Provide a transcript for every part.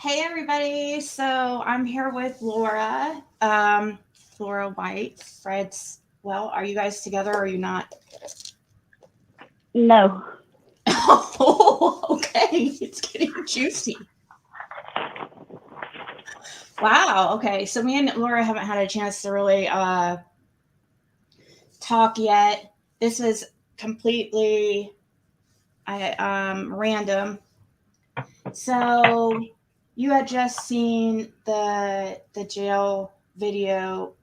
Hey everybody, so I'm here with Laura, Laura White, Fred's. Well, are you guys together or are you not? No. Oh, okay, it's getting juicy. Wow, okay, so me and Laura haven't had a chance to really talk yet. This was completely random. So you had just seen the jail video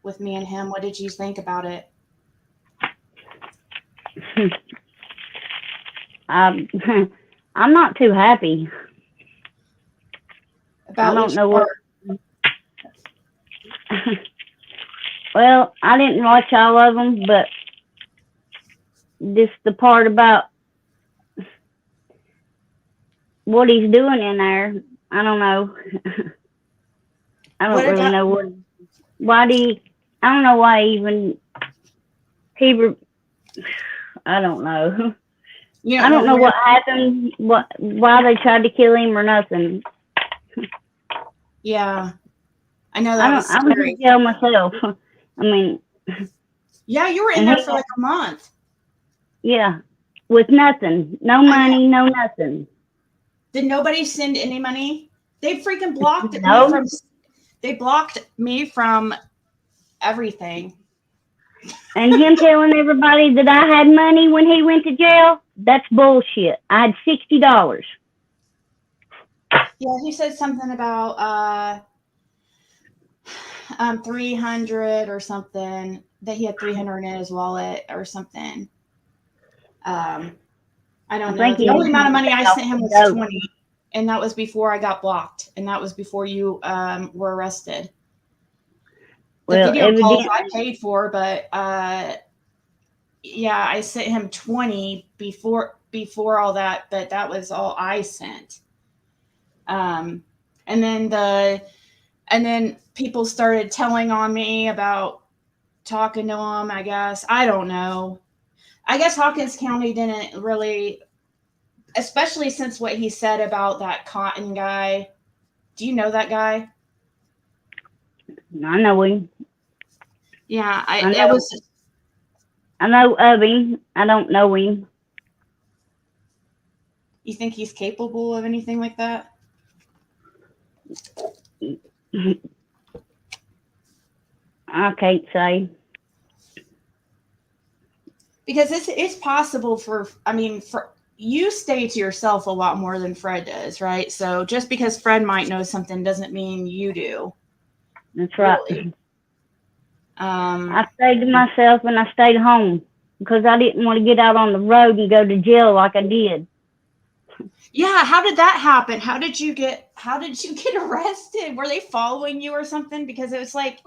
with me and him. What did you think about it? I'm I'm not too happy. I About don't which know what. part? Well, I didn't watch all of them, but just the part about what he's doing in there. I don't know. I What don't really about know what. Why do he? I don't know why even he. I don't know. you I don't know don't know where? what happened. Why they tried to kill him or nothing. Yeah, I know I that don't. was I was in scary. jail myself. I mean, Yeah, you were in and there he. for like a month. Yeah, with nothing, no I know. money, no nothing. Did nobody send any money? They freaking blocked me No, from. They blocked me from everything. and him telling everybody that I had money when he went to jail, that's bullshit. I had $60. Yeah, he said something about 300 or something, that he had 300 in his wallet or something. Um, I I don't know. think The he only needs amount of to money I pay off sent him some was dope. 20, and that was before I got blocked, and that was before you were arrested. The Well, video calls I evidently, paid for, but yeah, I sent him 20 before all that, but that was all I sent. Um, and then people started telling on me about talking to him. I guess I don't know. I guess Hawkins County didn't really, especially since what he said about that Cotton guy. Do you know that guy? I know him. Yeah, I it know. was. I know of him. I don't know him. You think he's capable of anything like that? I can't say. Because it's possible for. I mean, for you stay to yourself a lot more than Fred does, right? So just because Fred might know something doesn't mean you do, That's right. really. I Um, stayed to myself and I stayed home because I didn't want to get out on the road and go to jail like I did. yeah, how did that happen? How did you get arrested? Were they following you or something? Because it was like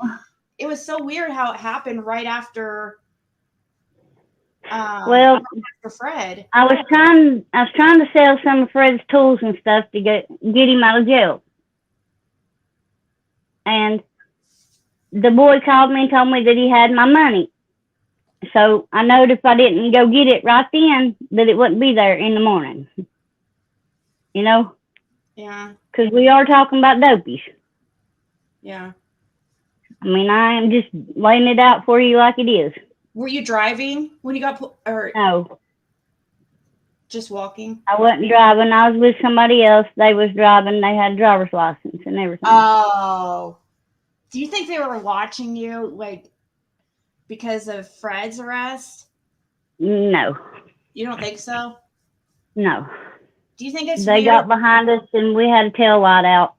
it was so weird how it happened right Well, after Fred. I was trying to sell some of Fred's tools and stuff to get him out of jail. And the boy called me and told me that he had my money. So I knowed if I didn't go get it right then, that it wouldn't be there in the morning. You know, Yeah, because we are talking about dopies. yeah. I mean, I am just laying it out for you like it is. Were you driving when you or No, just walking? I wasn't driving. I was with somebody else. They was driving. They had a driver's license and everything. Oh, do you think they were watching you like because of Fred's arrest? No, You don't think so? no. Do you think it's They weird? got behind us and we had a tail light out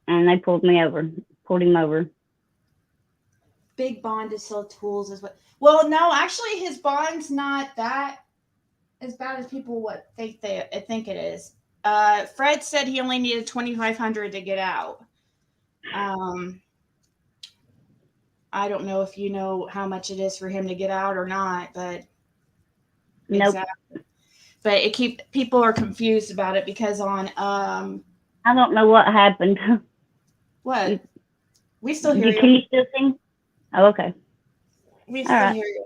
and they pulled him over. Big bond to sell tools is what. Well, no, actually, his bond's not that as bad as people what they think it is. Fred said he only needed 2,500 to get out. Um, I don't know if you know how much it is for him to get out or not, but Nope. exactly. But it keep people are confused about it because on I don't know what happened. what we still hear you. Can you still sing? Oh, okay. We All still right. hear you.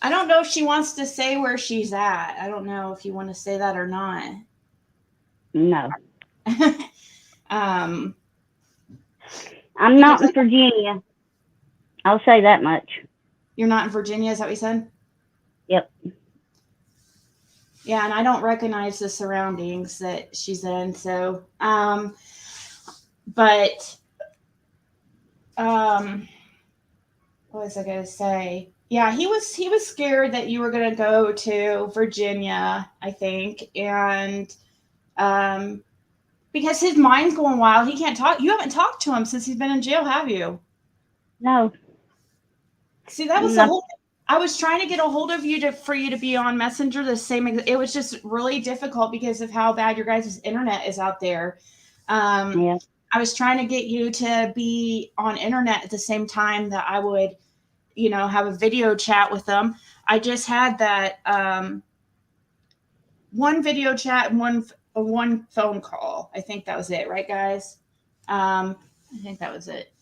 I don't know if she wants to say where she's at. I don't know if you want to say that or not. No. um, I'm not in Virginia. I'll say that much. You're not in Virginia, is that what you said? Yep. Yeah, and I don't recognize the surroundings that she's in. So, but what was I gonna say? Yeah, he was scared that you were gonna go to Virginia, I think, and um, because his mind's going wild. He can't talk. You haven't talked to him since he's been in jail, have you? No. See, that was the No. whole. I was trying to get a hold of you for you to be on Messenger. The same. It was just really difficult because of how bad your guys' internet is out there. Yeah. I was trying to get you to be on internet at the same time that I would, have a video chat with them. I just had that one video chat and one phone call. I think that was it, right, guys? I think that was it.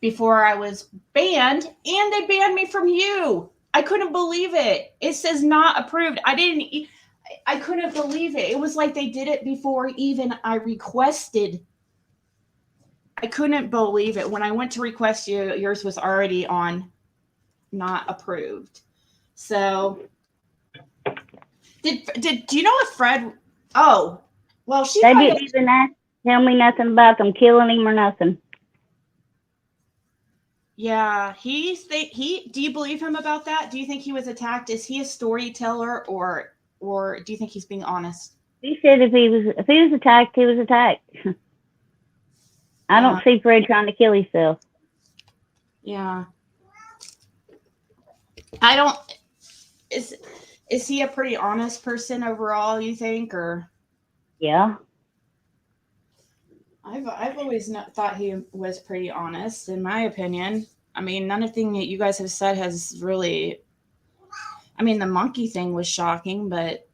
Before I was banned, and they banned me from you. I couldn't believe it. It says not approved. I couldn't believe it. It was like they did it before even I requested. I couldn't believe it. When I went to request you, yours was already on not approved. So do you know if Fred? Oh, well, she. They didn't even tell me nothing about them killing him or nothing. Yeah, he. Do you believe him about that? Do you think he was attacked? Is he a storyteller, or do you think he's being honest? He said if he was attacked, he was attacked. I don't see Fred trying to kill himself. Yeah. I don't. Is he a pretty honest person overall, you think, or? Yeah. I've always thought he was pretty honest, in my opinion. I mean, nothing that you guys have said has really. I mean, the monkey thing was shocking, but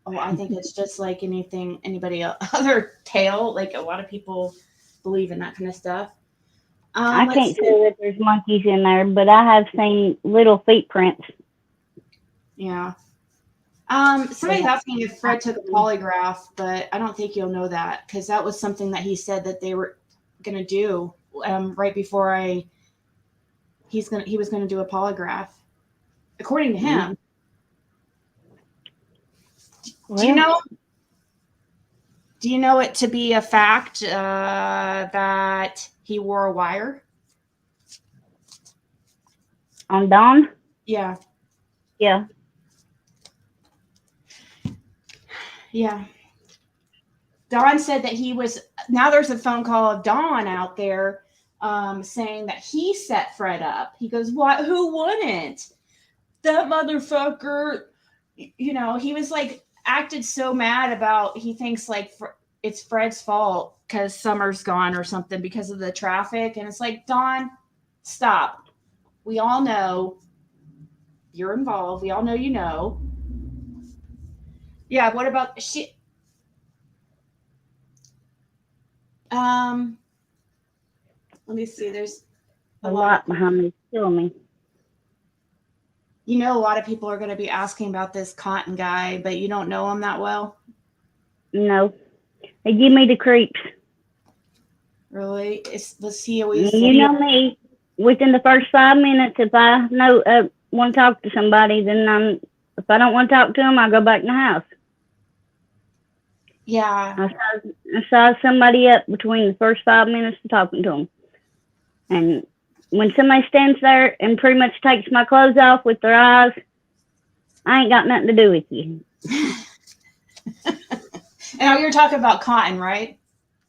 I think it's just like anybody other tale. Like a lot of people believe in that kind of stuff. I can't say that there's monkeys in there, but I have seen little feet prints. Yeah. Somebody's asking if Fred took a polygraph, but I don't think you'll know that because that was something that he said that they were going to do right before he was going to do a polygraph, according to him. Well, do you know it to be a fact that he wore a wire on Dawn? Yeah. Yeah. Yeah. Dawn said that now there's a phone call of Dawn out there saying that he set Fred up. He goes, "What? Who wouldn't? That motherfucker," he was like acted so mad about, he thinks like it's Fred's fault because Summer's gone or something because of the traffic. And it's like, Dawn, stop. We all know you're involved. We all know you know. Yeah, what about she? Let me see. There's a lot behind me killing me. A lot of people are going to be asking about this Cotton guy, but you don't know him that well? No. They give me the creeps. Really? Let's see. You know me. Within the first 5 minutes, if I want to talk to somebody, then if I don't want to talk to them, I go back in the house. Yeah. I saw somebody up between the first 5 minutes of talking to them. And when somebody stands there and pretty much takes my clothes off with their eyes, I ain't got nothing to do with you. And you're talking about Cotton, right?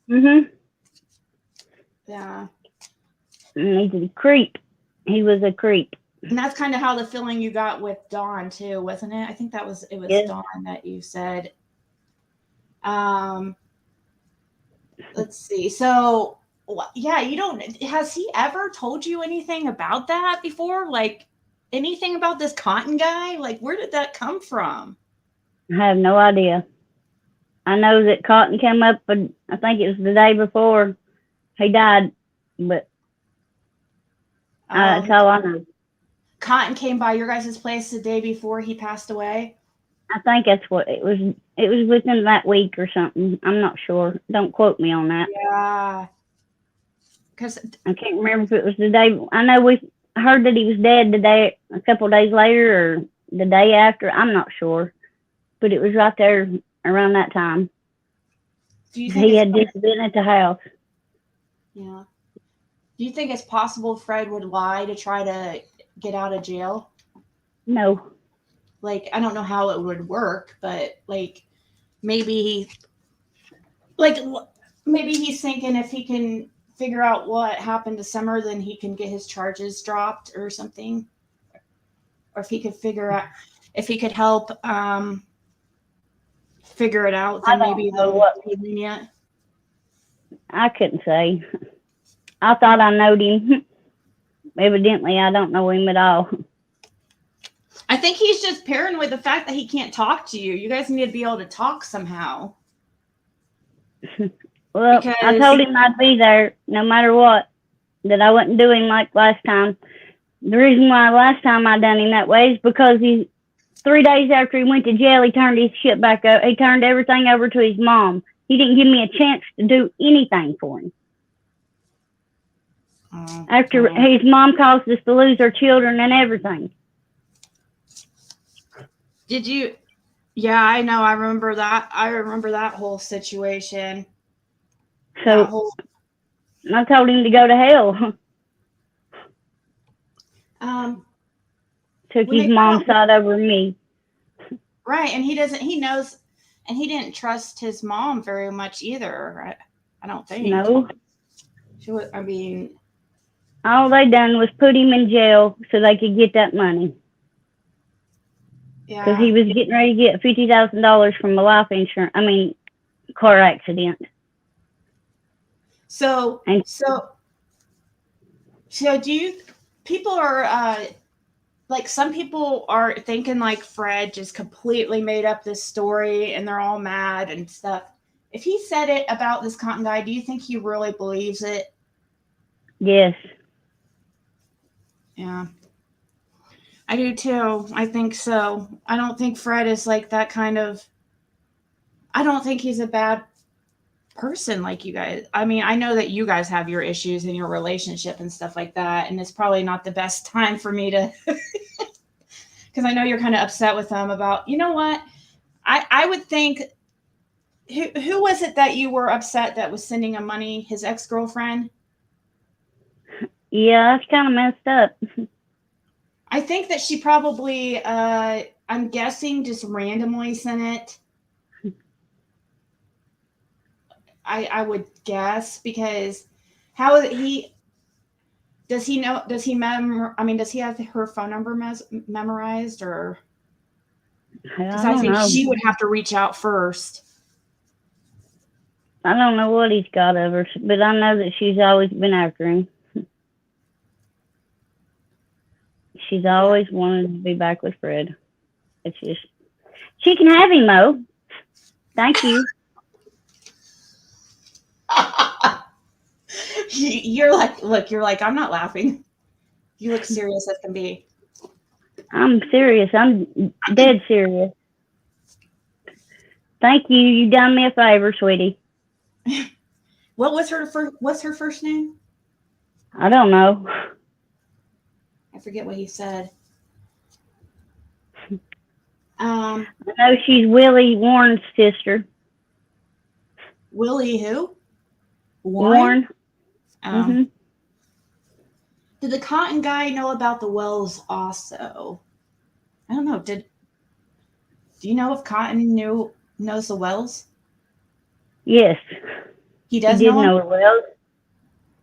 Mm-hmm. Yeah. And he's a creep. He was a creep. And that's kind of how the feeling you got with Dawn too, wasn't it? I think it was yeah. Dawn that you said. Let's see. So, yeah, has he ever told you anything about that before? Like anything about this Cotton guy? Like, where did that come from? I have no idea. I know that Cotton came up, and I think it was the day before he died, but that's all I know. Cotton came by your guys' place the day before he passed away? I think that's what it was. It was within that week or something. I'm not sure. Don't quote me on that. Yeah. Because I can't remember if it was the day. I know we heard that he was dead the day, a couple of days later, or the day after. I'm not sure, but it was right there around that time. do you think He it's had just been at the house. yeah? Do you think it's possible Fred would lie to try to get out of jail? No, Like, I don't know how it would work, but like maybe like maybe he's thinking if he can figure out what happened to Summer, then he can get his charges dropped or something. Or if he could figure out if he could help figure it out, I then don't maybe know they'll what. be lenient. I couldn't say. I thought I knowed him. Evidently, I don't know him at all. I think he's just paranoid the fact that he can't talk to you. You guys need to be able to talk somehow. Well, Because I told him I'd be there no matter what, that I wouldn't do him like last time. The reason why last time I done him that way is because 3 days after he went to jail, he turned his shit back up. He turned everything over to his mom. He didn't give me a chance to do anything for him. After his mom caused us to lose our children and everything. Did you? Yeah, I know. I remember that. I remember that whole situation. So I told him to go to hell. Took his mom's side over me. Right, and he doesn't. He knows, and he didn't trust his mom very much either. I don't think. No. I mean, all they done was put him in jail so they could get that money. Yeah. Because he was getting ready to get $50,000 from a life insurance. I mean, car accident. So do you? People are like some people are thinking like Fred just completely made up this story and they're all mad and stuff. If he said it about this Cotton guy, do you think he really believes it? Yes. Yeah. I do too. I think so. I don't think Fred is like that kind of. I don't think he's a bad person like you guys. I mean, I know that you guys have your issues in your relationship and stuff like that, and it's probably not the best time for me to. Because I know you're kind of upset with him about. You know what? I would think. Who was it that you were upset that was sending him money? His ex-girlfriend? Yeah, that's kind of messed up. I think that she probably, I'm guessing, just randomly sent it. I would guess because how is he? Does he know? Does he does he have her phone number memorized or? Because I think she would have to reach out first. I don't know what he's got of her, but I know that she's always been after him. She's always wanted to be back with Fred. It's just, she can have him, though. Thank you. You're like, I'm not laughing. You look serious as can be. I'm serious. I'm dead serious. Thank you. You done me a favor, sweetie. What's her first name? I don't know. I forget what he said. I know she's Willie Warren's sister. Willie who? Warren. Oh. Mm-hmm. Did the Cotton guy know about the Wells also? I don't know. Do you know if Cotton knows the Wells? Yes. He does he did know the Wells.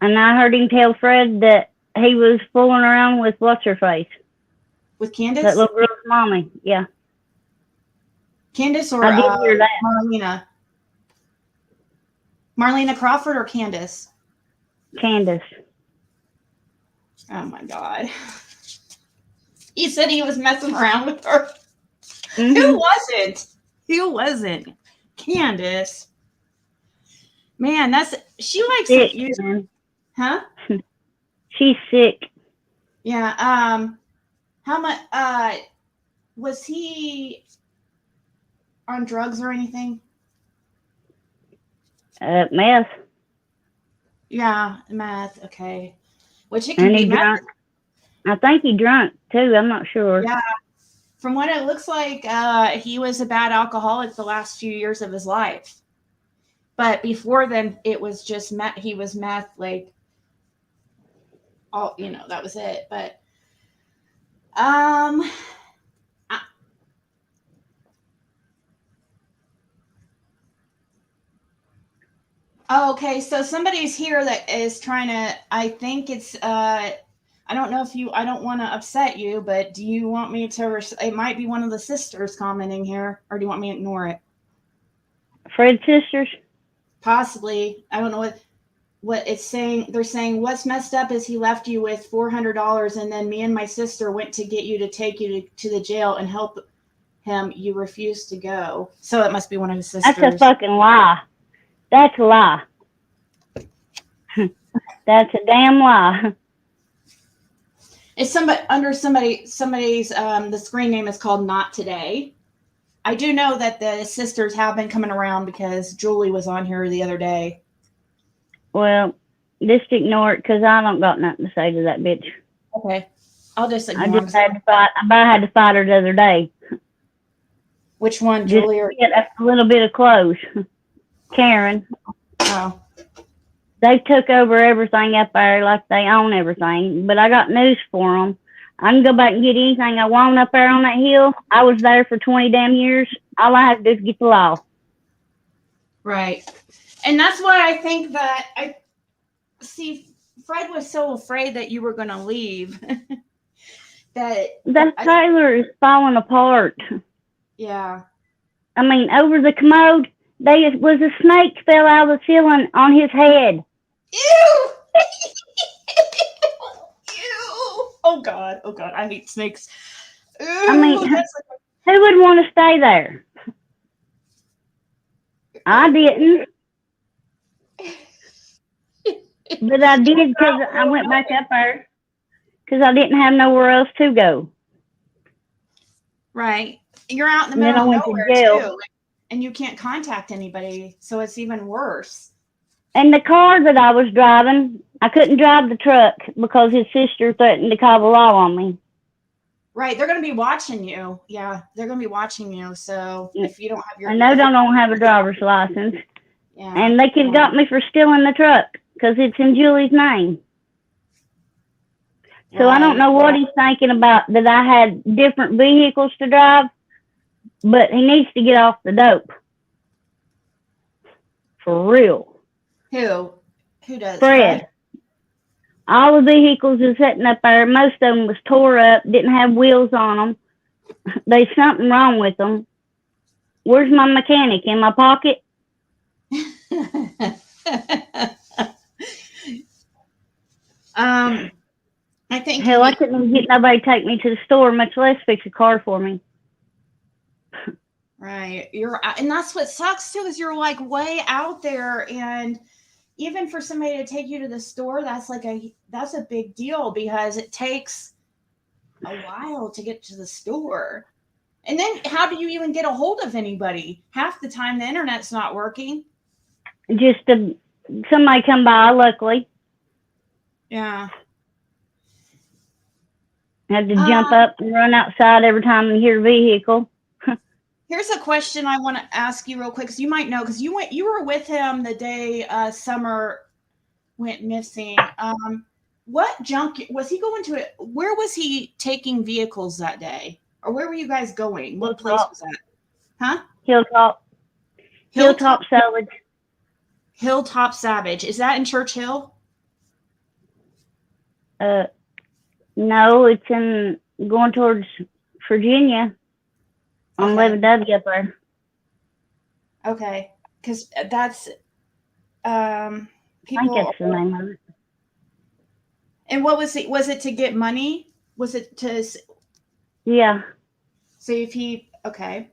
And I heard him tell Fred that he was fooling around with what's-her-face. With Candace? That little girl's mommy, yeah. Candace or I did hear that. Marlena? Marlena Crawford or Candace? Candace. Oh, my God. He said he was messing around with her. Mm-hmm. Who wasn't? Candace. Man, she likes sick, to use. Huh? She's sick. Yeah. How much was he on drugs or anything? Meth. Yeah, meth. Okay. Which it can And be he meth. drunk. I think he drunk too. I'm not sure. Yeah. From what it looks like, he was a bad alcoholic the last few years of his life. But before then, it was just meth. He was meth, like, all, that was it. But, I, oh, okay. So somebody's here that is trying to, I think it's, I don't know if I don't want to upset you, but do you want me to, it might be one of the sisters commenting here, or do you want me to ignore it? Fred's sisters? Possibly. I don't know what it's saying. They're saying what's messed up is he left you with $400, and then me and my sister went to get you to take you to the jail and help him. You refused to go. So it must be one of his sisters. That's a fucking lie. That's a lie. That's a damn lie. It's somebody's the screen name is called Not Today. I do know that the sisters have been coming around because Julie was on here the other day. Well, just ignore it because I don't got nothing to say to that bitch. Okay. I'll just ignore I just had to fight. I had to fight her the other day. Which one, Julie? Or get a little bit of clothes. Karen. Oh. They took over everything up there like they own everything. But I got news for them. I can go back and get anything I want up there on that hill. I was there for 20 damn years. All I have to do is get the law. Right. And that's why I think that Fred was so afraid that you were going to leave. That trailer is falling apart. Yeah. I mean, over the commode, there was a snake fell out of the ceiling on his head. Ew! Ew! Oh God! I hate snakes. Ew, I mean, who would want to stay there? I didn't. But I did because I went back up there because I didn't have nowhere else to go. Right. You're out in the middle of nowhere too, and you can't contact anybody, so it's even worse. And the car that I was driving, I couldn't drive the truck because his sister threatened to call the law on me. Right. They're going to be watching you. Yeah, they're going to be watching you. So if you don't have your... And they don't have a driver's license. Yeah. And they could have got me for stealing the truck because it's in Julie's name. So right. I don't know what he's thinking about, that I had different vehicles to drive, but he needs to get off the dope. For real. Who does? Fred. All the vehicles are sitting up there. Most of them was tore up, didn't have wheels on them. There's something wrong with them. Where's my mechanic? In my pocket? I think... Hell, I couldn't even get nobody to take me to the store, much less fix a car for me. Right. And that's what sucks too, is you're like way out there, and even for somebody to take you to the store, that's a big deal because it takes a while to get to the store. And then how do you even get a hold of anybody? Half the time the internet's not working. Just somebody come by, luckily. Yeah. I have to jump up and run outside every time I hear a vehicle. Here's a question I want to ask you real quick, because you might know, because you were with him the day Summer went missing. What junk was he going to? Where was he taking vehicles that day, or where were you guys going? What place was that? Huh? Hilltop Salvage. Hilltop Savage. Is that in Churchill? No, it's going towards Virginia. On 11W up there. Okay, because that's people. I think that's the name of it. And what was it? Was it to get money? Was it to? Yeah. So if he okay,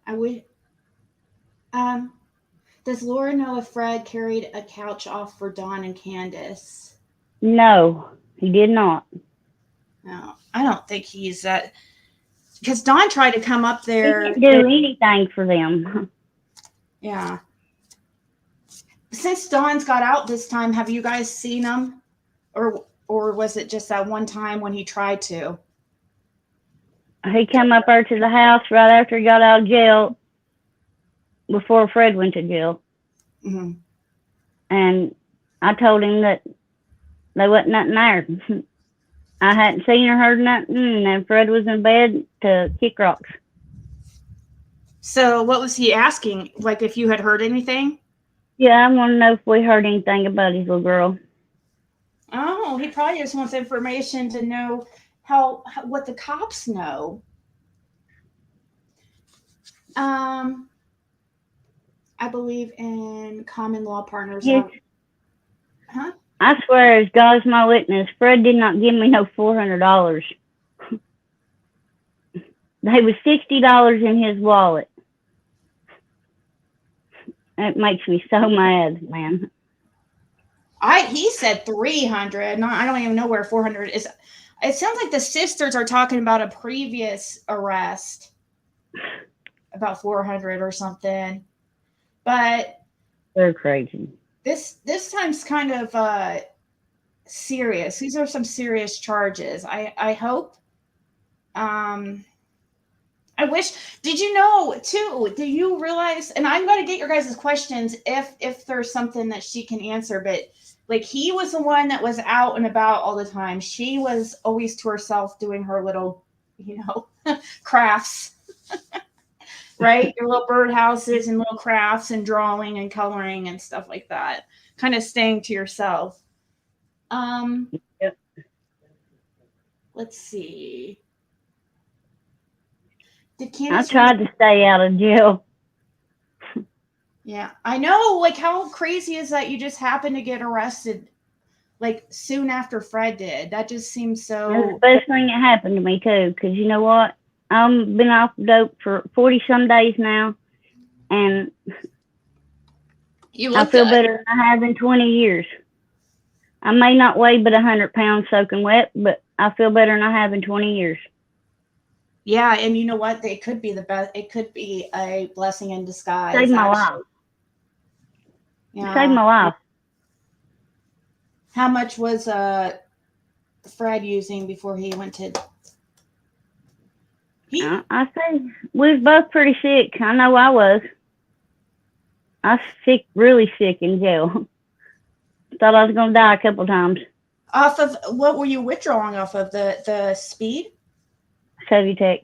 I would. Does Lora know if Fred carried a couch off for Dawn and Candace? No, he did not. No, I don't think he's that. because Dawn tried to come up He there. didn't do anything for them. Yeah. Since Dawn's got out this time, have you guys seen him? Or was it just that one time when he tried to? He came up there to the house right after he got out of jail, before Fred went to jail. Mm-hmm. And I told him that there wasn't nothing there. I hadn't seen or heard nothing, and Fred was in bed to kick rocks. So what was he asking? Like if you had heard anything? Yeah, I want to know if we heard anything about his little girl. Oh, he probably just wants information to know what the cops know. I believe in common law partners. Huh? I swear, as God's my witness, Fred did not give me no $400. There was $60 in his wallet. It makes me so mad, man. He said 300. No, I don't even know where 400 is. It sounds like the sisters are talking about a previous arrest, about 400 or something. But they're crazy. This time's kind of serious. These are some serious charges. I hope. I wish. Did you know too? Do you realize? And I'm going to get your guys' questions if there's something that she can answer. But like he was the one that was out and about all the time. She was always to herself doing her little, crafts. Right? Your little birdhouses and little crafts and drawing and coloring and stuff like that. Kind of staying to yourself. Yep. Let's see. Did I Candace tried to stay out of jail. Yeah, I know. Like, how crazy is that you just happened to get arrested, like, soon after Fred did? That just seems so... That's the best thing that happened to me, too, because you know what? I've been off dope for 40-some days now, and I feel better than I have in 20 years. I may not weigh but 100 pounds soaking wet, but I feel better than I have in 20 years. Yeah, and you know what? It could be the best. It could be a blessing in disguise. Saved my life. Yeah. Saved my life. How much was Fred using before he went to... I say we was both pretty sick. I know I was. I was sick, really sick in jail. Thought I was going to die a couple times. Off of... What were you withdrawing off of? The speed? Tech.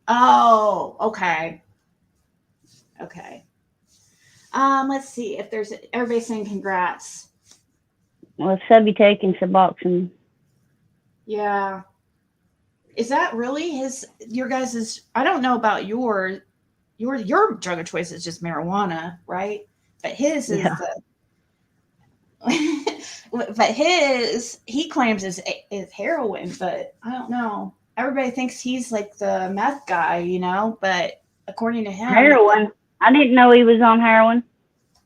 Oh, okay. Okay. Let's see if there's... Everybody's saying congrats. Well, Tech and Suboxone. Yeah. Is that really your guys'... I don't know about your drug of choice is just marijuana, right? But his is but he claims is heroin, but I don't know. Everybody thinks he's like the meth guy, but according to him... Heroin? I didn't know he was on heroin.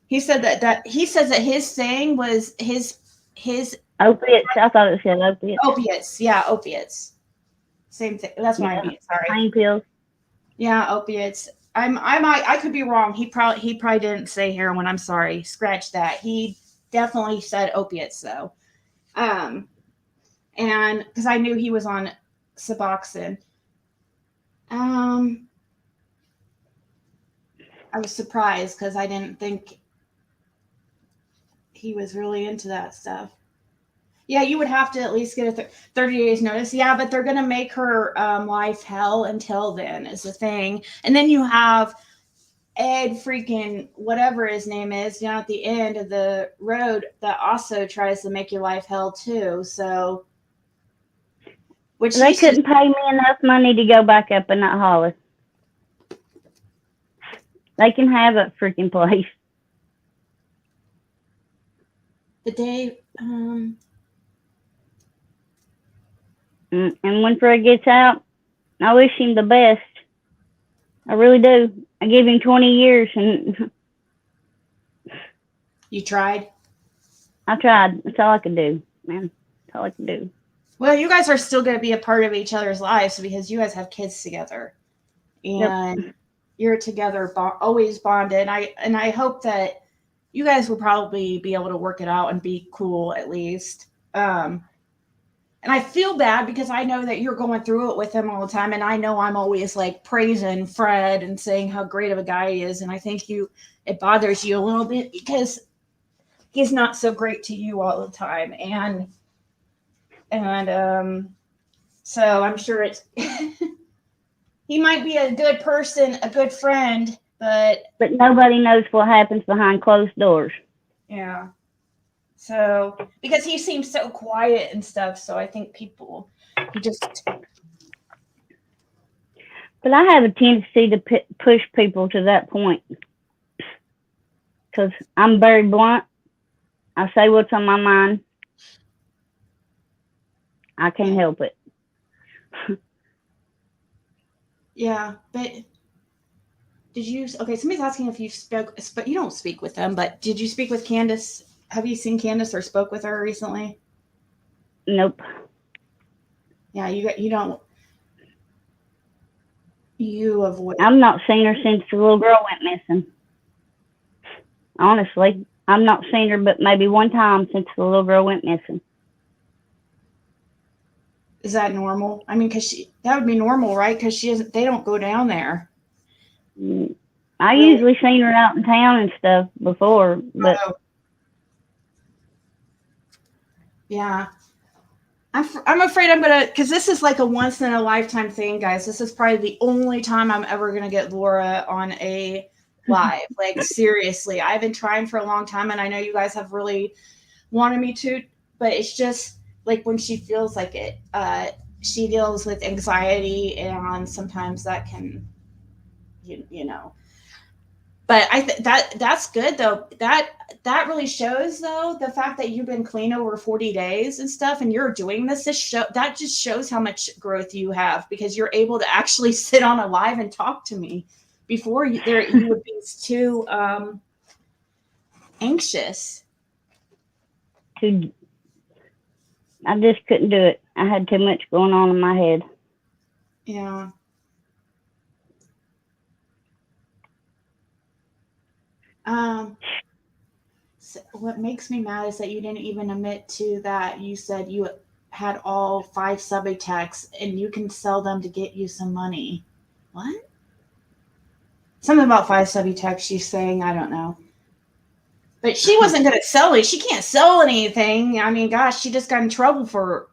He said that he says that his thing was his opiates. I thought it said opiates. Opiates, yeah, opiates. Same thing. That's what I mean. Sorry. Pain pills. Yeah, opiates. I could be wrong. He probably didn't say heroin. I'm sorry. Scratch that. He definitely said opiates though. And because I knew he was on Suboxone. I was surprised because I didn't think he was really into that stuff. Yeah, you would have to at least get a 30 days notice. Yeah, but they're going to make her life hell until then is the thing. And then you have Ed freaking whatever his name is, at the end of the road that also tries to make your life hell too. So, which they couldn't pay me enough money to go back up in that holler. They can have that freaking place. The day, And when Fred gets out, I wish him the best. I really do. I gave him 20 years and... You tried? I tried. That's all I could do, man. That's all I could do. Well, you guys are still going to be a part of each other's lives because you guys have kids together, and Yep. you're together, always bonded. I hope that you guys will probably be able to work it out and be cool at least. And I feel bad because I know that you're going through it with him all the time, and I know I'm always like praising Fred and saying how great of a guy he is, and I think it bothers you a little bit because he's not so great to you all the time, and so I'm sure it's he might be a good person, a good friend, but nobody knows what happens behind closed doors. yeah. So because he seems so quiet and stuff, so I think he just. But I have a tendency to push people to that point because I'm very blunt. I say what's on my mind. I can't help it. Yeah, but did you? Okay, somebody's asking if you spoke, but you don't speak with them. But did you speak with Candace? Have you seen Candace or spoke with her recently? Nope. Yeah, you don't. You avoid. I've not seen her since the little girl went missing. Honestly, I've not seen her but maybe one time since the little girl went missing. Is that normal? I mean, that would be normal, right? Because they don't go down there. I usually seen her out in town and stuff before, but yeah. I'm afraid I'm gonna, because this is like a once in a lifetime thing, guys. This is probably the only time I'm ever gonna get Lora on a live. Like seriously, I've been trying for a long time, and I know you guys have really wanted me to, but it's just like when she feels like it. She deals with anxiety, and sometimes that can, you know. But that's good though. That really shows though the fact that you've been clean over 40 days and stuff, and you're doing this. That just shows how much growth you have because you're able to actually sit on a live and talk to me. Before you would be too anxious. I just couldn't do it. I had too much going on in my head. Yeah. So what makes me mad is that you didn't even admit to that. You said you had all 5 subway texts and you can sell them to get you some money. What? Something about 5 subby texts she's saying, I don't know. But she wasn't good at selling. She can't sell anything. I mean, gosh, she just got in trouble for.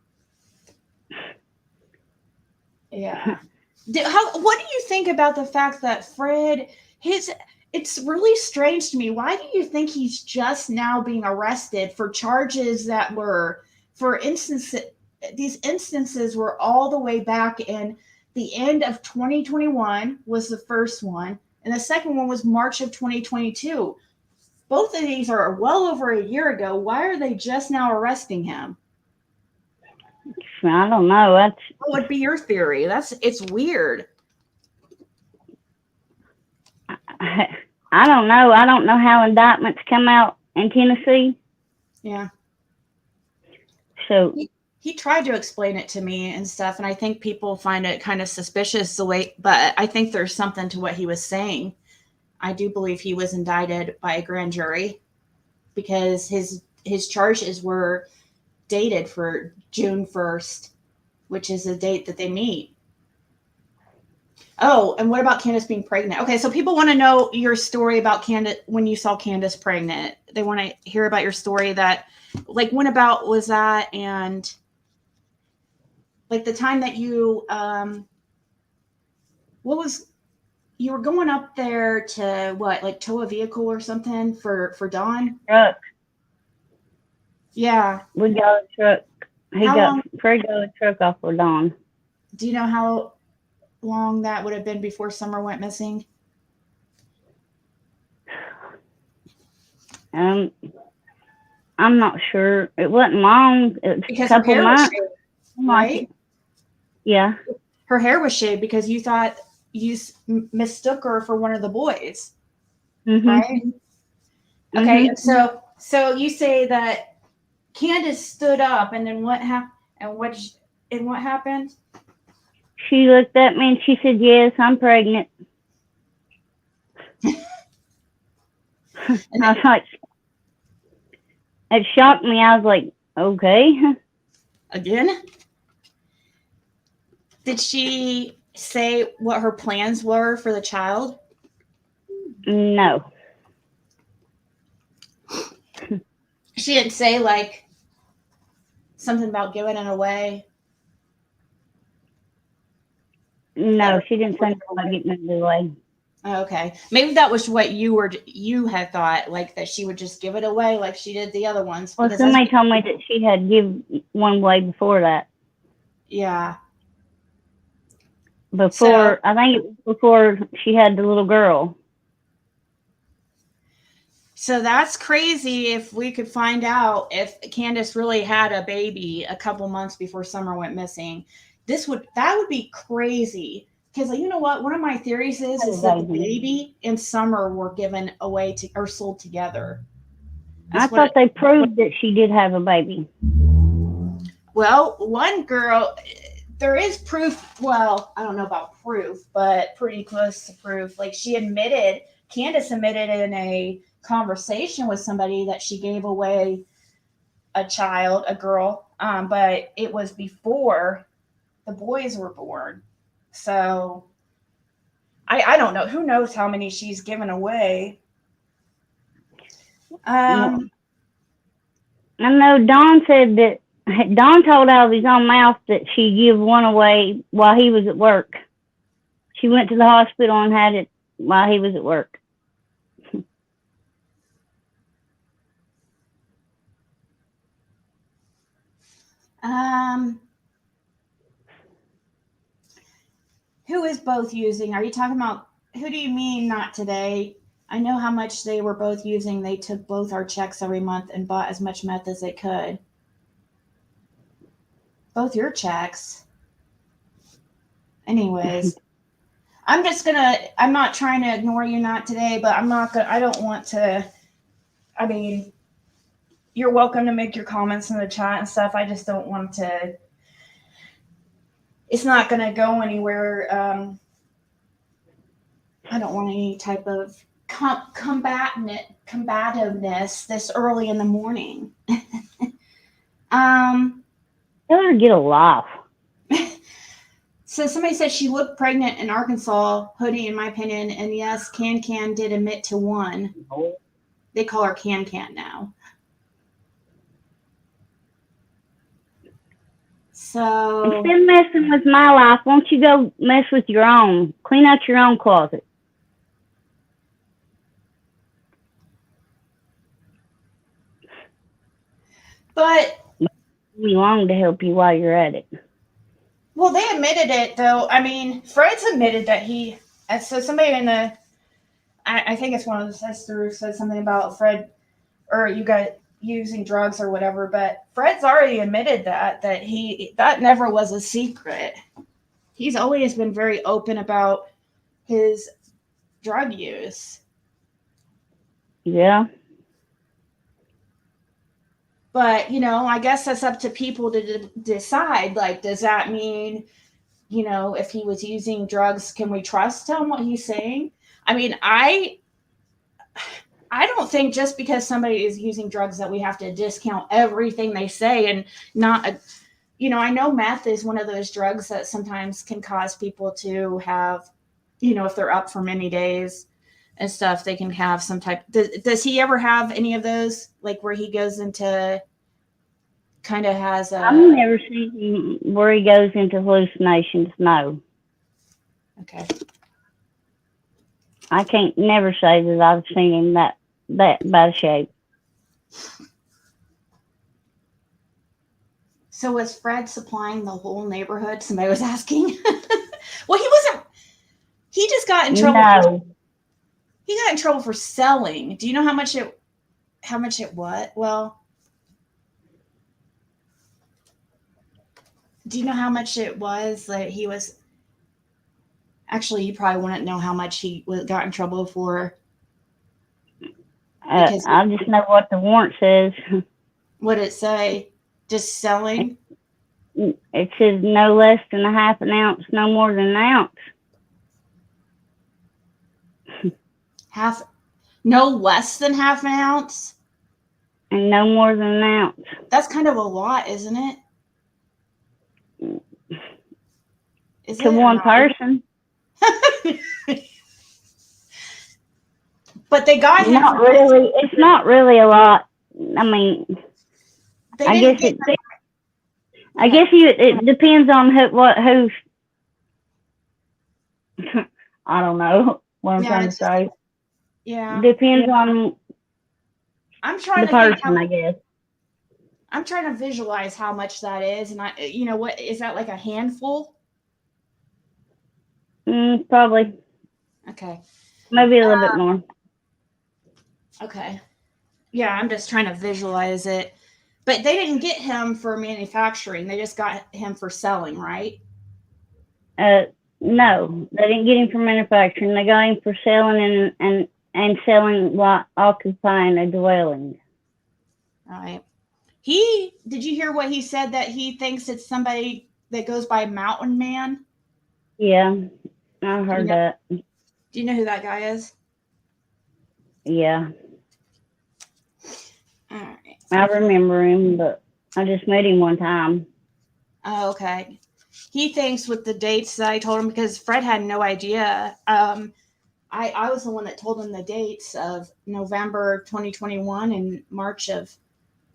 Yeah. What do you think about the fact that Fred, it's really strange to me. Why do you think he's just now being arrested for charges that were, for instance, these instances were all the way back in the end of 2021 was the first one, and the second one was March of 2022. Both of these are well over a year ago. Why are they just now arresting him? I don't know. What would be your theory? It's weird. I don't know. I don't know how indictments come out in Tennessee. Yeah. So he tried to explain it to me and stuff, and I think people find it kind of suspicious the way, but I think there's something to what he was saying. I do believe he was indicted by a grand jury because his charges were dated for June 1st, which is the date that they meet. Oh, and what about Candace being pregnant? Okay, so people want to know your story about Candace when you saw Candace pregnant. They want to hear about your story that, like, when about was that, and like the time that you you were going up there to what, like tow a vehicle or something for Dawn? Truck. Yeah. We got a truck. Fred got a truck off for Dawn. Do you know how long that would have been before Summer went missing? I'm not sure. It wasn't long. It was because a couple her hair months. Was shaved, right? Yeah. Her hair was shaved because you thought you mistook her for one of the boys, right? Okay, and so you say that Candace stood up, and then what happened? And And what happened? She looked at me and she said, "Yes, I'm pregnant." I was like, it shocked me. I was like, okay. Again? Did she say what her plans were for the child? No. She didn't say like something about giving it away. No, she didn't say anything about getting it away. Okay, maybe that was what you had thought, like that she would just give it away like she did the other ones. Well, somebody told me that she had give one away before that. Yeah. Before, I think it was before she had the little girl. So that's crazy if we could find out if Candace really had a baby a couple months before Summer went missing. That would be crazy. Because you know what? One of my theories is that the baby and Summer were given away or sold together. I thought they proved that she did have a baby. Well, one girl, there is proof. Well, I don't know about proof, but pretty close to proof. Like Candace admitted in a conversation with somebody that she gave away a child, a girl, but it was before the boys were born. So I don't know. Who knows how many she's given away? I know Dawn said that Dawn told out of his own mouth that she gave one away while he was at work. She went to the hospital and had it while he was at work. Who is both using? Are you talking about, who do you mean not today? I know how much they were both using. They took both our checks every month and bought as much meth as they could. Both your checks. Anyways, I'm not trying to ignore you not today, but I don't want to, I mean, you're welcome to make your comments in the chat and stuff. I just don't want to, it's not going to go anywhere. I don't want any type of combativeness this early in the morning. Let her get a laugh. So somebody said she looked pregnant in Arkansas, Hoodie, in my opinion, and yes, Can did admit to one. They call her Can now. So instead of messing with my life, won't you go mess with your own? Clean out your own closet. But we long to help you while you're at it. Well, they admitted it though. I mean, Fred's admitted that so somebody in the, I think it's one of the sisters said something about Fred, or you got using drugs or whatever, but Fred's already admitted that never was a secret. He's always been very open about his drug use. Yeah. But, I guess that's up to people to decide. Like, does that mean, if he was using drugs, can we trust him, what he's saying? I mean, I don't think just because somebody is using drugs that we have to discount everything they say and not, I know meth is one of those drugs that sometimes can cause people to have, if they're up for many days and stuff, they can have some type. Does he ever have any of those, like where he goes into kind of has a... I've never seen him where he goes into hallucinations, no. Okay. I can't never say that I've seen him that bad shape. So was Fred supplying the whole neighborhood? Somebody was asking. Well, he just got in trouble. No. He got in trouble for selling. Do you know how much it what? Well, do you know how much it was that he was? Actually, you probably wouldn't know how much he got in trouble for. I just know what the warrant says. What did it say? Just selling? It says no less than a half an ounce, no more than an ounce. No less than half an ounce? And no more than an ounce. That's kind of a lot, isn't it? To one person. But they got him. Not really. It's not really a lot. I mean, I guess it depends on who's. I don't know what I'm trying to say. Yeah. Depends on I'm trying the to person, I guess. I'm trying to visualize how much that is, and what is that, like a handful? Probably. Okay. Maybe a little bit more. Okay. Yeah, I'm just trying to visualize it. But they didn't get him for manufacturing. They just got him for selling, right? No, they didn't get him for manufacturing. They got him for selling and selling while occupying a dwelling. All right. Did you hear what he said, that he thinks it's somebody that goes by Mountain Man? Yeah, I heard that. Do you know who that guy is? Yeah. All right. I remember him, but I just met him one time. Oh, okay. He thinks with the dates that I told him, because Fred had no idea. I was the one that told him the dates of November 2021 and March of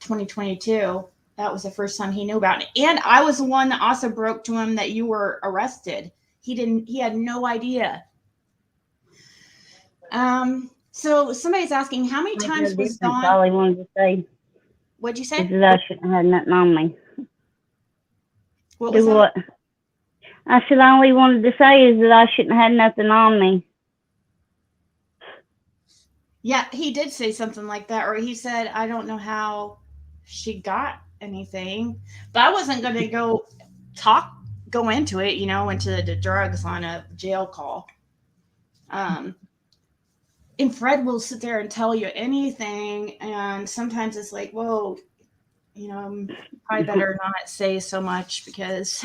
2022. That was the first time he knew about it. And I was the one that also broke to him that you were arrested. He had no idea. So somebody's asking, how many times was Dawn? That's all he wanted to say. What'd you say? Is that I shouldn't have had nothing on me. What was that? What? I said all he wanted to say is that I shouldn't have had nothing on me. Yeah, he did say something like that, or he said, I don't know how she got anything, but I wasn't going to go into it, into the drugs on a jail call. And Fred will sit there and tell you anything, and sometimes it's like, whoa, probably better not say so much, because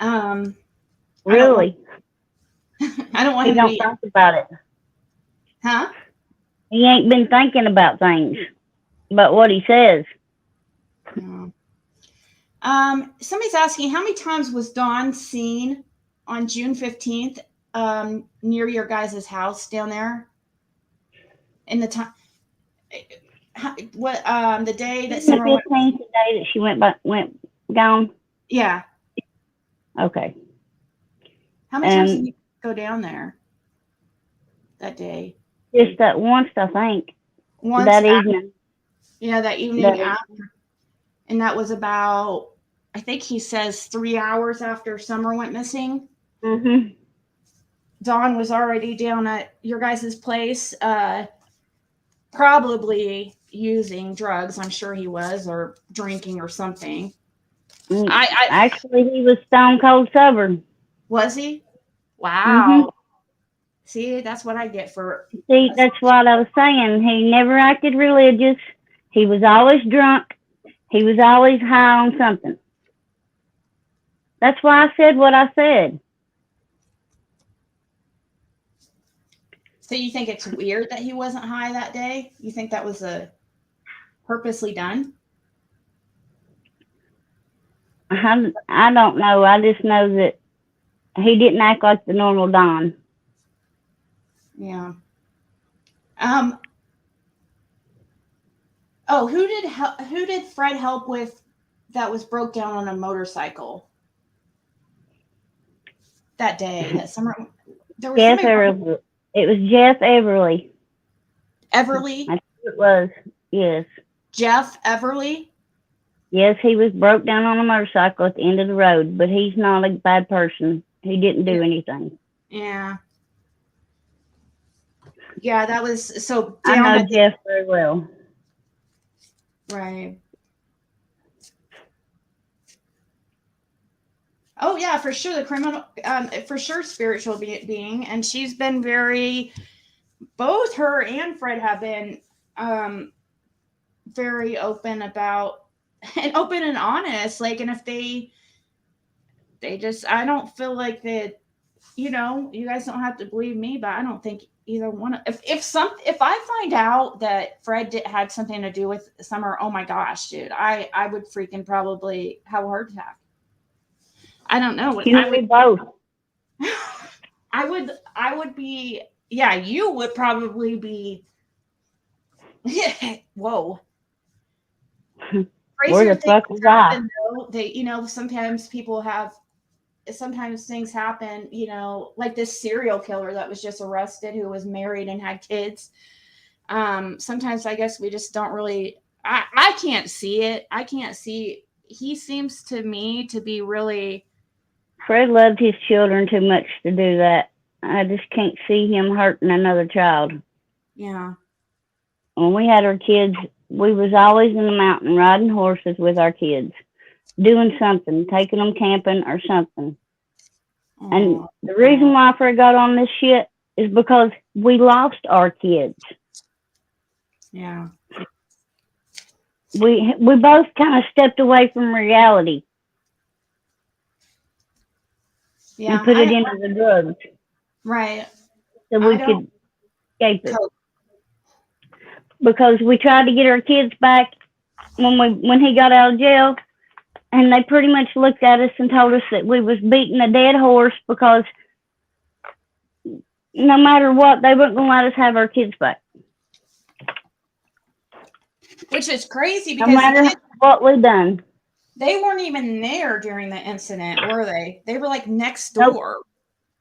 really, I don't want him to think about it. Huh? He ain't been thinking about things, about what he says. No. Somebody's asking, how many times was Dawn seen on June 15th near your guys' house down there? In the time, the day that Summer went? The day that she went gone. Yeah. Okay. How many times did you go down there that day? Just that once, I think. Once that evening. Yeah, that evening after. And that was about, I think he says 3 hours after Summer went missing. Mm-hmm. Dawn was already down at your guys' place, probably using drugs. I'm sure he was, or drinking or something. Actually, he was stone cold sober. Was he? Wow. Mm-hmm. See, that's what I get for. See, that's what I was saying. He never acted religious. He was always drunk. He was always high on something. That's why I said what I said. So you think it's weird that he wasn't high that day? You think that was purposely done? I don't know. I just know that he didn't act like the normal Don. Yeah. Oh, who did Fred help with that was broke down on a motorcycle that day? That Summer. There was Jeff Everly. It was Jeff Everly. Everly? I think it was. Yes. Jeff Everly? Yes, he was broke down on a motorcycle at the end of the road, but he's not a bad person. He didn't do anything. Yeah. Yeah, that was so. I know Jeff very well. Right. Oh yeah, for sure. The criminal, for sure, spiritual being, and she's been both her and Fred have been very open and honest. Like, and if they I don't feel like that, you know, you guys don't have to believe me, but I don't think either one of, if I find out that had something to do with Summer, oh my gosh, dude, I would freaking probably have a heart attack. I don't know what You know, I we would. both. I would be, yeah, you would probably be, whoa. Where Crazier the things fuck was I? happen though. You know, sometimes things happen, you know, like this serial killer that was just arrested who was married and had kids. Sometimes I guess we just don't really, I can't see it. I can't see, he seems to me to be really, Fred loved his children too much to do that. I just can't see him hurting another child. yeah. When we had our kids, we was always in the mountain riding horses with our kids, doing something, taking them camping or something. And the reason why Fred got on this shit is because we lost our kids. Yeah. We both kind of stepped away from reality. Yeah. And put it into the drugs. Right. So we could escape it. Because we tried to get our kids back when he got out of jail, and they pretty much looked at us and told us that we was beating a dead horse because no matter what, they weren't going to let us have our kids back. Which is crazy because no matter what we done. They weren't even there during the incident, were they? They were like next door. Nope.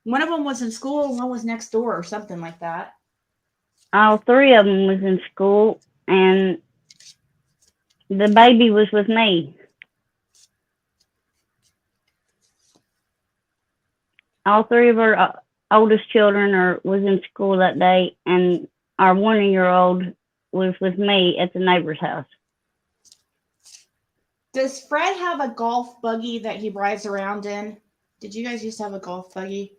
One of them was in school, one was next door or something like that. All three of them was in school, and the baby was with me. All three of our oldest children was in school that day, and our 1-year-old was with me at the neighbor's house. Does Fred have a golf buggy that he rides around in? Did you guys used to have a golf buggy?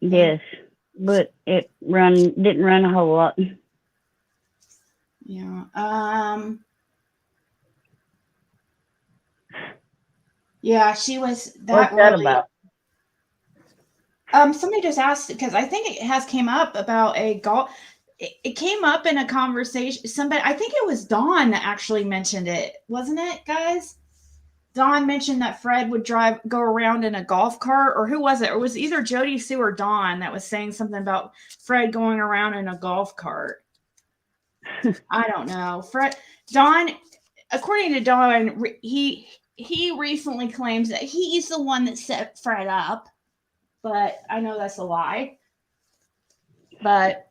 Yes, but it didn't run a whole lot. Yeah. Yeah, she was that. What's that about? Somebody just asked, because I think it has came up about a golf. It came up in a conversation. I think it was Dawn that actually mentioned it, wasn't it, guys? Dawn mentioned that Fred would go around in a golf cart, or who was it? Or it was either Jody, Sue, or Dawn that was saying something about Fred going around in a golf cart. I don't know. Dawn, according to Dawn, he recently claims that he's the one that set Fred up, but I know that's a lie. But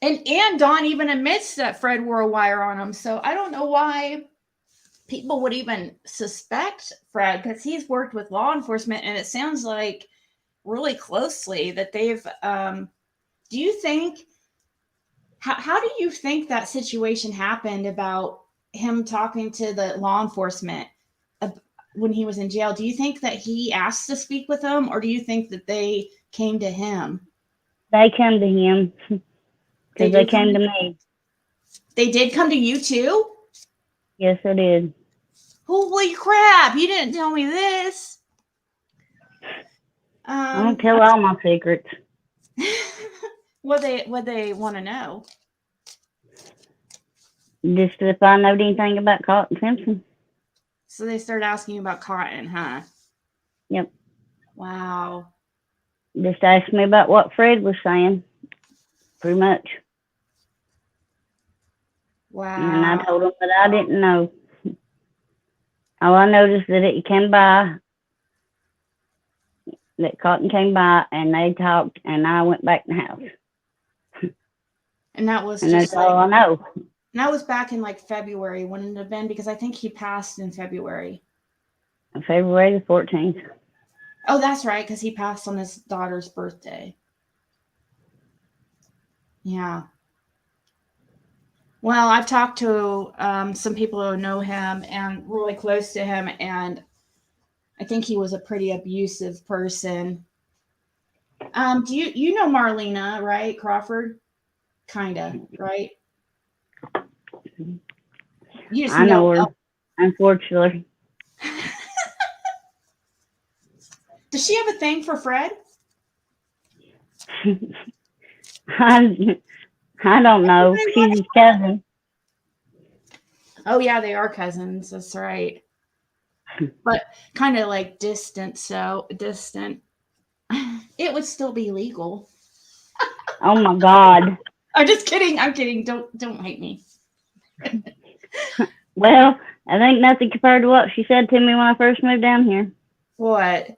and Dawn even admits that Fred wore a wire on him, so I don't know why people would even suspect Fred, because he's worked with law enforcement, and it sounds like really closely that they've. Do you think? How do you think that situation happened about him talking to the law enforcement when he was in jail? Do you think that he asked to speak with them, or do you think that they came to him? They came to him. Because they came to me. They did come to you too? Yes, they did. Holy crap! You didn't tell me this. I don't tell all my secrets. What they want to know? Just if I know anything about Cotton Simpson. So they started asking you about Cotton, huh? Yep. Wow. Just asked me about what Fred was saying. Pretty much. Wow. And I told them that I didn't know. All I noticed that it came by, that Cotton came by, and they talked, and I went back in the house. And that was that's all I know. And that was back in like February, wouldn't it have been? Because I think he passed in February. February the 14th. Oh, that's right, because he passed on his daughter's birthday. Yeah. Well, I've talked to some people who know him and really close to him, and I think he was a pretty abusive person. Do you know Marlena, right? Crawford? Kinda, right? You just know her, unfortunately. Does she have a thing for Fred? I don't know. She's his cousin. Oh yeah, they are cousins. That's right. But kind of like distant. So distant. It would still be legal. Oh my God. I'm just kidding. I'm kidding. Don't hate me. Well, I think nothing compared to what she said to me when I first moved down here. What?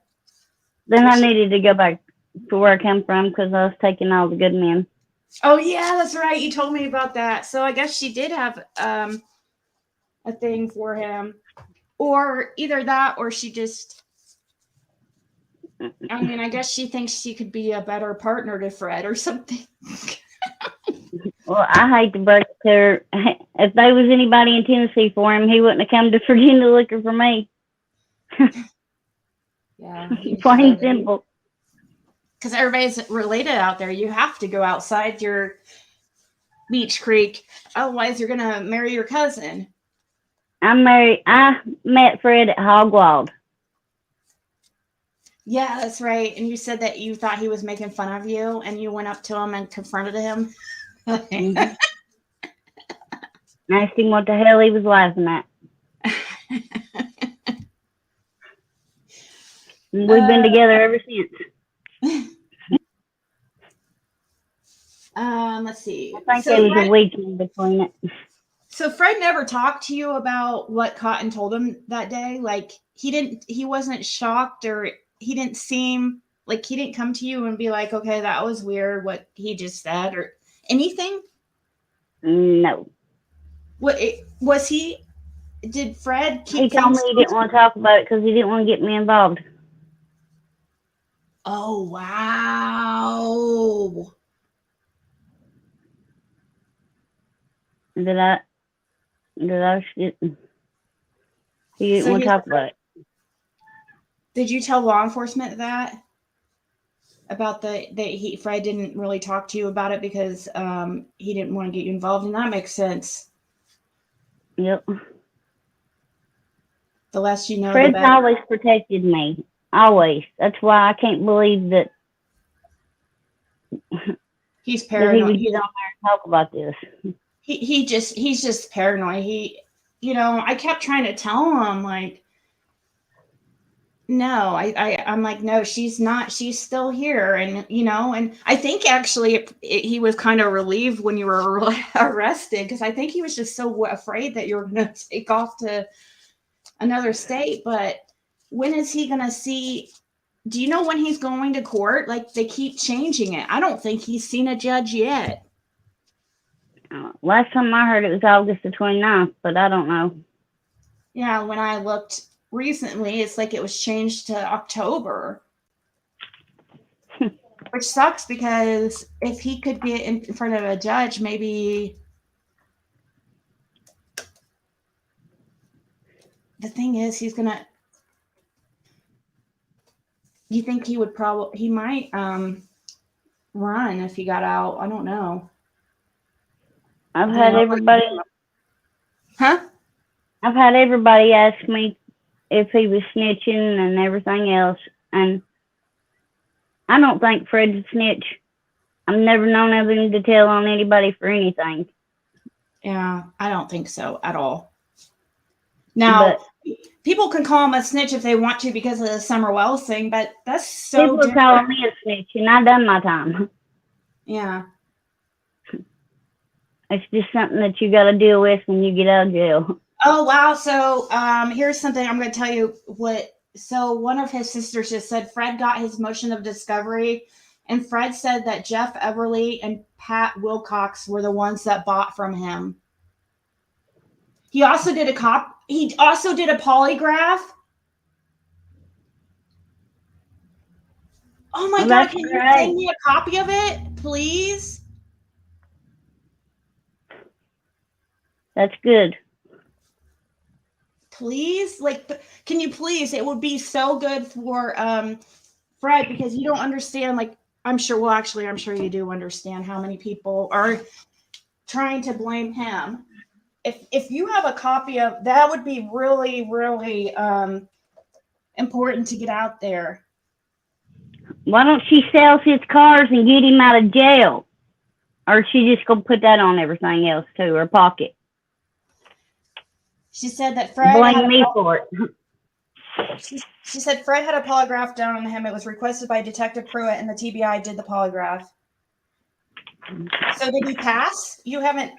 Then Was I she- needed to go back to where I come from because I was taking all the good men. Oh yeah, that's right. You told me about that. So I guess she did have a thing for him, or either that, or she just. I mean, I guess she thinks she could be a better partner to Fred or something. Well, I hate to break it to her. If there was anybody in Tennessee for him, he wouldn't have come to Virginia looking for me. Yeah, Plain simple. Because everybody's related out there. You have to go outside your beach creek, otherwise you're gonna marry your cousin. I met Fred at Hogwild. Yeah, that's right. And you said that you thought he was making fun of you, and you went up to him and confronted him. Mm-hmm. Asked him what the hell he was laughing at. We've been together ever since. Let's see. I think there was a week in between it. So Fred never talked to you about what Cotton told him that day? Like he wasn't shocked, or he didn't seem like he didn't come to you and be like, okay, that was weird what he just said, or anything? No. Was he? Did Fred keep? He told me he didn't want to talk about it because he didn't want to get me involved. Oh wow! He didn't want to talk about it. Did you tell law enforcement that? About Fred didn't really talk to you about it because he didn't want to get you involved, and that makes sense. Yep. The less you know, Fred's the better. always protected me. Always. That's why I can't believe that He's paranoid. That he would get on there and talk about this. He's just paranoid. I kept trying to tell him, like, no, I'm like, no, she's not. She's still here, and and I think actually he was kind of relieved when you were arrested, because I think he was just so afraid that you were going to take off to another state. But when is he going to see? Do you know when he's going to court? Like, they keep changing it. I don't think he's seen a judge yet. Last time I heard it was August the 29th, but I don't know. Yeah, when I looked recently, it's like it was changed to October. Which sucks, because if he could get in front of a judge, maybe. The thing is, he's gonna. You think he might run if he got out? I don't know. I've had everybody ask me if he was snitching and everything else, and I don't think Fred's a snitch. I've never known of him to tell on anybody for anything. Yeah, I don't think so at all. Now, people can call him a snitch if they want to because of the Summer Wells thing, but that's so people different. calling me a snitch, and I done my time. Yeah. It's just something that you got to deal with when you get out of jail. Oh, wow. So here's something I'm going to tell you. So one of his sisters just said Fred got his motion of discovery, and Fred said that Jeff Everly and Pat Wilcox were the ones that bought from him. He also did a polygraph. Oh my God, can you send me a copy of it, please? That's good. Please? Like, can you please? It would be so good for Fred, because you don't understand, like, I'm sure you do understand how many people are trying to blame him. If you have a copy of that, would be really, really important to get out there. Why don't she sell his cars and get him out of jail? Or is she just gonna put that on everything else too, her pocket? She said that Fred Blame me for it. She said Fred had a polygraph done on him. It was requested by Detective Pruitt, and the TBI did the polygraph. So did he pass? You haven't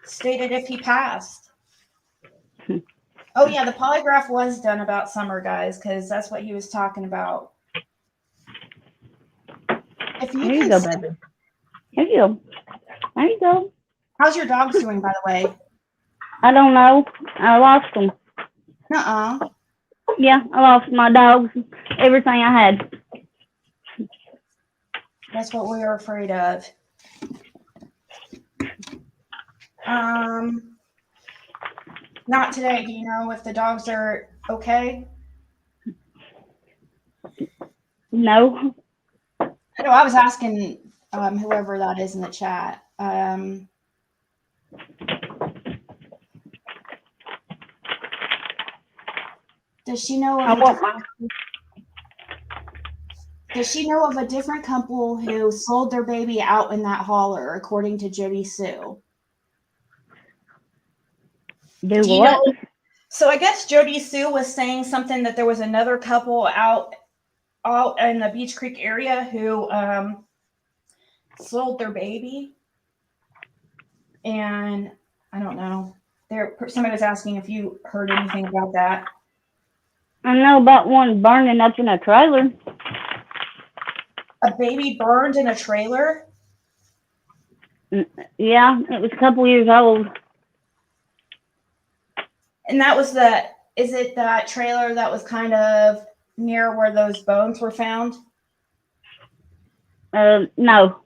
stated if he passed. Oh yeah, the polygraph was done about summer, guys, because that's what he was talking about. If you Here you go, baby. Here you go. There you go. How's your dogs doing, by the way? I don't know. I lost them. Uh-uh. Yeah, I lost my dogs, everything I had. That's what we were afraid of. Not today. Do you know if the dogs are okay? No. No, I was asking whoever that is in the chat. Does she know of Does she know of a different couple who sold their baby out in that hauler, according to Jody Sue? Do what? So I guess Jody Sue was saying something that there was another couple out in the Beach Creek area who sold their baby, and I don't know. Somebody was asking if you heard anything about that. I know about one burning up in a trailer. A baby burned in a trailer? Yeah, it was a couple years old. And that was is it that trailer that was kind of near where those bones were found? No.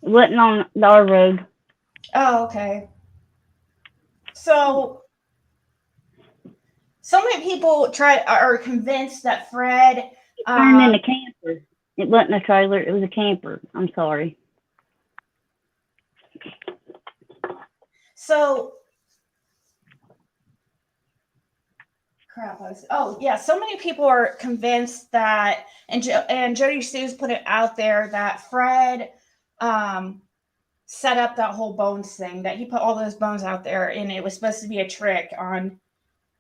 It wasn't on our road. Oh, okay. So many people are convinced that Fred turned in a camper. It wasn't a trailer, it was a camper. I'm sorry. So so many people are convinced that, and Jody Sue's put it out there that Fred set up that whole bones thing, that he put all those bones out there, and it was supposed to be a trick on.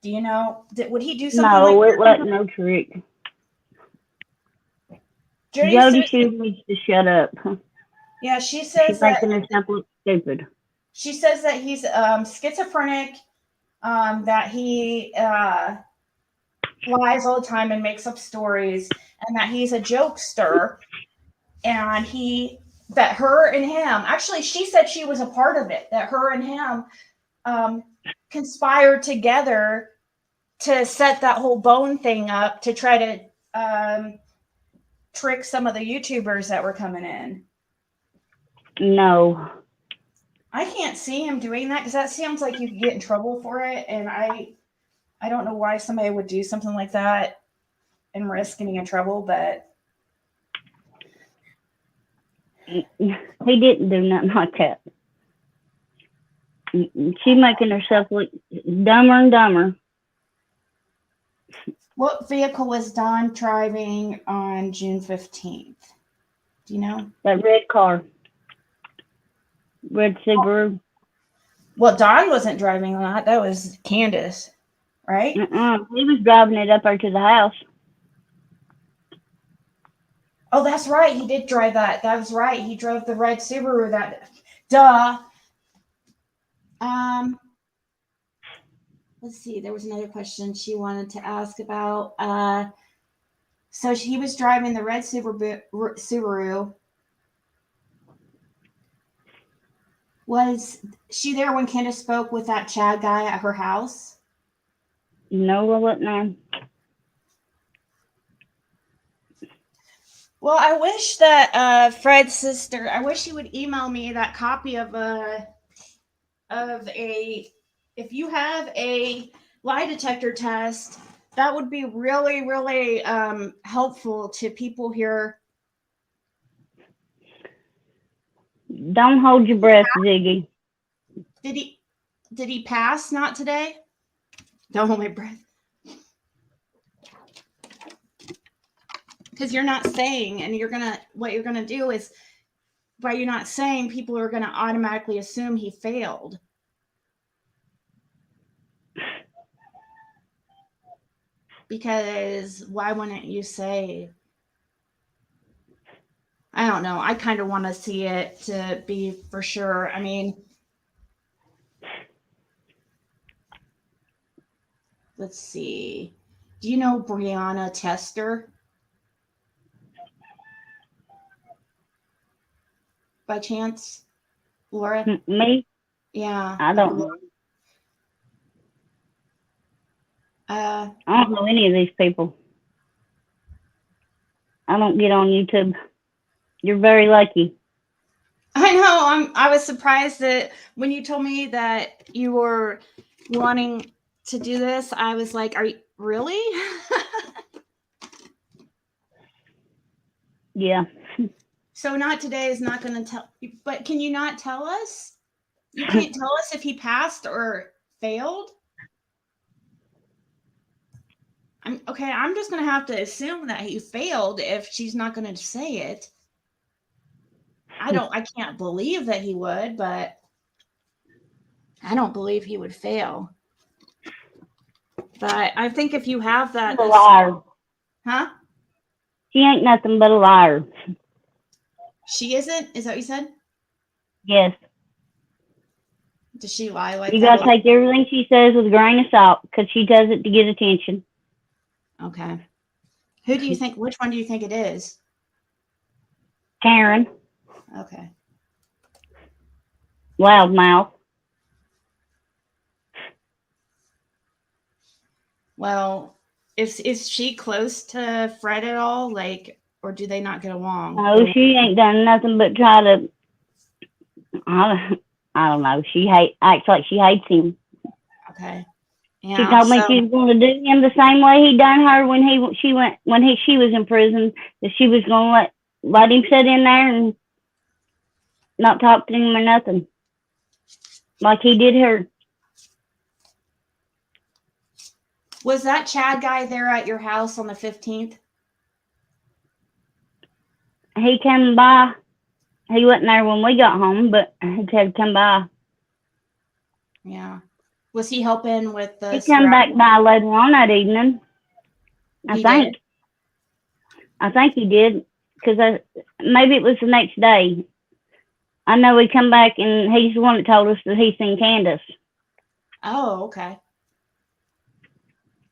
Do you know? Would he do something like that? No, it wasn't no trick. Jody Sue needs to shut up. Yeah, she says she's making herself look stupid. She says that he's schizophrenic, that he lies all the time and makes up stories, and that he's a jokester, and that her and him, actually she said she was a part of it, that her and him conspired together to set that whole bone thing up to try to trick some of the YouTubers that were coming in. No. I can't see him doing that, because that sounds like you could get in trouble for it, and I don't know why somebody would do something like that and risk getting in trouble, but he didn't do nothing like that. She's making herself look dumber and dumber. What vehicle was Don driving on June 15th? Do you know? That red car. Red Subaru. Well, Don wasn't driving that. That was Candace, right? He was driving it up there to the house. Oh, that's right. He did drive that. That was right. He drove the red Subaru. Duh. Let's see. There was another question she wanted to ask about. So he was driving the red Subaru. Was she there when Candace spoke with that Chad guy at her house? No, I wasn't there. Well, I wish that Fred's sister, I wish she would email me that copy of if you have a lie detector test, that would be really, really helpful to people here. Don't hold your breath, Ziggy. Did he pass? Not today? Don't hold my breath. Because you're not saying, and what you're gonna do is, by you not saying, people are gonna automatically assume he failed. Because why wouldn't you say? I don't know. I kind of want to see it to be for sure. I mean, let's see. Do you know Brianna Tester by chance, Laura? Me? Yeah. I don't know. Uh, I don't know any of these people. I don't get on YouTube. You're very lucky. I know. I was surprised that when you told me that you were wanting to do this, I was like, "Are you really?" Yeah. So not today is not going to tell. But can you not tell us? You can't tell us if he passed or failed. I'm just going to have to assume that he failed if she's not going to say it. I can't believe that he would, but I don't believe he would fail. But I think if you have that, She's a liar. Huh? She ain't nothing but a liar. She isn't? Is that what you said? Yes. Does she lie like You that? gotta take everything she says with a grain of salt, because she does it to get attention. Okay. Who do you think? Which one do you think it is? Karen. Okay. Loudmouth. Well, is she close to Fred at all? Like, or do they not get along? No, she ain't done nothing but try to. I don't know. She acts like she hates him. Okay. Yeah, she told me she was going to do him the same way he done her when she was in prison. That she was going to let him sit in there and not talk to him or nothing, like he did her. Was that Chad guy there at your house on the 15th? He came by. He wasn't there when we got home, but he had come by. Yeah. Was he helping with the? He came back by later on that evening. I think he did, because maybe it was the next day. I know he come back and he's the one that told us that he seen Candace. Oh, okay.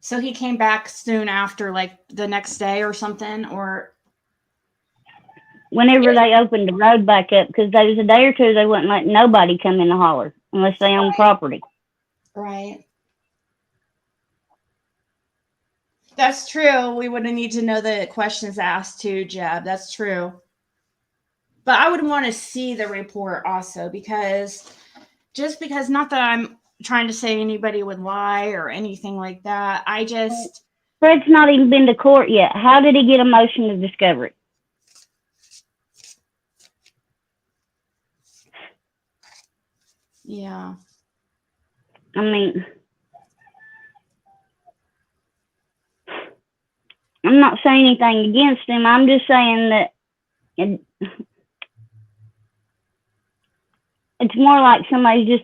So he came back soon after, like the next day or something, or whenever they opened the road back up, because there was a day or two they wouldn't let nobody come in the holler unless they own property. Right. That's true. We would need to know the questions asked too, Jeb. That's true. But I would want to see the report also, because not that I'm trying to say anybody would lie or anything like that. Fred's not even been to court yet. How did he get a motion of discovery? Yeah. I mean, I'm not saying anything against him. I'm just saying that it's more like somebody's just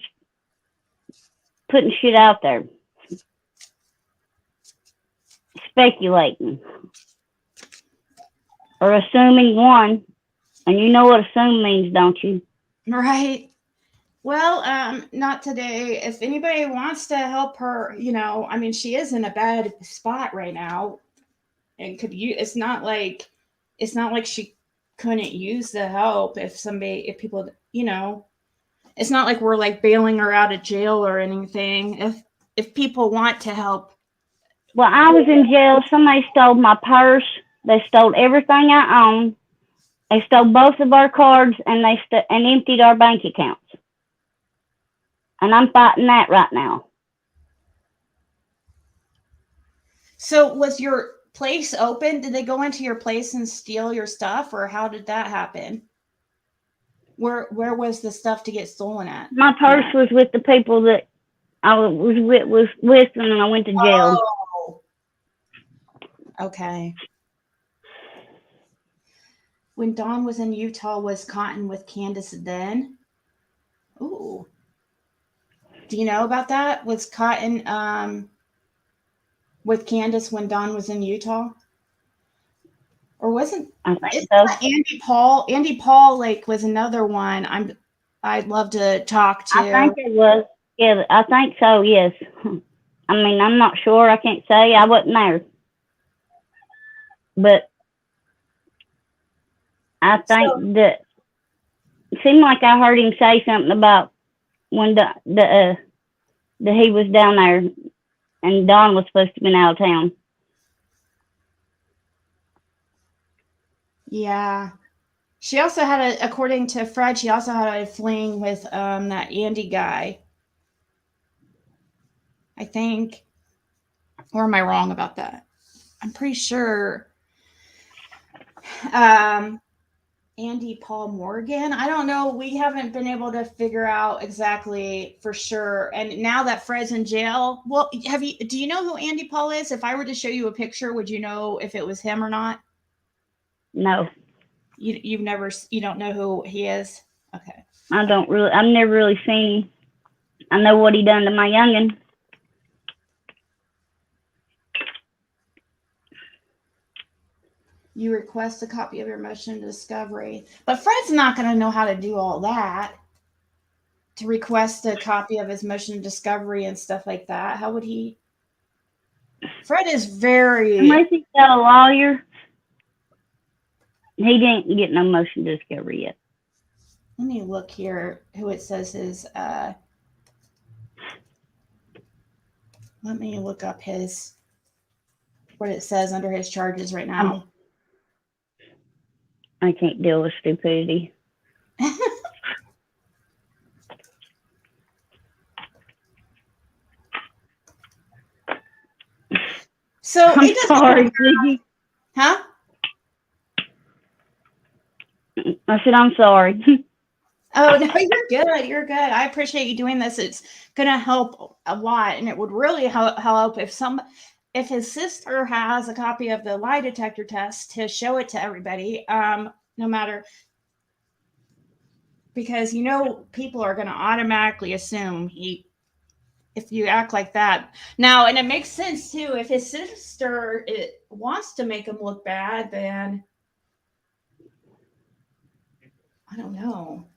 putting shit out there, speculating or assuming one. And you know what assume means, don't you? Right. Well, not today. If anybody wants to help her, I mean, she is in a bad spot right now, and it's not like she couldn't use the help if people, it's not like we're like bailing her out of jail or anything. If people want to help. Well, I was in jail. Somebody stole my purse. They stole everything I own. They stole both of our cards, and and emptied our bank accounts. And I'm fighting that right now. So was your place open? Did they go into your place and steal your stuff, or how did that happen? Where was the stuff to get stolen at? My purse was with the people that I was with when I went to jail. Oh. Okay. when Dawn was in Utah, was Cotton with Candace then? Ooh. Do you know about that? Was Cotton with Candace when Dawn was in Utah? Or wasn't I think isn't so. that Andy Paul? Andy Paul like was another one I'd love to talk I think to. it was. Yeah, I think so. Yes. I mean, I'm not sure. I can't say. I wasn't there, but I So think that it seemed like I heard him say something about when that he was down there and Dawn was supposed to be out of town. yeah. She also had according to Fred, she also had a fling with that Andy guy. I think. Or am I wrong about that? I'm pretty sure um Andy Paul Morgan. I don't know. We haven't been able to figure out exactly for sure. And now that Fred's in jail, well, do you know who Andy Paul is? If I were to show you a picture, would you know if it was him or not? No, You don't know who he is? Okay. I don't really. I've never really seen him. I know what he done to my youngin. You request a copy of your motion to discovery. But Fred's not going to know how to do all that to request a copy of his motion to discovery and stuff like that. How would he? Fred is very. Unless he's got a lawyer, he didn't get no motion to discovery yet. Let me look here who it says is. Let me look up what it says under his charges right now. I can't deal with stupidity. So I'm sorry, Ziggy. Huh? I said I'm sorry. Oh no, you're good. You're good. I appreciate you doing this. It's gonna help a lot, and it would really help if his sister has a copy of the lie detector test to show it to everybody. No matter, because people are gonna automatically assume if you act like that now, and it makes sense too. If his sister wants to make him look bad, then I don't know.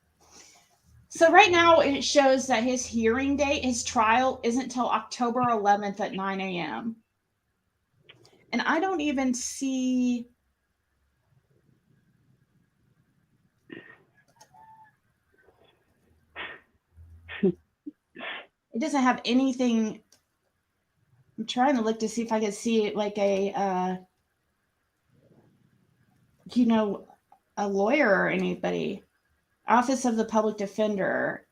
So right now it shows that his hearing date, his trial, isn't till October 11th at 9 a.m. And I don't even see. It doesn't have anything. I'm trying to look to see if I can see it like a lawyer or anybody. Office of the Public Defender.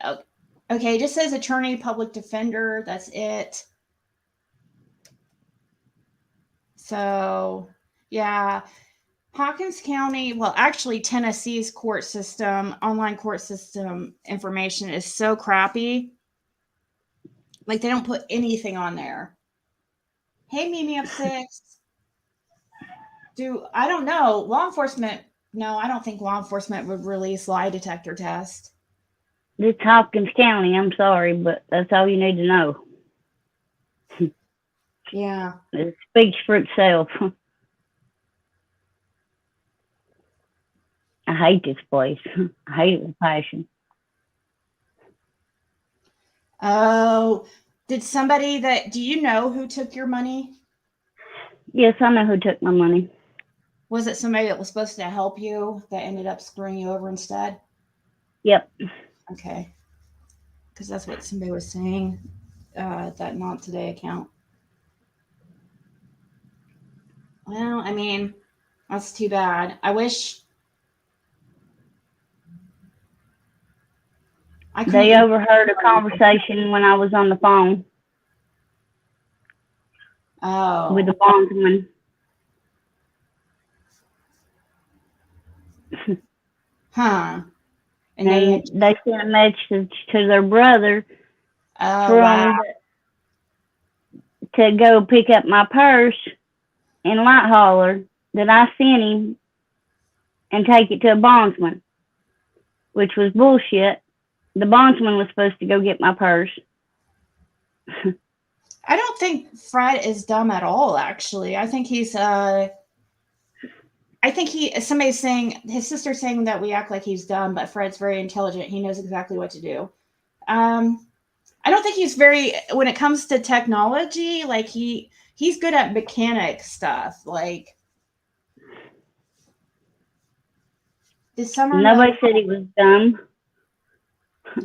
Okay, it just says attorney, public defender. That's it. So, yeah. Hawkins County, well, actually, Tennessee's online court system information is so crappy. Like, they don't put anything on there. Hey, Mimi up 6. I don't know. Law enforcement, no, I don't think law enforcement would release lie detector test. It's Hopkins County. I'm sorry, but that's all you need to know. Yeah. It speaks for itself. I hate this place. I hate it with passion. Oh, do you know who took your money? Yes, I know who took my money. Was it somebody that was supposed to help you that ended up screwing you over instead? Yep. Okay. Because that's what somebody was saying, that not today account. Well, I mean, that's too bad. I wish They overheard a conversation when I was on the phone with the bondsman. Huh. And they sent a message to their brother to go pick up my purse in Light Holler that I sent him and take it to a bondsman, which was bullshit. The bondsman was supposed to go get my purse. I don't think Fred is dumb at all, actually. I think he's somebody's saying, his sister's saying that we act like he's dumb, but Fred's very intelligent. He knows exactly what to do. I don't think he's very, when it comes to technology, like he's good at mechanic stuff. Like, did Summer Nobody know? said he was dumb.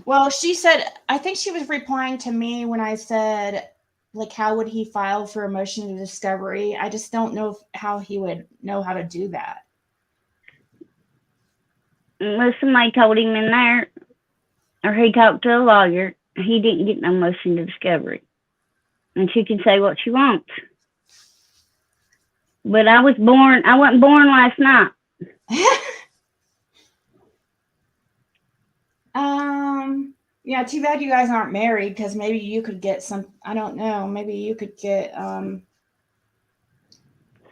Well, she said, I think she was replying to me when I said, like, how would he file for a motion of discovery? I just don't know how he would know how to do that. Unless somebody told him in there, or he talked to a lawyer, he didn't get no motion to discovery. And she can say what she wants. But I wasn't born last night. Yeah, too bad you guys aren't married, because maybe you could get some, I don't know, maybe you could get some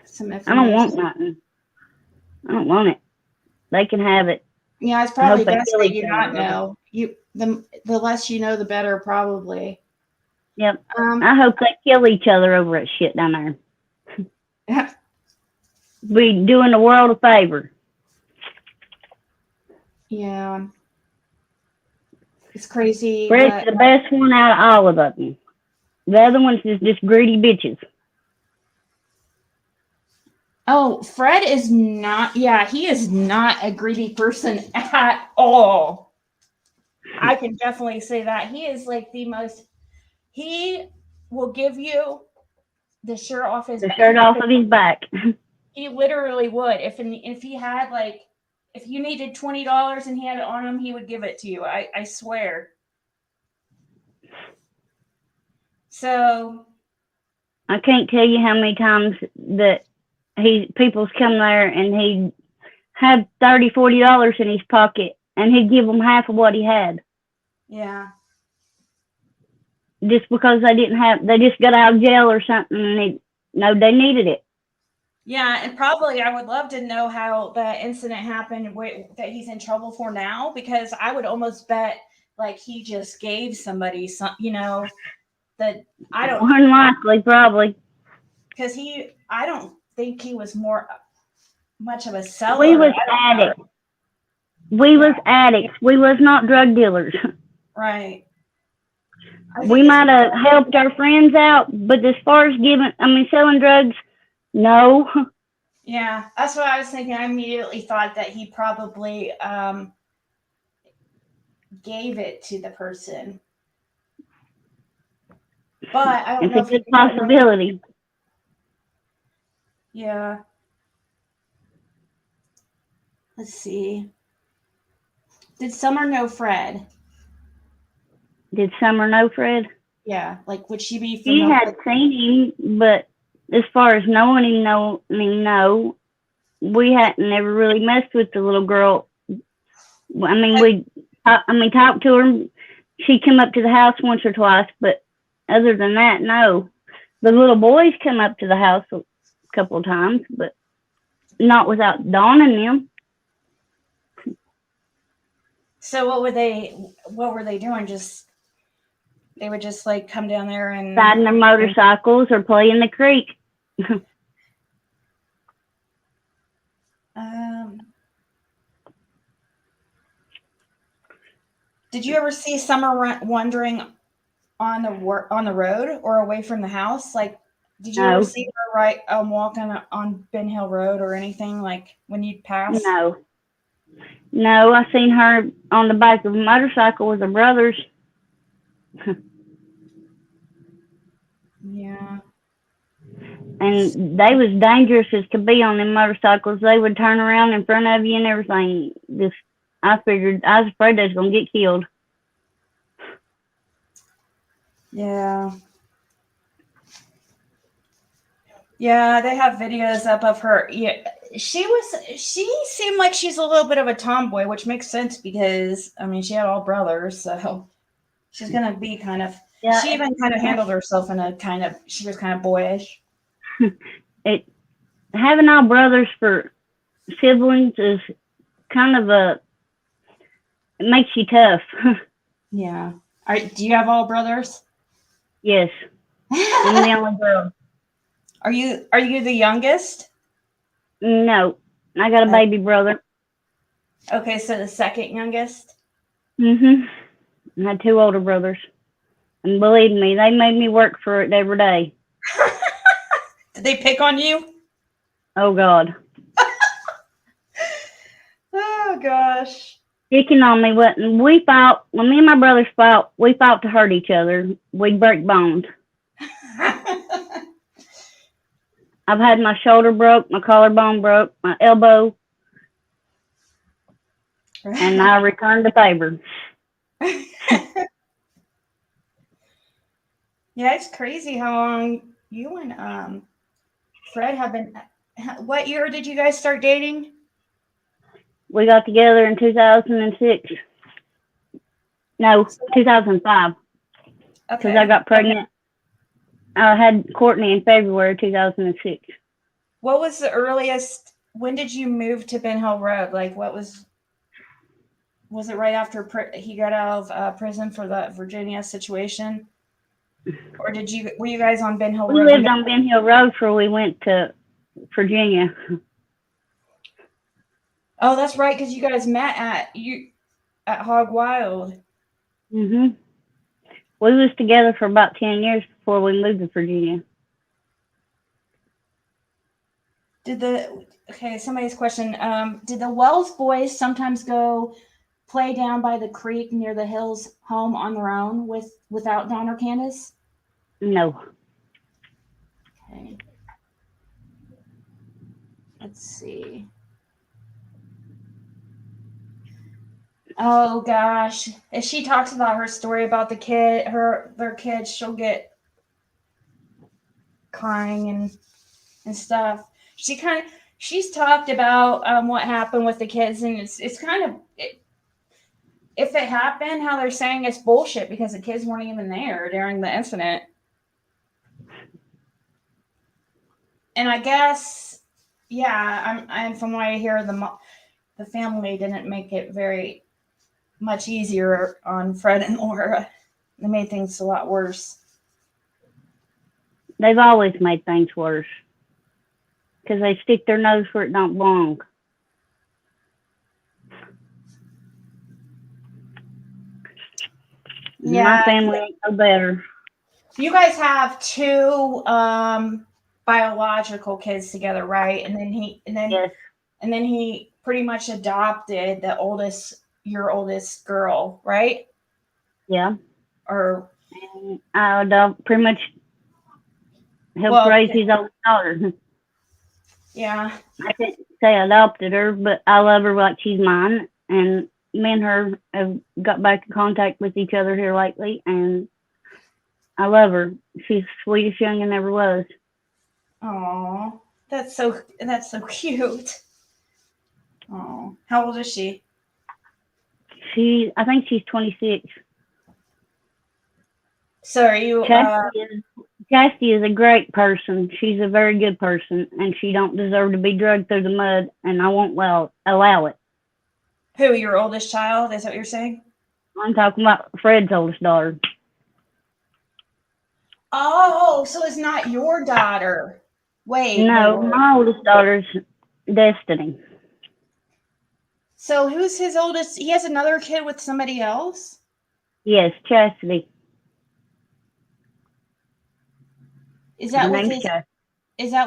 information. I don't want nothing. I don't want it. They can have it. Yeah, it's probably best that you not know. The less you know, the better, probably. Yep. I hope they kill each other over that shit down there. Be doing the world a favor. Yeah. It's crazy. Fred's the best one out of all of them. The other ones is just greedy bitches. Oh, Fred is not, yeah, he is not a greedy person at all. I can definitely say that. He is like he will give you the shirt off his back. The shirt off of his back. He literally would. If he had, like, if you needed $20 and he had it on him, he would give it to you. I swear. So I can't tell you how many times that people's come there and he had $30, $40 in his pocket and he'd give them half of what he had. Yeah. Just because they just got out of jail or something and they needed it. Yeah, and probably I would love to know how the incident happened that he's in trouble for now, because I would almost bet like he just gave somebody some, that I don't. Unlikely, probably. Because I don't think he was much of a seller. We was addicts. We was addicts. We was not drug dealers. Right. We might have helped our friends out, but as far as selling drugs, no. Yeah, that's what I was thinking. I immediately thought that he probably gave it to the person. But I don't know if it's a possibility. Yeah. Let's see. Did Summer know Fred? Did Summer know Fred? Yeah. Like, would she be familiar? She had seen him, but as far as knowing him, no. We hadn't never really messed with the little girl. Talked to her. She come up to the house once or twice, but other than that, no. The little boys come up to the house a couple of times, but not without donning them. So what were they doing? They would just like come down there and riding their motorcycles or play in the creek. Did you ever see Summer wandering on the road or away from the house? Like, did you ever see her walking on Ben Hill Road or anything, like when you'd pass? No, I seen her on the back of a motorcycle with her brothers. Yeah. And they was dangerous as to be on them motorcycles. They would turn around in front of you and everything. I was afraid they was gonna get killed. Yeah. Yeah, they have videos up of her. Yeah, she seemed like she's a little bit of a tomboy, which makes sense because she had all brothers, so she's gonna be kind of. Yeah, she even kind of handled herself she was kind of boyish. Having all brothers for siblings is kind of it makes you tough. Yeah. Do you have all brothers? Yes, I'm the only girl. Are you the youngest? No, I got a baby brother. Okay, so the second youngest. I had 2 older brothers, and believe me, they made me work for it every day. Did they pick on you? Oh God, Oh gosh. picking on me. We fought when me and my brothers fought. We fought to hurt each other. We'd break bones. I've had my shoulder broke, my collarbone broke, my elbow, and I returned the favor. Yeah, it's crazy how long you and Fred have been. What year did you guys start dating? We got together in 2006. No, 2005. Because Okay. I got pregnant. I had Courtney in February 2006. What was the earliest? When did you move to Ben Hill Road? Like, what was it right after he got out of prison for the Virginia situation, or were you guys on Ben Hill We Road? lived on Ben Hill Road before we went to Virginia. Oh, that's right, because you guys met at Hog Wild. We was together for about 10 years before we moved to Virginia. Somebody's question. Did the Wells boys sometimes go play down by the creek near the Hills home on their own without Don or Candace? No. Okay. Let's see. Oh gosh, if she talks about her story about their kids, she'll get crying and stuff. She's talked about what happened with the kids, and it's kind of if it happened, how they're saying it's bullshit because the kids weren't even there during the incident. And I guess, yeah, I'm from what I hear, the family didn't make it very much easier on Fred and Lora. They made things a lot worse. They've always made things worse because they stick their nose where it don't belong. Yeah, my family ain't no better. You guys have 2 biological kids together, right? And then he pretty much adopted your oldest girl, right? Yeah. Or I pretty much helped raise his own daughter. Yeah. I can't say I adopted her, but I love her like she's mine. And me and her have got back in contact with each other here lately, and I love her. She's the sweetest youngin' ever was. Oh, that's so cute. Oh, how old is she? I think she's 26. So are you? Chastity is a great person. She's a very good person, and she don't deserve to be dragged through the mud, and I won't allow it. Who, your oldest child? Is that what you're saying? I'm talking about Fred's oldest daughter. Oh, so it's not your daughter. Wait. No, my oldest daughter's Destiny. So who's his oldest? He has another kid with somebody else? Yes, Chastity. Is that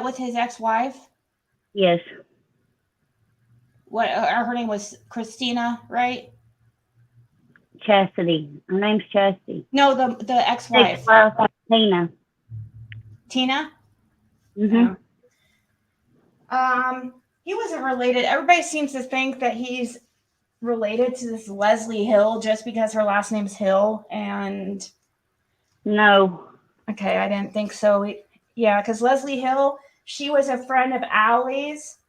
with his ex-wife? Yes. What her name was Christina, right? Chastity. Her name's Chastity. No, the ex-wife. Tina. Tina? Mm-hmm. Yeah. He wasn't related. Everybody seems to think that he's related to this Leslie Hill just because her last name's Hill, and no. Okay, I didn't think so. Yeah, because Leslie Hill, she was a friend of Allie's,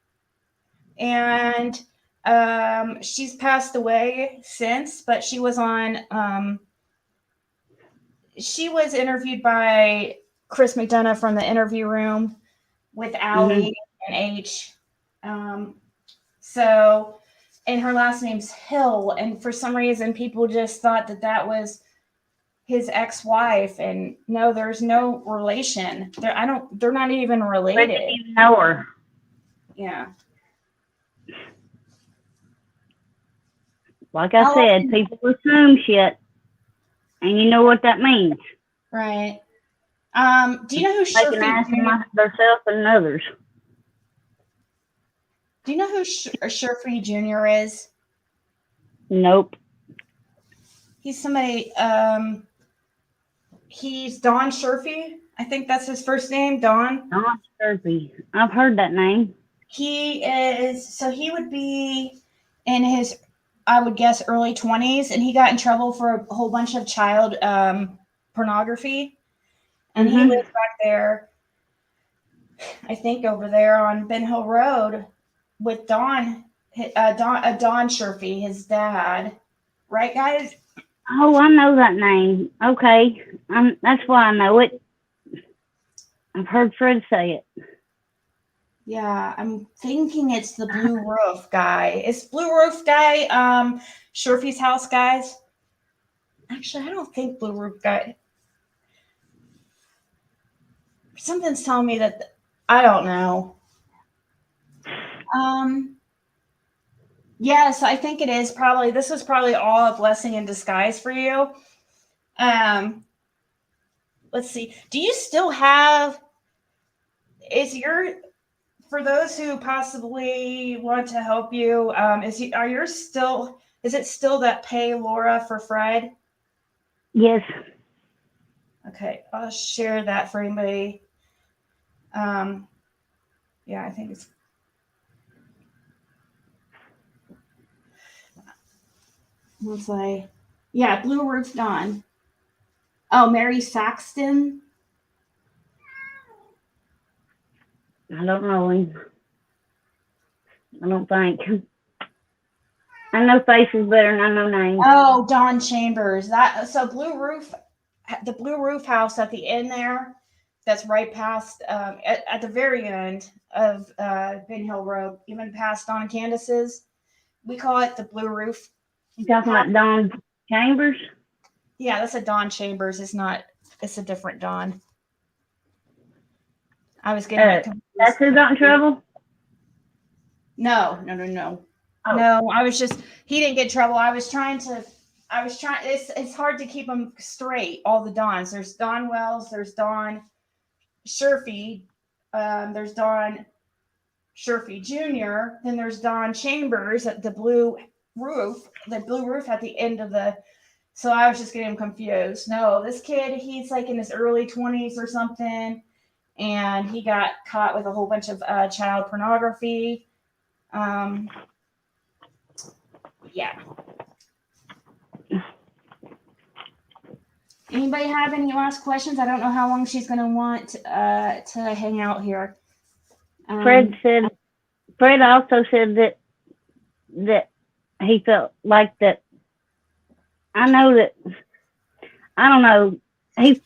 and she's passed away since, but she was interviewed by Chris McDonough from the interview room with Allie and H. So and her last name's Hill. And for some reason, people just thought that that was his ex-wife. And no, there's no relation. They're not even I related. didn't even know her. Yeah. Like I said, people assume shit, and you know what that means. Right. Do you know who They can ask themselves and others. Do you know who Sherfy Jr. is? Nope. He's somebody. He's Don Sherfy. I think that's his first name, Don. Don Sherfy. I've heard that name. He is. So he would be in his, I would guess, early 20s, and he got in trouble for a whole bunch of child pornography, and he lives back there. I think over there on Ben Hill Road with Don Sherfy, his dad. Right, guys? Oh, I know that name. Okay. That's why I know it. I've heard Fred say it. Yeah, I'm thinking it's the Blue Roof guy. Is Blue Roof guy Sherfy's house, guys? Actually, I don't think Blue Roof guy. Something's telling me that I don't know. Yes, I think it is probably. This was probably all a blessing in disguise for you. Let's see. Do you still have? For those who possibly want to help you? Is it still that pay Lora for Fred? Yes. Okay, I'll share that for anybody. Yeah, I think it's. Let's say, yeah, Blue Roof Dawn. Oh, Mary Saxton. I don't know him. I don't think. I know faces better than I know names. Oh, Don Chambers. The Blue Roof house at the end there. That's right past at the very end of Ben Hill Road, even past Don and Candace's. We call it the Blue Roof. You talking about Don Chambers? Yeah, that's a Don Chambers. It's a different Don. I was getting confused. That's who got in trouble? No. Oh. No, he didn't get in trouble. It's hard to keep them straight, all the Dons. There's Don Wells, there's Don Sherfy, there's Don Sherfy Jr., then there's Don Chambers at the Blue Roof at the end of the. So I was just getting him confused. No, this kid, he's like in his early 20s or something, and he got caught with a whole bunch of child pornography. Yeah. Anybody have any last questions? I don't know how long she's going to want to hang out here. Fred also said that he felt like that. I don't know. He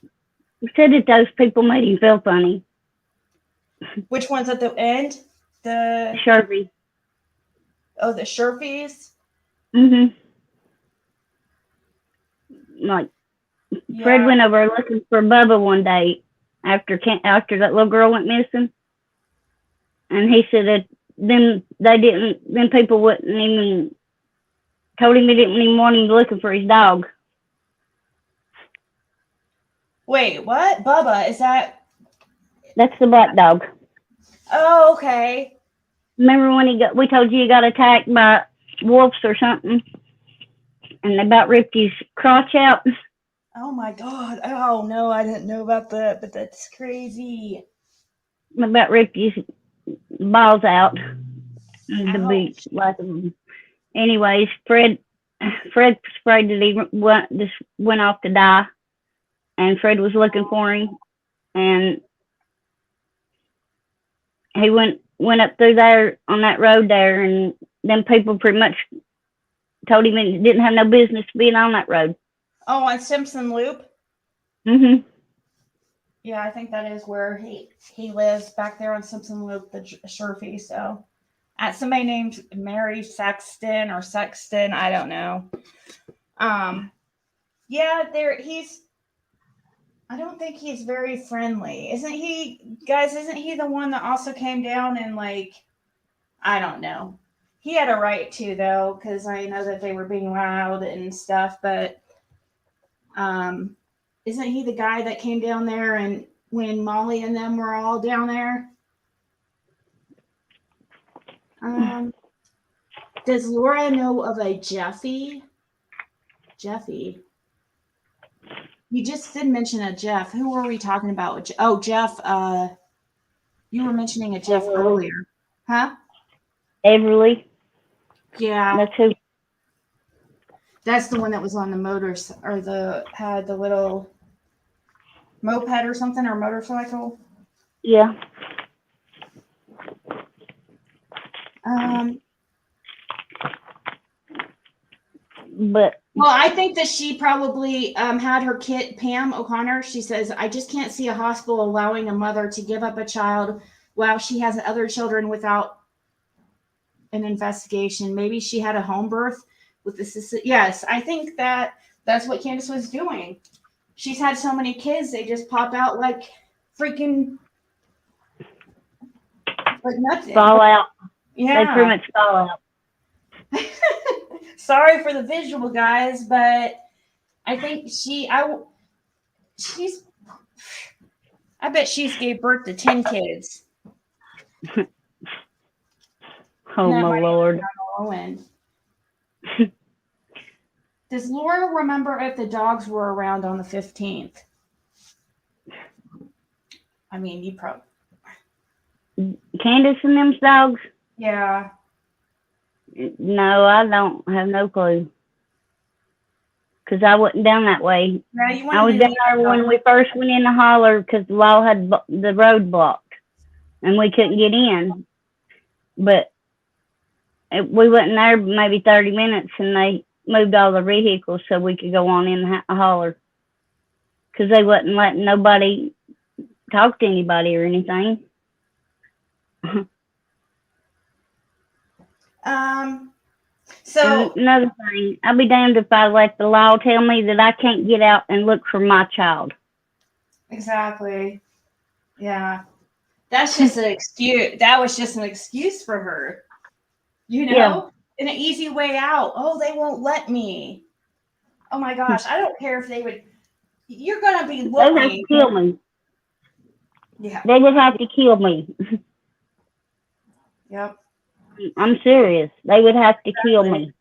said that those people made him feel funny. Which one's at the end? The Sherfy. Oh, the Sherfys? Mm-hmm. Like, yeah. Fred went over looking for Bubba one day after that little girl went missing. And he said that then people wouldn't even, told him they didn't even want him looking for his dog. Wait, what? Bubba, is that? That's the black dog. Oh, okay. Remember when we told you he got attacked by wolves or something? And they about ripped his crotch out? Oh my God. Oh no, I didn't know about that, but that's crazy. About ripped his balls out on the beach. Anyways, Fred was afraid that he just went off to die, and Fred was looking for him, and he went up through there on that road there, and them people pretty much told him he didn't have no business being on that road. Oh, on Simpson Loop? Mm-hmm. Yeah, I think that is where he lives, back there on Simpson Loop, the Sherfy. So at somebody named Mary Sexton or Sexton. I don't know. Yeah, I don't think he's very friendly. Isn't he, guys? Isn't he the one that also came down and like, I don't know. He had a right to though, because I know that they were being loud and stuff. But isn't he the guy that came down there and when Molly and them were all down there? Does Lora know of a Jeffy? Jeffy. You just did mention a Jeff. Who were we talking about? Oh, Jeff. You were mentioning a Jeff earlier, huh? Everly. Yeah. That's who. That's the one that was on the motors or had the little moped or something or motorcycle. Yeah. But well, I think that she probably had her kid, Pam O'Connor. She says, I just can't see a hospital allowing a mother to give up a child while she has other children without an investigation. Maybe she had a home birth with assisted. Yes, I think that's what Candace was doing. She's had so many kids, they just pop out like freaking like nothing. Fall out. Yeah. They pretty much fall out. Sorry for the visual, guys, but I think I bet she's gave birth to 10 kids. Oh my Lord. Does Lora remember if the dogs were around on the 15th? I mean, you probably. Candace and them's dogs? Yeah. No, I don't have no clue. Because I wasn't down that way. Yeah, I was down there when we first went in the holler because the law had the road blocked and we couldn't get in. But we went in there maybe 30 minutes and they moved all the vehicles so we could go on in the holler. Because they wasn't letting nobody talk to anybody or anything. So another thing, I'll be damned if I let the law tell me that I can't get out and look for my child. Exactly. Yeah. That's just an excuse. That was just an excuse for her. You know? Yeah. An easy way out. Oh, they won't let me. Oh my gosh. I don't care if they would. You're going to be looking. They have to kill me. Yeah. They would have to kill me. Yep. I'm serious. They would have to kill me.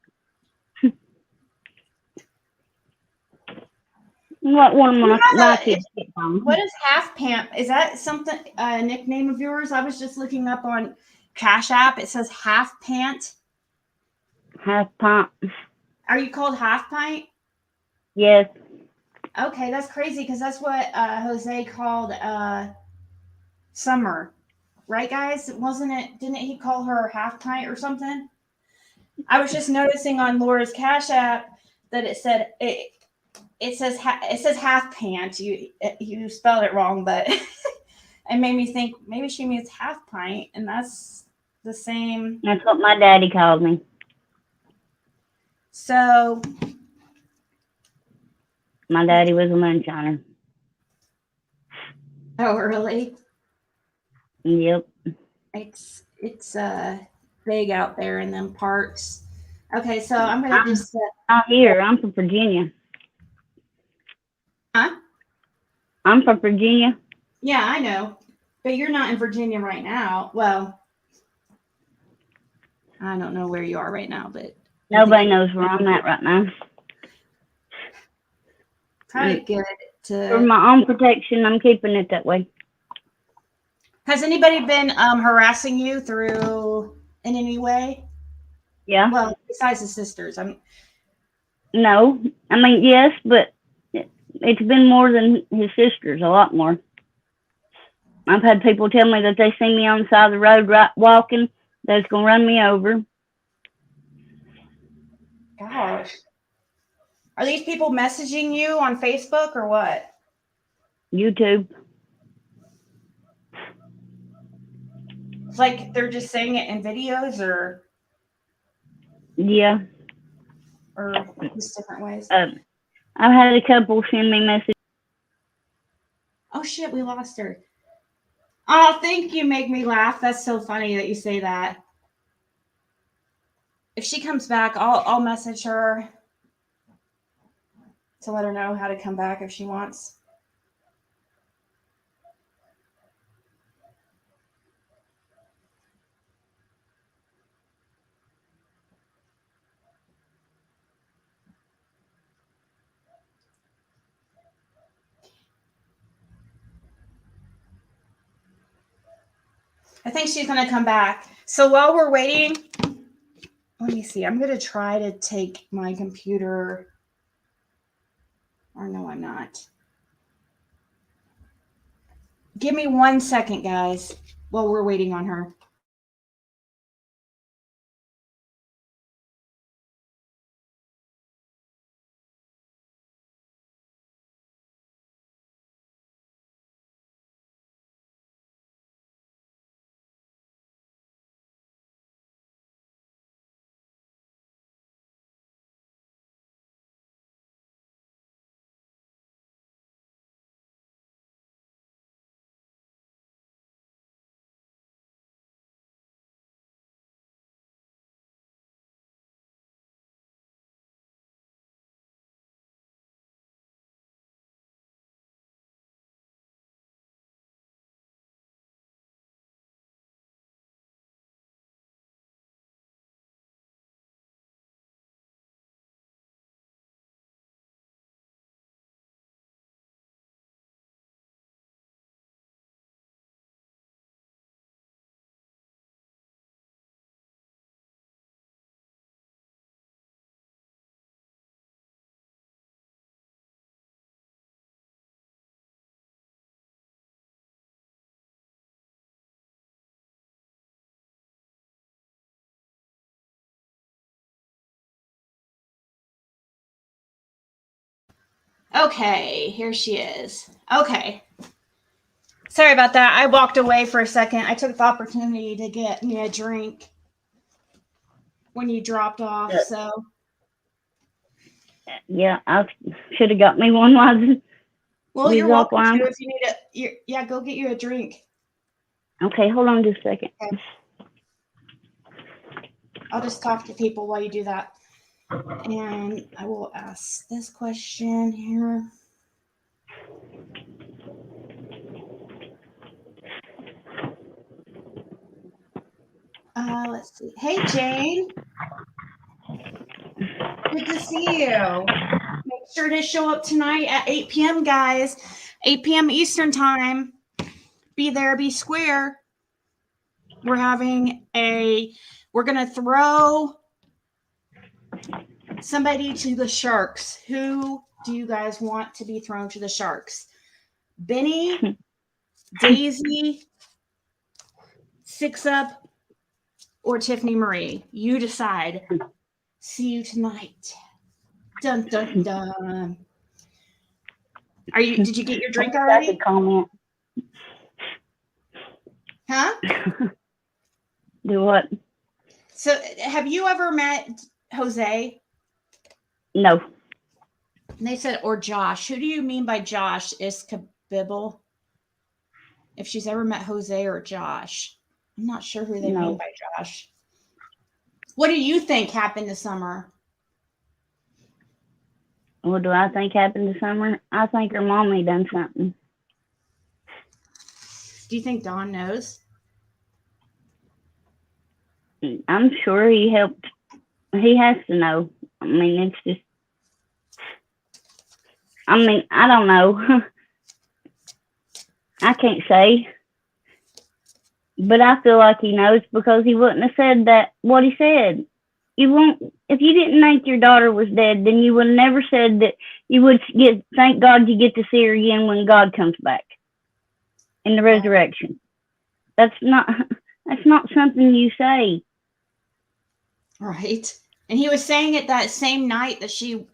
What one of my kids get from? What is half pant? Is that something a nickname of yours? I was just looking up on Cashapp. It says half pant. Half pint. Are you called half pint? Yes. Okay, that's crazy because that's what Jose called Summer. Right, guys? Wasn't it? Didn't he call her half pint or something? I was just noticing on Laura's Cash App that it said it says half pant. You spelled it wrong, but it made me think maybe she means half pint, and that's the same. That's what my daddy called me. So my daddy was a moonshiner. Oh, really? Yep. It's big out there in them parts. Okay, so I'm gonna just out here. I'm from Virginia. Huh? I'm from Virginia. Yeah, I know, but you're not in Virginia right now. Well, I don't know where you are right now, but nobody knows where I'm at right now. Probably good to for my own protection. I'm keeping it that way. Has anybody been harassing you through in any way? Yeah. Well, besides the sisters, No, I mean yes, but it's been more than his sisters, a lot more. I've had people tell me that they see me on the side of the road walking, that's gonna run me over. Gosh, are these people messaging you on Facebook or what? YouTube. Like they're just saying it in videos Yeah. or just different ways. I've had a couple send me messages. Oh shit, we lost her. Oh, thank you. Make me laugh. That's so funny that you say that. If she comes back, I'll message her to let her know how to come back if she wants. I think she's going to come back. So while we're waiting, let me see. I'm going to try to take my computer. Or no, I'm not. Give me 1 second, guys, while we're waiting on her. Okay, here she is. Okay. Sorry about that. I walked away for a second. I took the opportunity to get me a drink when you dropped off. So Yeah, I should have got me one while. well, you're welcome to if you need it. Yeah, go get you a drink. Okay, hold on just a second. Okay. I'll just talk to people while you do that. And I will ask this question here. Let's see. Hey, Jane. Good to see you. Make sure to show up tonight at 8 p.m., guys. 8 p.m. Eastern time. Be there, be square. We're going to throw somebody to the sharks. Who do you guys want to be thrown to the sharks? Benny, Daisy, Six Up, or Tiffany Marie? You decide. See you tonight. Dun dun dun. Did you get your drink already? Comment. Huh? Do what? So, have you ever met Jose? No. And they said, or Josh. Who do you mean by Josh? Iskabibble? If she's ever met Jose or Josh. I'm not sure who they mean by Josh. What do you think happened this summer? What do I think happened this summer? I think her mommy done something. Do you think Don knows? I'm sure he helped. He has to know. I mean, it's just. I mean, I don't know. I can't say. But I feel like he knows because he wouldn't have said that, what he said. You won't, if you didn't think your daughter was dead, then you would have never said that you would get, thank God you get to see her again when God comes back in the resurrection. That's not something you say. Right. And he was saying it that same night that she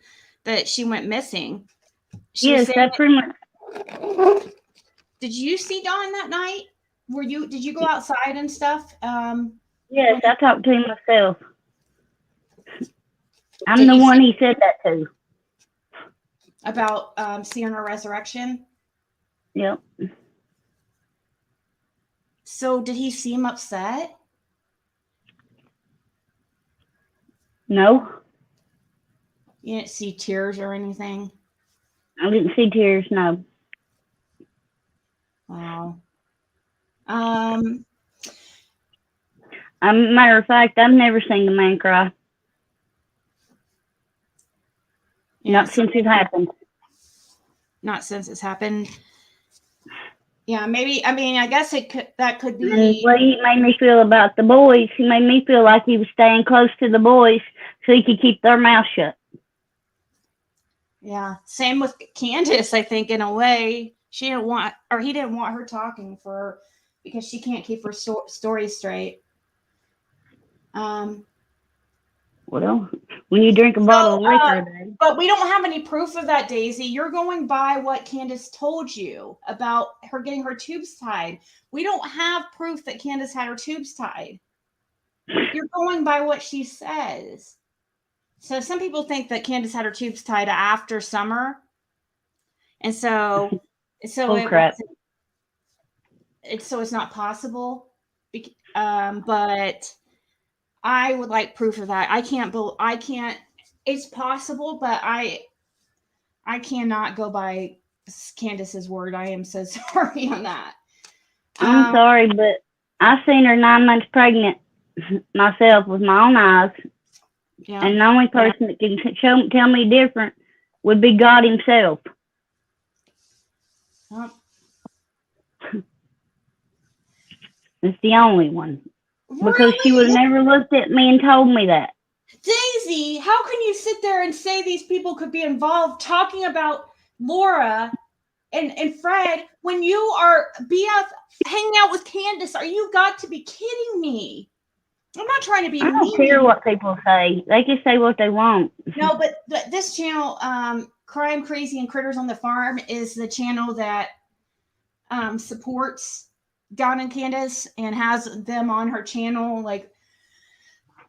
went missing. Yes, that pretty much. Did you see Dawn that night? Did you go outside and stuff? Yes, I talked to him myself. I'm Did the he one he said that to. about seeing her resurrection? Yep. So did he seem upset? No, You didn't see tears or anything? I didn't see tears. No. Wow. Matter of fact, I've never seen a man cry. Yeah, Not since it happened. not since it's happened. Yeah, maybe. I mean, I guess that could And be. what he made me feel about the boys, he made me feel like he was staying close to the boys so he could keep their mouth shut. Yeah, same with Candace. I think in a way he didn't want her talking because she can't keep her story straight. Well, when you drink a bottle of liquor a day. But we don't have any proof of that, Daisy. You're going by what Candace told you about her getting her tubes tied. We don't have proof that Candace had her tubes tied. You're going by what she says. So some people think that Candace had her tubes tied after summer. And so Crap. So it's not possible. But I would like proof of that. I can't. It's possible, but I cannot go by Candace's word. I am so sorry on that. I'm sorry, but I seen her 9 months pregnant myself with my own eyes. Yeah. And the only person that can tell me different would be God himself. Oh. It's the only one. Because she would have never looked at me and told me that. Daisy, how can you sit there and say these people could be involved talking about Lora and Fred when you are hanging out with Candace? Are you got to be kidding me? I'm not trying to be mean. I don't care what people say. They can say what they want. No, but this channel, Crime, Crazy, and Critters on the Farm, is the channel that supports Don and Candace and has them on her channel.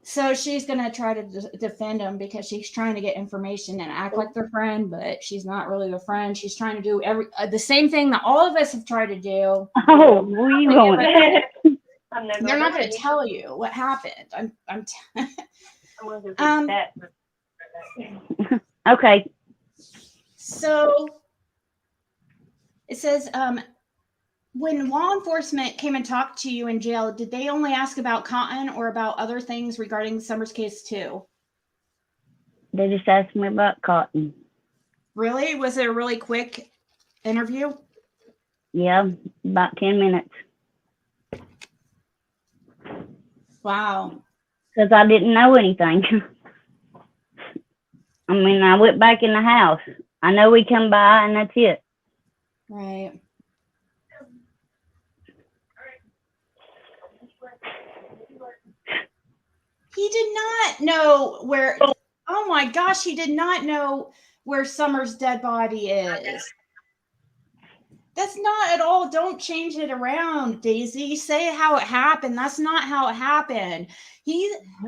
So she's going to try to defend them because she's trying to get information and act like their friend, but she's not really their friend. She's trying to do the same thing that all of us have tried to do. Oh, where are you going? They're not going to tell you what happened. Okay. So it says, when law enforcement came and talked to you in jail, did they only ask about Cotton or about other things regarding Summer's case too? They just asked me about Cotton. Really? Was it a really quick interview? Yeah, about 10 minutes. Wow. Because I didn't know anything. I mean, I went back in the house. I know we come by and that's it. Right. He did not know where. Oh my gosh, he did not know where Summer's dead body is. That's not at all. Don't change it around, Daisy. Say how it happened. That's not how it happened.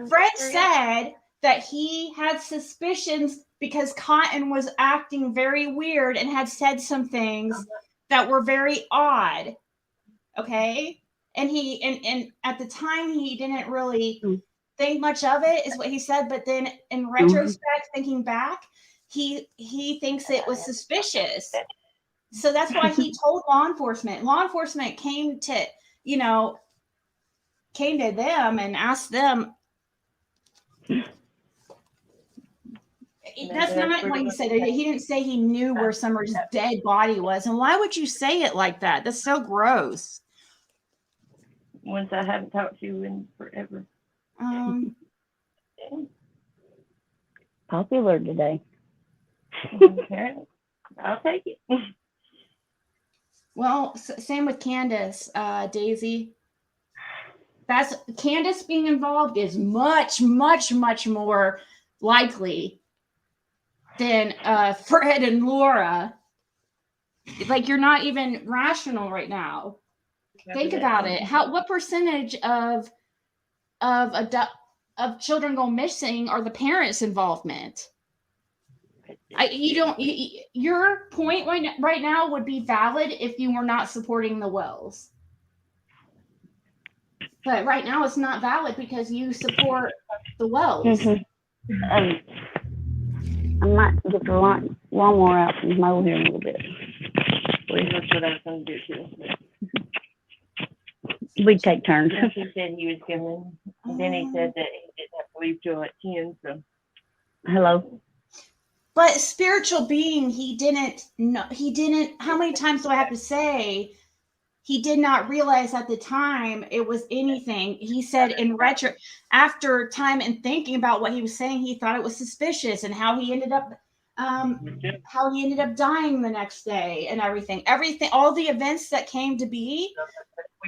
Fred said that he had suspicions because Cotton was acting very weird and had said some things that were very odd. Okay? And and at the time he didn't really think much of it, is what he said, but then in retrospect, thinking back, he thinks it was suspicious. So that's why he told law enforcement. Law enforcement came to them and asked them. That's not what he said. He didn't say he knew where Summer's dead body was. And why would you say it like that? That's so gross. Once I haven't talked to you in forever. Popular today. Okay. I'll take it. Well, same with Candace, Daisy. That's Candace being involved is much, much, much more likely than Fred and Lora. Like, you're not even rational right now. Think about it. What percentage of of children go missing are the parents' involvement? Your point right now would be valid if you were not supporting the Wells. But right now it's not valid because you support the Wells. I might get the lawnmower out and mow here in a little bit. That's what I was going to do too. We take turns. He said he was coming. And then he said that he didn't have to leave till at 10. So. Hello. But spiritual being, he didn't know. He didn't. How many times do I have to say? He did not realize at the time it was anything. He said in retro, after time and thinking about what he was saying, he thought it was suspicious and how he ended up dying the next day and everything, all the events that came to be.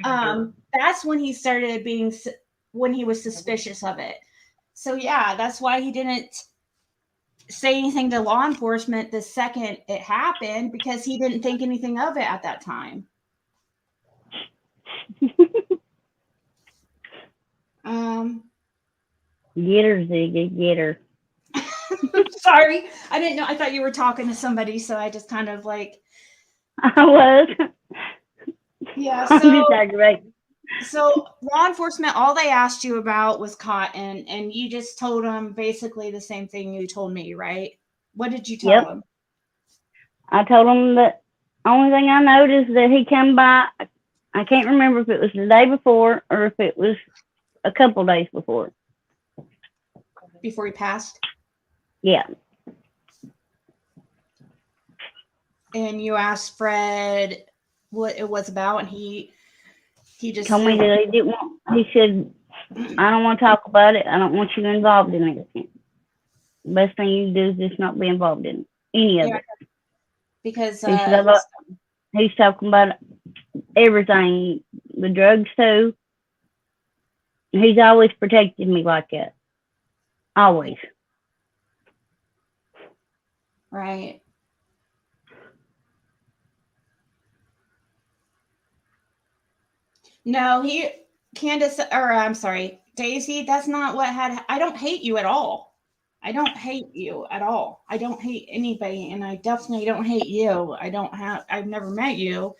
That's when he started when he was suspicious of it. So yeah, that's why he didn't say anything to law enforcement the second it happened, because he didn't think anything of it at that time. Get her, Ziggy, get her. Sorry, I didn't know. I thought you were talking to somebody, so I just kind of like. I was. Yeah. So law enforcement, all they asked you about was cotton, and you just told them basically the same thing you told me, right? What did you tell them? I told them that only thing I noticed that he came by. I can't remember if it was the day before or if it was a couple days before. Before he passed? Yeah. And you asked Fred what it was about, and he just told me that he didn't want. He said, "I don't want to talk about it. I don't want you involved in anything. The best thing you can do is just not be involved in any of it." Because he's talking about everything, the drugs too. He's always protected me like that. Always. Right. No, Candace, or I'm sorry, Daisy, that's not what I don't hate you at all. I don't hate you at all. I don't hate anybody, and I definitely don't hate you. I've never met you.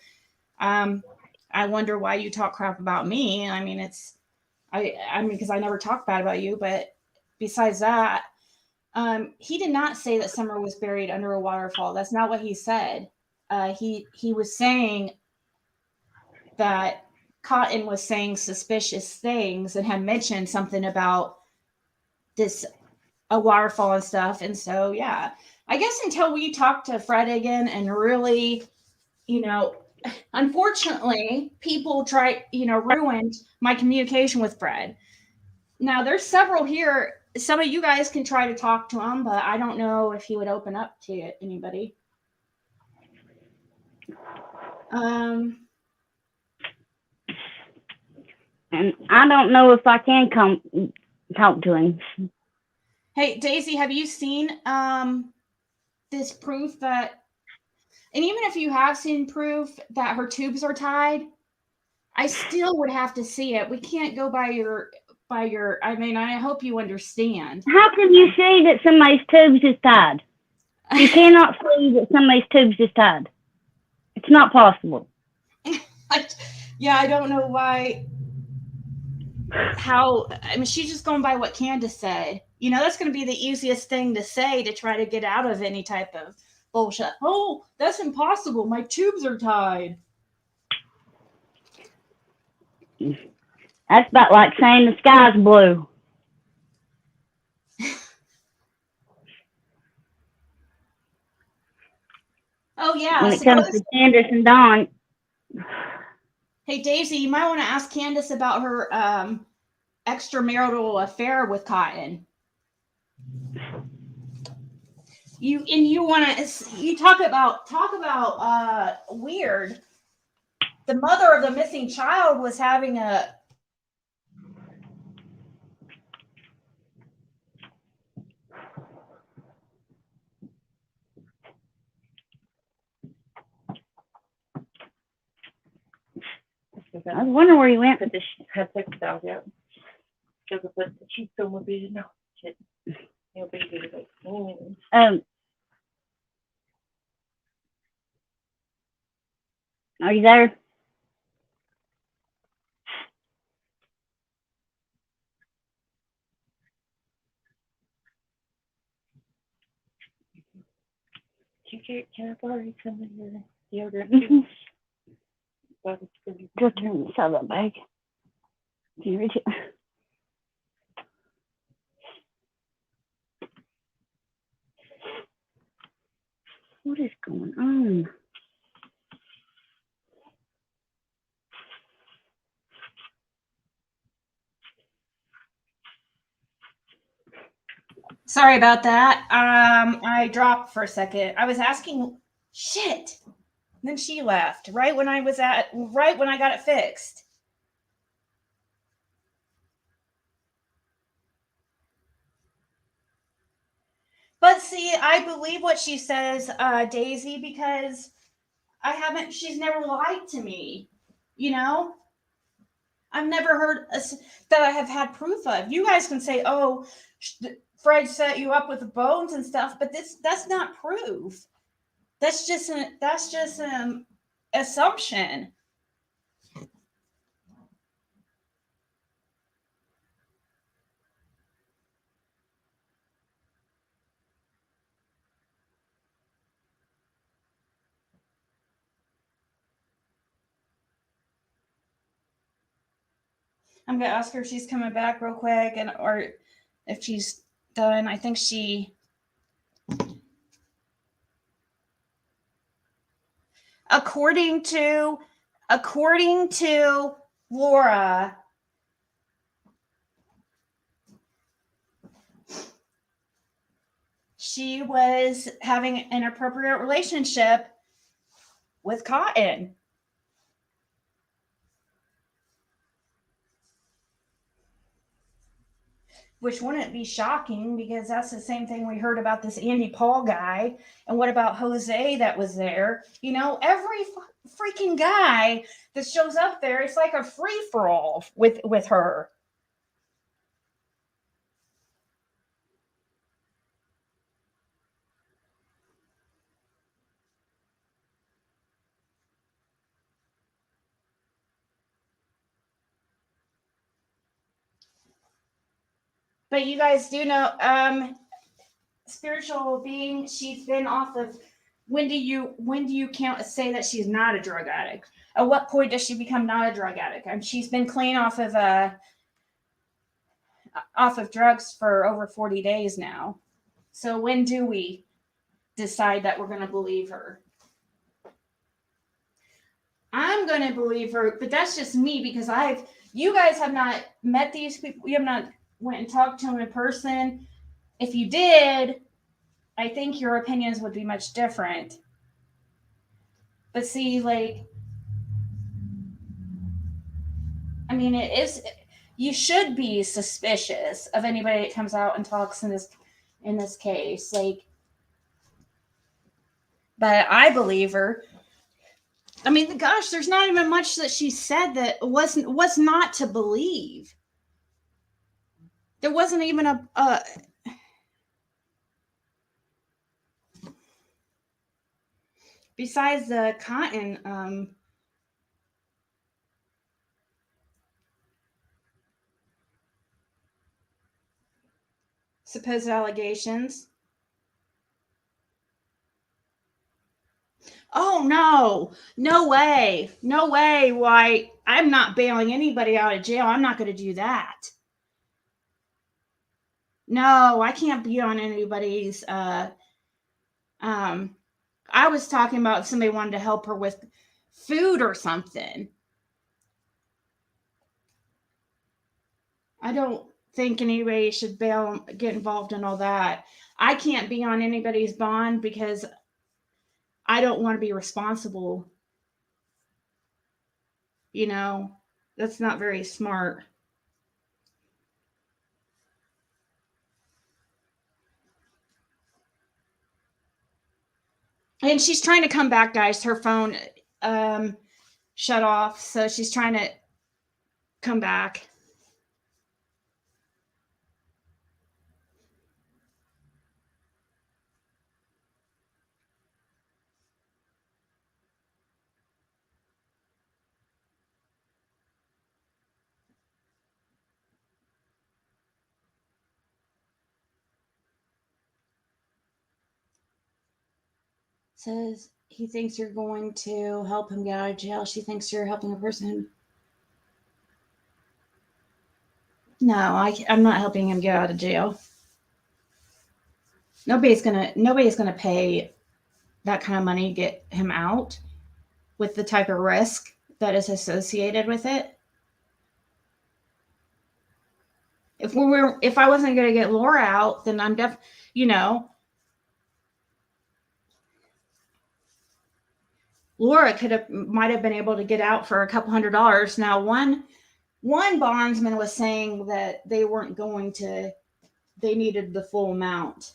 I wonder why you talk crap about me. I mean, because I never talk bad about you, but besides that, he did not say that Summer was buried under a waterfall. That's not what he said. He was saying that Cotton was saying suspicious things and had mentioned something about a waterfall and stuff. And so, yeah, I guess until we talk to Fred again and really, unfortunately, people ruined my communication with Fred. Now, there's several here. Some of you guys can try to talk to him, but I don't know if he would open up to anybody. And I don't know if I can come talk to him. Hey, Daisy, have you seen this proof that, and even if you have seen proof that her tubes are tied, I still would have to see it. We can't go by your, I mean, I hope you understand. How can you see that somebody's tubes is tied? You cannot see that somebody's tubes is tied. It's not possible. Yeah, I don't know why. I mean, she's just going by what Candace said. That's going to be the easiest thing to say to try to get out of any type of bullshit. Oh, that's impossible. My tubes are tied. That's about like saying the sky's blue. Oh, yeah. When it comes to Candace and Dawn. Hey, Daisy, you might want to ask Candace about her extramarital affair with Cotton. You talk about weird. The mother of the missing child was having a I was wondering where you went. But this had took the dog out. Because of the cheap film would be no shit. He'll be good at it. Are you there? Can I borrow some of your deodorant? Go turn this out of that bag. Can you reach it? What is going on? Sorry about that. I dropped for a second. I was asking shit. And then she left right when I got it fixed. But see, I believe what she says, Daisy, because she's never lied to me. You know? I've never heard that I have had proof of. You guys can say, oh, Fred set you up with the bones and stuff, but that's not proof. That's just an assumption. I'm gonna ask her if she's coming back real quick, or if she's done. I think she. According to Lora, she was having an inappropriate relationship with Cotton. Which wouldn't be shocking because that's the same thing we heard about this Andy Paul guy. And what about Jose that was there? You know, every freaking guy that shows up there, it's like a free for all with her. But you guys do know, spiritual being, she's been off of. When do you say that she's not a drug addict? At what point does she become not a drug addict? And she's been clean off of drugs for over 40 days now. So when do we decide that we're going to believe her? I'm going to believe her, but that's just me because you guys have not met these people. You have not went and talked to them in person. If you did, I think your opinions would be much different. But see, like, I mean, you should be suspicious of anybody that comes out and talks in this case. Like, but I believe her. I mean, gosh, there's not even much that she said that was not to believe. There wasn't even a besides the Cotton supposed allegations. Oh no way. Why, I'm not bailing anybody out of jail. I'm not going to do that. No, I can't be on anybody's I was talking about if somebody wanted to help her with food or something. I don't think anybody should get involved in all that. I can't be on anybody's bond because I don't want to be responsible. You know, that's not very smart. And she's trying to come back, guys. Her phone, shut off. So she's trying to come back. Says he thinks you're going to help him get out of jail. She thinks you're helping a person. No, I'm not helping him get out of jail. Nobody's gonna pay that kind of money to get him out with the type of risk that is associated with it. If I wasn't gonna get Lora out, then I'm Lora might have been able to get out for a couple $100s. Now, one bondsman was saying that they weren't going to. They needed the full amount,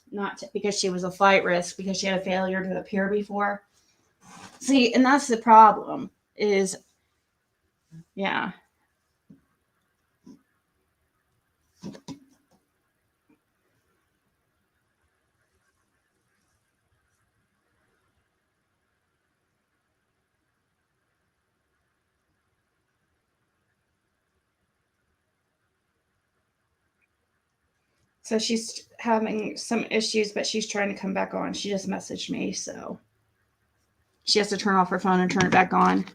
because she was a flight risk, because she had a failure to appear before. See, and that's the problem. Yeah. So she's having some issues, but she's trying to come back on. She just messaged me, so she has to turn off her phone and turn it back on.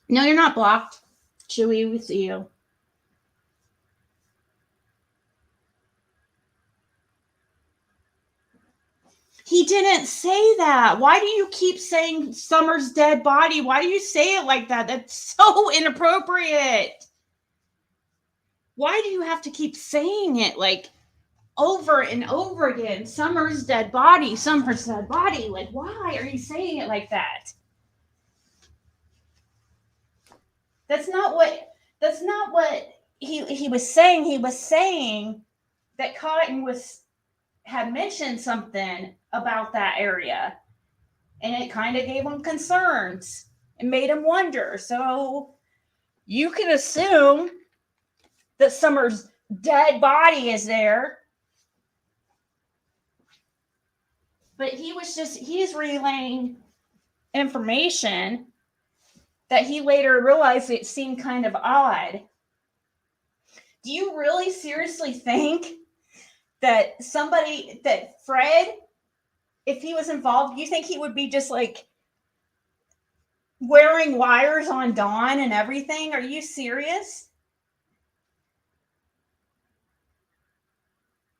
No, you're not blocked. Chewy, we see you. He didn't say that. Why do you keep saying Summer's dead body? Why do you say it like that? That's so inappropriate. Why do you have to keep saying it like over and over again? Summer's dead body, Summer's dead body. Like, why are you saying it like that? That's not what he was saying. He was saying that Cotton had mentioned something about that area, and it kind of gave him concerns and made him wonder. So you can assume that Summer's dead body is there. But he's relaying information that he later realized it seemed kind of odd. Do you really seriously think that Fred, if he was involved, you think he would be just like wearing wires on Dawn and everything? Are you serious?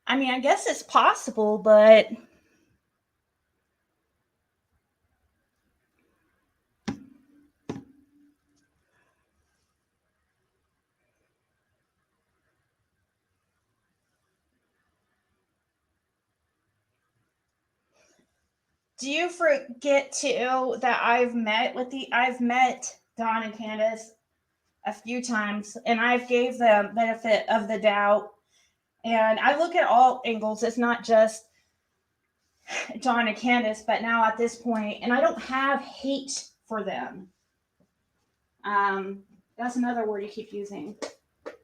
I mean, I guess it's possible, but do you forget too that I've met Dawn and Candace a few times, and I've gave them benefit of the doubt, and I look at all angles. It's not just Dawn and Candace, but now at this point, and I don't have hate for them. That's another word you keep using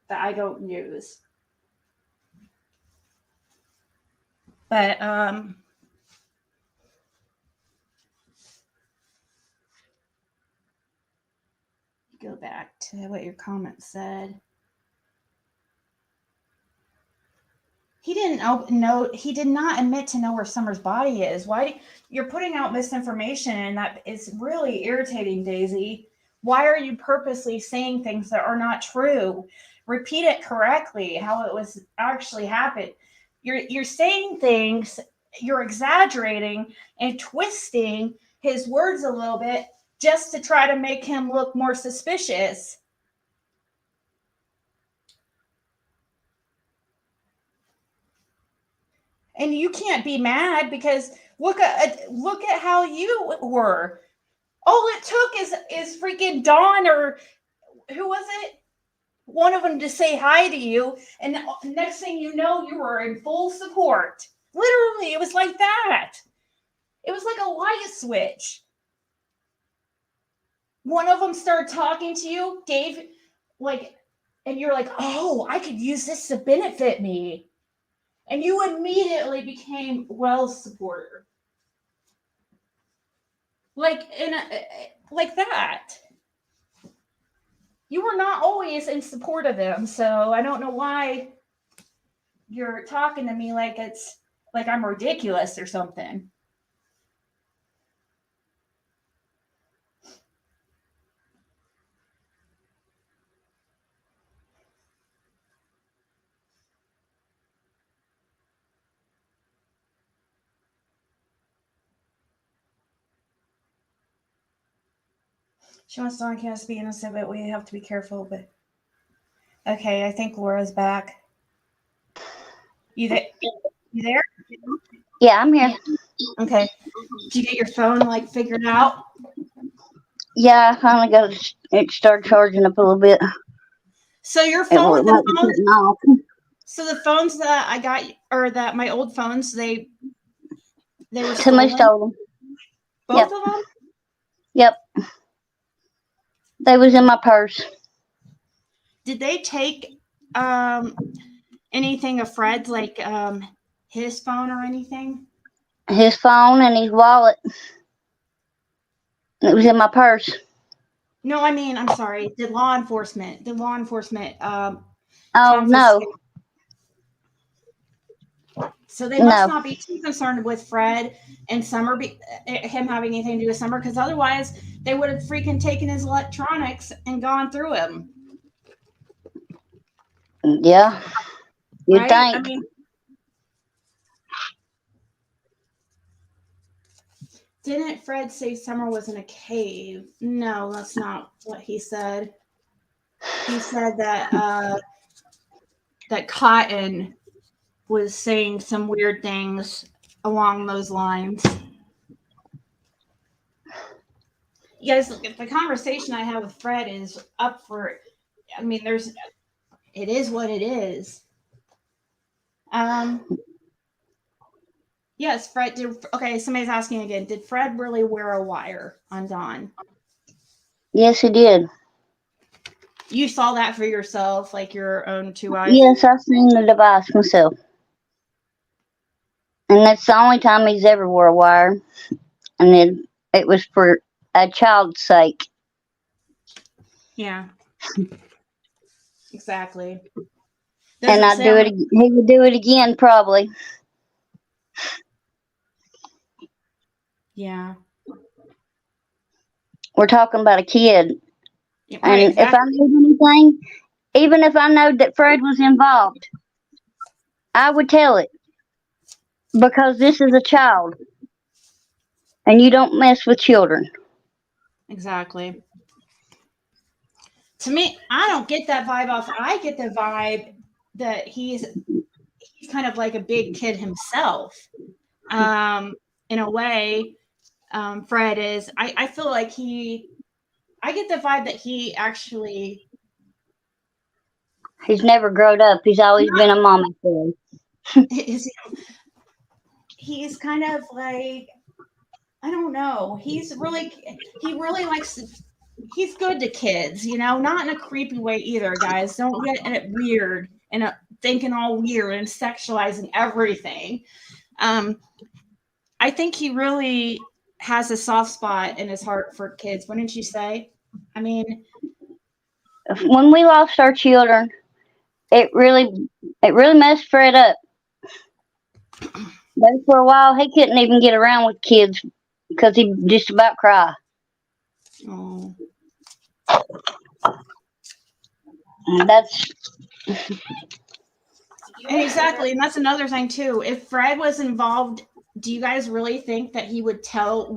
that I don't use. But go back to what your comment said. He did not admit to know where Summer's body is. Why you're putting out misinformation, and that is really irritating, Daisy. Why are you purposely saying things that are not true? Repeat it correctly, how it was actually happened. You're saying things, you're exaggerating and twisting his words a little bit just to try to make him look more suspicious. And you can't be mad because look at how you were. All it took is freaking Dawn, or who was it? One of them to say hi to you, and next thing you know, you were in full support. Literally, it was like that. It was like a light switch. one of them started talking to you, Dave, like, and you're like, oh, I could use this to benefit me. And you immediately became Wells' supporter. Like, like that. You were not always in support of them, so I don't know why you're talking to me like it's like I'm ridiculous or something. She wants to on Candace be innocent, but we have to be careful. But okay, I think Laura's back. You there? You there? Yeah, I'm here. Okay. Did you get your phone like figured out? Yeah, I finally got it started charging up a little bit. So your It phone, might be cutting off. so the phones that I got, or that my old phones, they were Somebody stolen. stole them. Both of them? Yep. They was in my purse. Did they take anything of Fred's, like his phone or anything? His phone and his wallet. It was in my purse. No, I mean, I'm sorry. Did law enforcement? Oh, confiscate? no. So they must No. not be too concerned with Fred and Summer, him having anything to do with Summer, because otherwise they would have freaking taken his electronics and gone through him. Yeah. You'd Right? think. I mean, didn't Fred say Summer was in a cave? No, that's not what he said. He said that that Cotton was saying some weird things along those lines. You guys, if the conversation I have with Fred is up for, I mean, it is what it is. Yes, Fred did. Okay, somebody's asking again. Did Fred really wear a wire on Dawn? Yes, he did. You saw that for yourself, like your own two eyes? Yes, I seen the device myself. And that's the only time he's ever wore a wire. And then it was for a child's sake. Yeah. Exactly. And I'd do it. He would do it again, probably. Yeah. We're talking about a kid. Yeah, And right, exactly. if I knew anything, even if I know that Fred was involved, I would tell it. Because this is a child. And you don't mess with children. Exactly. To me, I don't get that vibe off. I get the vibe that he's kind of like a big kid himself. In a way, Fred is. I feel like I get the vibe that he actually. He's never grown up. He's always been a mama boy. He's kind of like, I don't know. He really likes. He's good to kids, not in a creepy way either, guys. Don't get it weird and thinking all weird and sexualizing everything. I think he really has a soft spot in his heart for kids, wouldn't you say? I mean, when we lost our children, it really messed Fred up. But for a while, he couldn't even get around with kids because he'd just about cry. oh. And that's exactly, and that's another thing too. If Fred was involved, do you guys really think that he would tell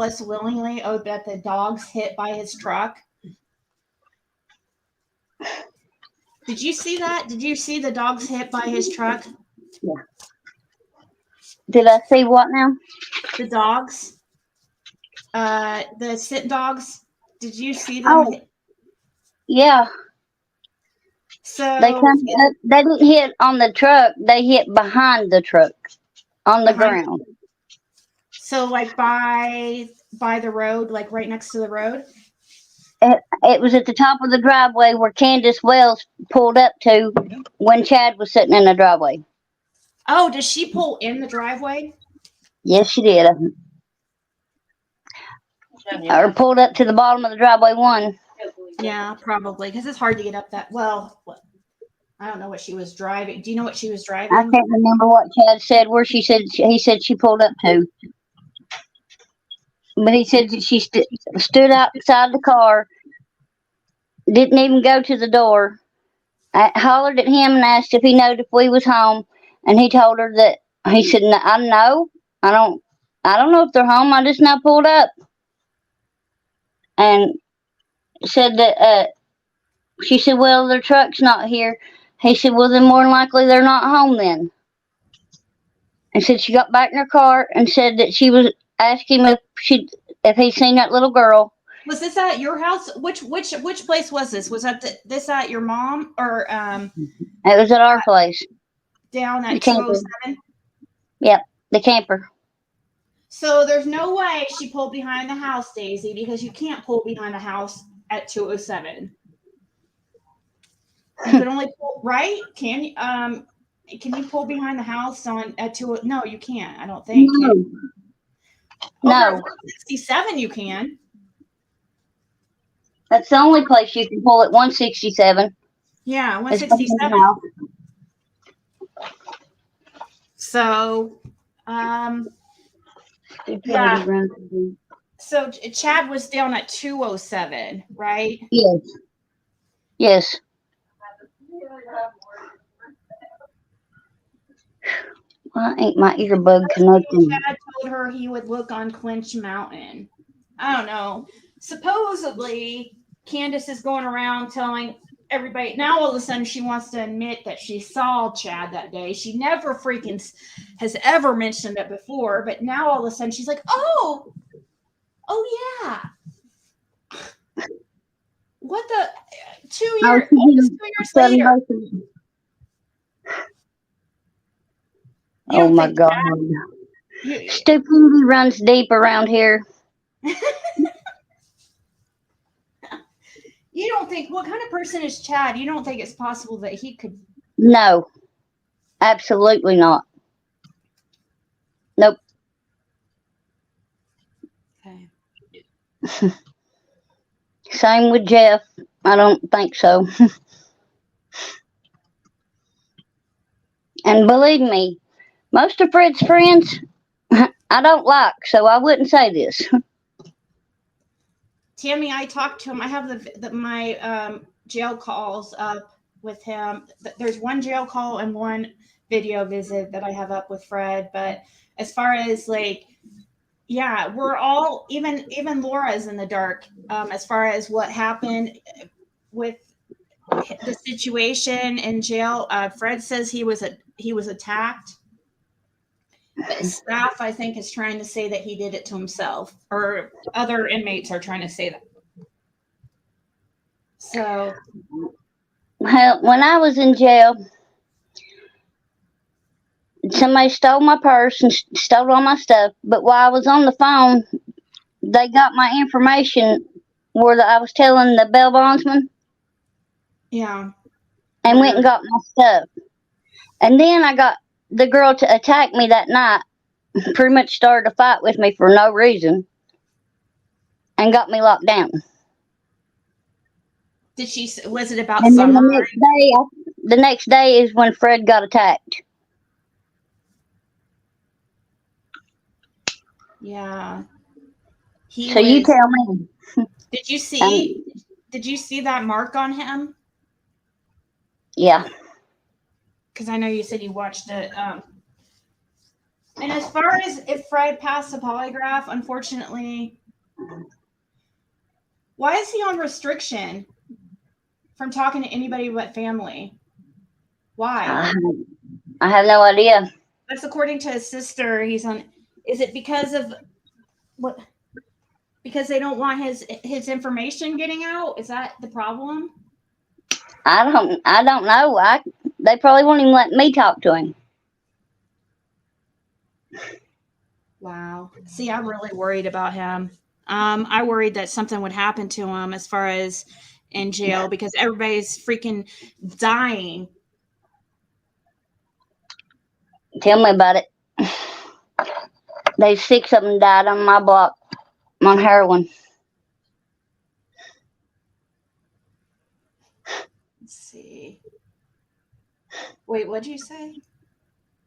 us willingly, oh, that the dog's hit by his truck? Did you see that? Did you see the dog's hit by his truck? Yeah. Did I see what now? The dogs, the sit dogs. Did you see them? Oh, yeah. So they didn't hit on the truck. They hit behind the truck on the ground. So like by the road, like right next to the road? It was at the top of the driveway where Candace Wells pulled up to when Chad was sitting in the driveway. Oh, does she pull in the driveway? Yes, she did. Or pulled up to the bottom of the driveway one. Yeah, probably, because it's hard to get up that. Well, I don't know what she was driving. Do you know what she was driving? I can't remember what Chad said, where he said she pulled up to. But he said that she stood outside the car, didn't even go to the door. I hollered at him and asked if he knowed if we was home, and he told her that he said, "I know. I don't know if they're home. I just now pulled up." And said that she said, "Well, their truck's not here." He said, "Well, then more than likely they're not home then." And said she got back in her car and said that she was asking him if he'd seen that little girl. Was this at your house? Which place was this? Was that this at your mom or It was at our place. Down at The camper. 207? Yep, the camper. So there's no way she pulled behind the house, Daisy, because you can't pull behind the house at 207. You can only pull right. Can you pull behind the house at 2? No, you can't. I don't think. No. Over 167 you can. That's the only place you can pull at 167. Yeah, It's behind the 167. house. So, yeah. So Chad was down at 207, right? Yes. Yes. Why ain't my earbud connecting? Chad told her he would look on Clinch Mountain. I don't know. Supposedly, Candace is going around telling everybody. Now all of a sudden she wants to admit that she saw Chad that day. She never freaking has ever mentioned it before, but now all of a sudden she's like, oh yeah. What the 2 years? 2 years later. Oh my God. Stupidity runs deep around here. You don't think, what kind of person is Chad? You don't think it's possible that he could? No, absolutely not. Nope. Okay. Same with Jeff. I don't think so. And believe me, most of Fred's friends I don't like, so I wouldn't say this. Tammy, I talked to him. I have my jail calls up with him. There's one jail call and one video visit that I have up with Fred. But as far as yeah, we're all even Lora's in the dark as far as what happened with the situation in jail. Fred says he was attacked. But staff, I think, is trying to say that he did it to himself, or other inmates are trying to say that. So, Well, when I was in jail, somebody stole my purse and stole all my stuff. But while I was on the phone, they got my information where I was telling the bail bondsman. yeah. And went and got my stuff. And then I got the girl to attack me that night, pretty much started a fight with me for no reason, and got me locked down. Was it about And then summer? the next day is when Fred got attacked. Yeah. You tell me. Did you see that mark on him? Yeah. Because I know you said you watched it. And as far as if Fred passed a polygraph, unfortunately, why is he on restriction from talking to anybody but family? Why? I have no idea. That's according to his sister. He's on. Is it because of what? Because they don't want his information getting out? Is that the problem? I don't know. They probably won't even let me talk to him. Wow. See, I'm really worried about him. I worried that something would happen to him as far as in jail because everybody's freaking dying. Tell me about it. There's 6 of them died on my block on heroin. Let's see. Wait, what'd you say?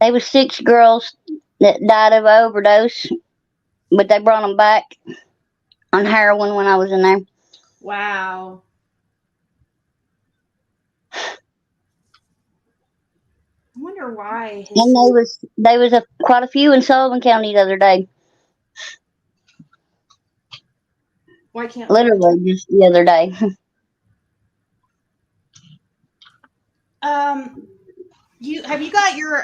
There was 6 girls that died of overdose, but they brought them back on heroin when I was in there. Wow. I wonder why. And there was quite a few in Sullivan County the other day. Why can't Literally just the other day. You got your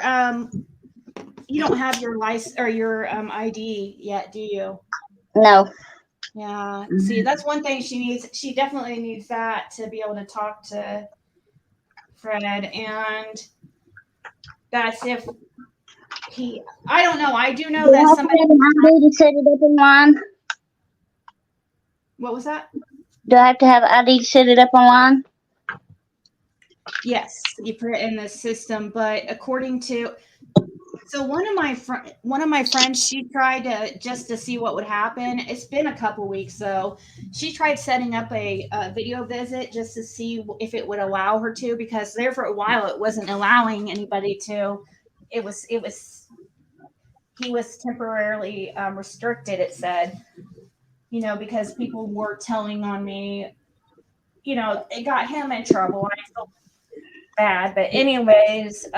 you don't have your license or your ID yet, do you? No. Yeah. See, that's one thing she needs. She definitely needs that to be able to talk to Fred, and that's if he. I don't know. I do know Do I that have somebody. to have an ID to set it up online? What was that? Do I have to have an ID to set it up online? Yes, you put it in the system, but according to one of my friends, she tried to see what would happen. It's been a couple weeks though. She tried setting up a video visit just to see if it would allow her to, because there for a while it wasn't allowing anybody to. He was temporarily restricted. It said, because people were telling on me. It got him in trouble. I felt bad, but anyways,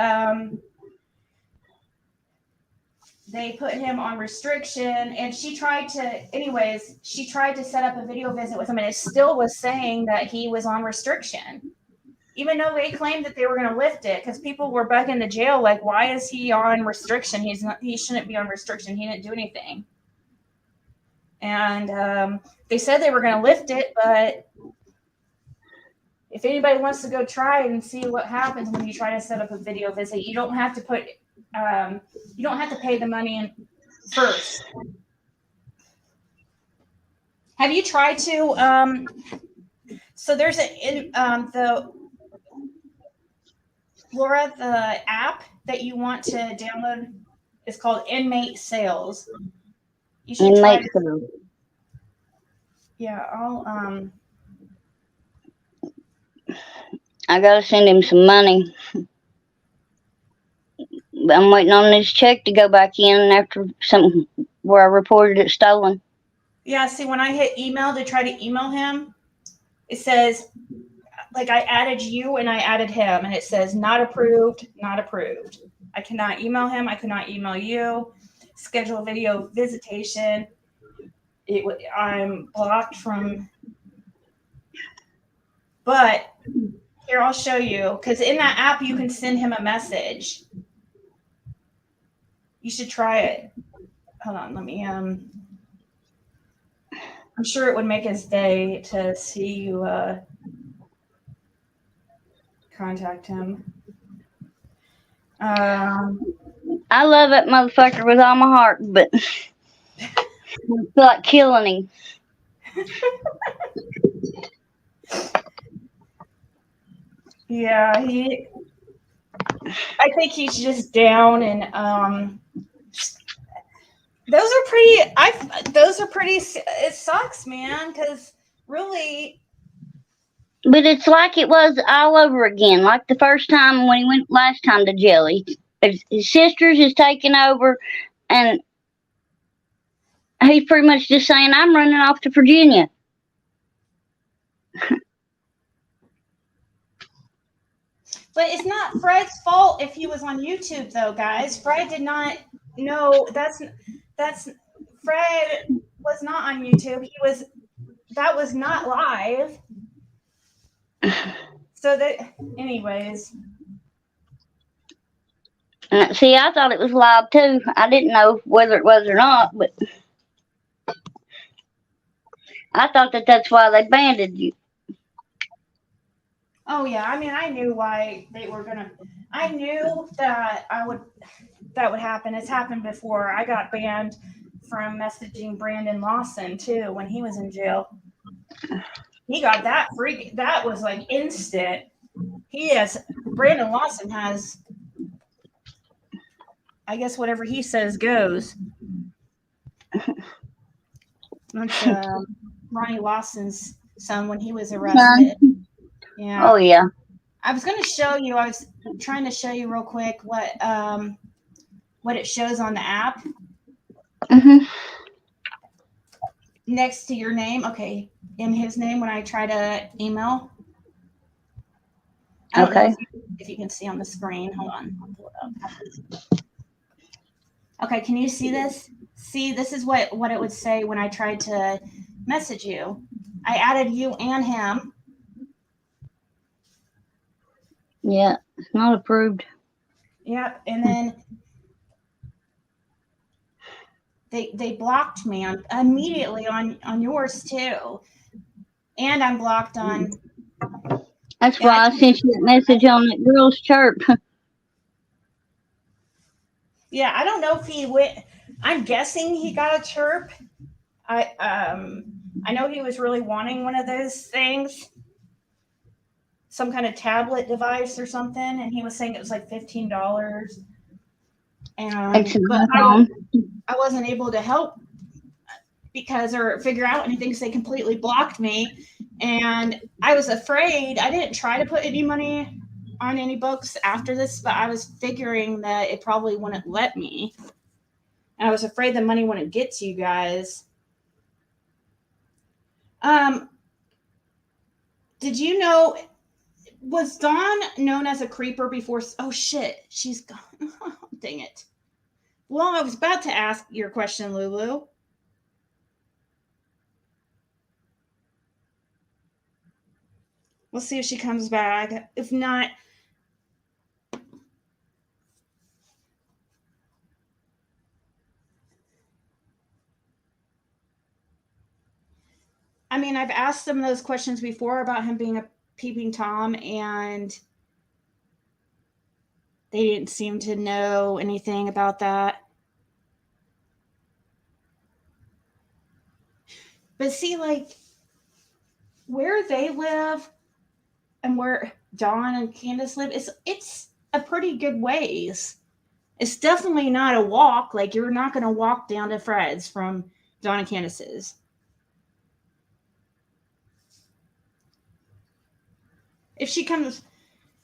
they put him on restriction, and she tried to set up a video visit with him, and it still was saying that he was on restriction, even though they claimed that they were going to lift it, because people were bugging the jail like, why is he on restriction? He shouldn't be on restriction. He didn't do anything. And they said they were going to lift it, but if anybody wants to go try it and see what happens when you try to set up a video visit, you don't have to pay the money in first. Have you tried to? So there's the Lora, the app that you want to download is called Inmate Sales. You should try it. Yeah, I gotta send him some money. I'm waiting on this check to go back in after something where I reported it stolen. Yeah, see, when I hit email to try to email him, it says, like, I added you and I added him, and it says not approved, not approved. I cannot email him. I cannot email you. Schedule a video visitation. I'm blocked from. But here, I'll show you, because in that app you can send him a message. You should try it. Hold on, let me. I'm sure it would make his day to see you contact him. I love that motherfucker with all my heart, but I feel like killing him. Yeah, I think he's just down, and those are pretty. It sucks, man, because really. But it's like it was all over again, like the first time when he went last time to jail. His sisters is taking over, and he's pretty much just saying, I'm running off to Virginia. But it's not Fred's fault if he was on YouTube, though, guys. Fred did not know. That's Fred was not on YouTube. That was not live. So that, anyways. See, I thought it was live too. I didn't know whether it was or not, but I thought that's why they banned you. Oh yeah, I mean, I knew why they were gonna. I knew that that would happen. It's happened before. I got banned from messaging Brandon Lawson too when he was in jail. He got that freak. That was like instant. Brandon Lawson has, I guess whatever he says goes. That's Ronnie Lawson's son when he was arrested. Yeah. Oh yeah. I was going to show you. I was trying to show you real quick what it shows on the app next to your name. Okay, in his name when I try to email. I don't know if you can see on the screen. Hold on, I'll pull it up. Okay, can you see this? See, this is what it would say when I tried to message you. I added you and him. Yeah, it's not approved. Yep, and then they blocked me immediately on yours too, and I'm blocked on. That's why I sent you that message on that girl's chirp. Yeah, I don't know if he went. I'm guessing he got a chirp. I know he was really wanting one of those things, some kind of tablet device or something, and he was saying it was like $15. And but I wasn't able to help or figure out anything because they completely blocked me, and I was afraid. I didn't try to put any money on any books after this, but I was figuring that it probably wouldn't let me. And I was afraid the money wouldn't get to you guys. Did you know, was Dawn known as a creeper before? Oh shit, she's gone. Dang it. Well, I was about to ask your question, Lulu. We'll see if she comes back. If not, I mean, I've asked some of those questions before about him being a peeping Tom, and they didn't seem to know anything about that. But see, like, where they live and where Dawn and Candace live, it's a pretty good ways. It's definitely not a walk. Like, you're not going to walk down to Fred's from Dawn and Candace's. If she comes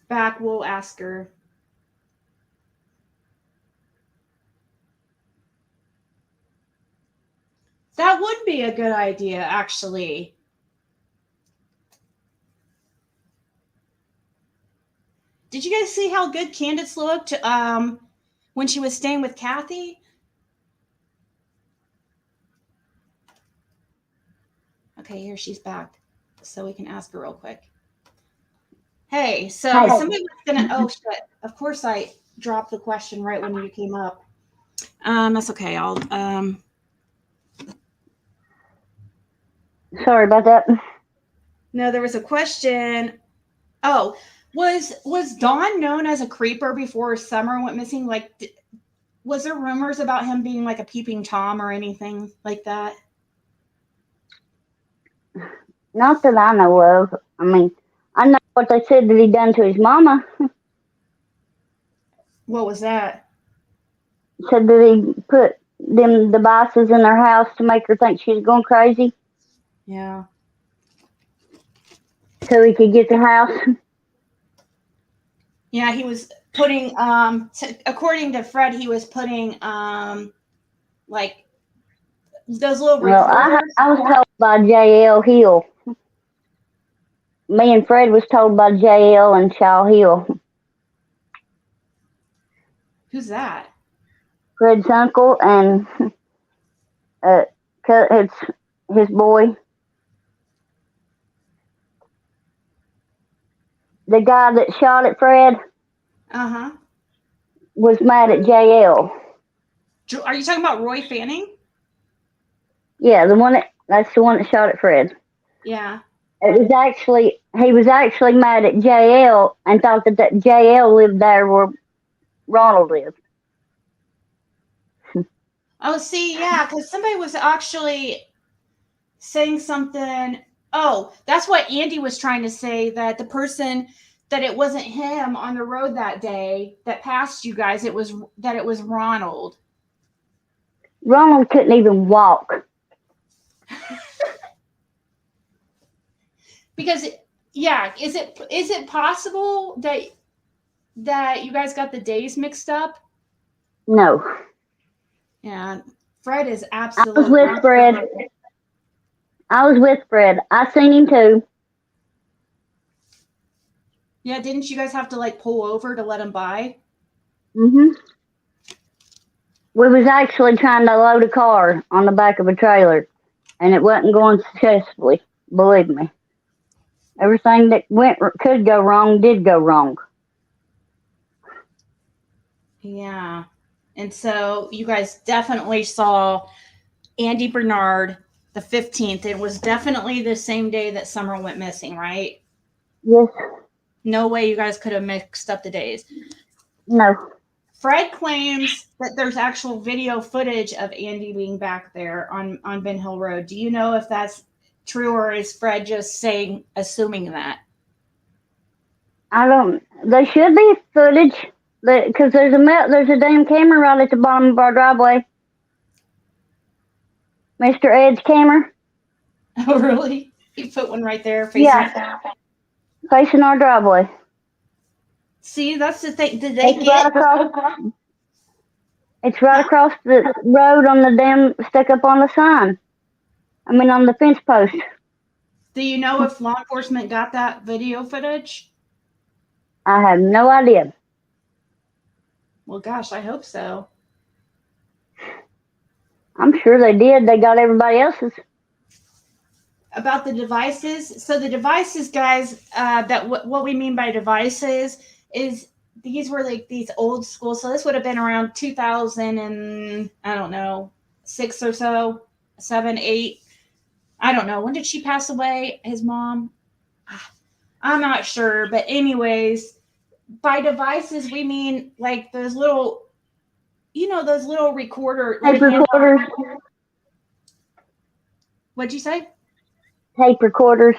back, we'll ask her. That would be a good idea, actually. Did you guys see how good Candace looked when she was staying with Kathy? Okay, here she's back. So we can ask her real quick. Hey, so somebody was gonna, oh shit. Of course I dropped the question right when you came up. That's okay. Sorry about that. No, there was a question. Oh, was Dawn known as a creeper before Summer went missing? Like, was there rumors about him being like a peeping Tom or anything like that? Not that I know of. I mean, I know what they said that he done to his mama. What was that? Said that he put them devices in her house to make her think she was going crazy. Yeah. So he could get the house. Yeah, he was putting, according to Fred, he was putting, like, those little recorders. I was told by J.L. Hill. Me and Fred was told by J.L. and Shaw Hill. Who's that? Fred's uncle, and it's his boy. The guy that shot at Fred was mad at JL. Are you talking about Roy Fanning? Yeah, that's the one that shot at Fred. Yeah. He was actually mad at JL and thought that JL lived there where Ronald lived. Oh, see, yeah, because somebody was actually saying something. Oh, that's what Andy was trying to say, that the person, that it wasn't him on the road that day that passed you guys. It was Ronald. Ronald couldn't even walk. Because yeah, is it possible that you guys got the days mixed up? No. Yeah, Fred is I was with absolutely. Fred. I was with Fred. I seen him too. Yeah, didn't you guys have to like pull over to let him by? Mhm. We was actually trying to load a car on the back of a trailer, and it wasn't going successfully. Believe me. Everything that could go wrong did go wrong. Yeah. And so you guys definitely saw Andy Bernard the 15th. It was definitely the same day that Summer went missing, right? Yes. No way you guys could have mixed up the days. No. Fred claims that there's actual video footage of Andy being back there on Ben Hill Road. Do you know if that's true, or is Fred just assuming that? I don't. There should be footage, because there's a damn camera right at the bottom of our driveway. Mr. Ed's camera. Oh, really? He put one right there facing. Yeah. Facing our driveway. See, that's the thing. Did they It's get? It's right across the road on the damn stuck up on the sign. I mean, on the fence post. Do you know if law enforcement got that video footage? I have no idea. Well, gosh, I hope so. I'm sure they did. They got everybody else's. About the devices. So the devices, guys, what we mean by devices is these were like these old school. So this would have been around 2000 and I don't know, 6 or so, 7, 8. I don't know. When did she pass away? His mom? I'm not sure. But anyways, by devices, we mean like those little, those little recorder. Tape recorders. What'd you say? Tape recorders.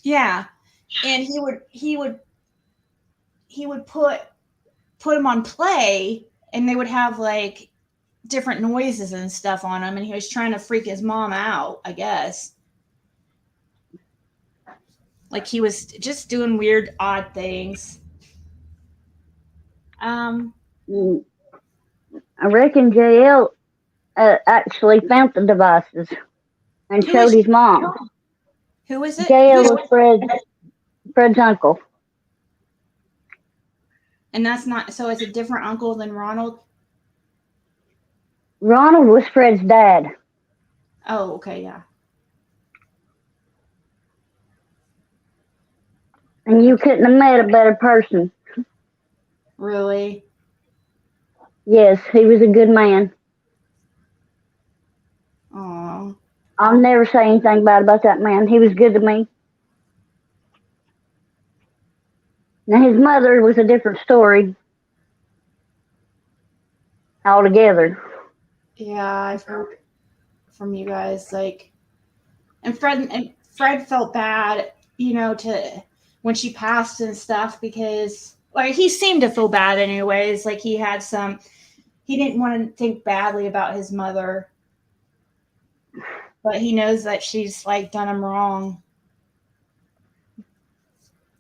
Yeah. And he would put them on play, and they would have like different noises and stuff on them, and he was trying to freak his mom out, I guess. Like he was just doing weird, odd things. I reckon JL actually found the devices and showed his mom. Who is it? JL was Fred's uncle. And that's not, so it's a different uncle than Ronald? Ronald was Fred's dad. Oh, okay, yeah. And you couldn't have met a better person. Really? Yes, he was a good man. Aw. I'll never say anything bad about that man. He was good to me. Now, his mother was a different story altogether. Yeah, I've heard from you guys, like, and Fred felt bad, to when she passed and stuff, because like he seemed to feel bad anyways. Like he didn't want to think badly about his mother, but he knows that she's like done him wrong.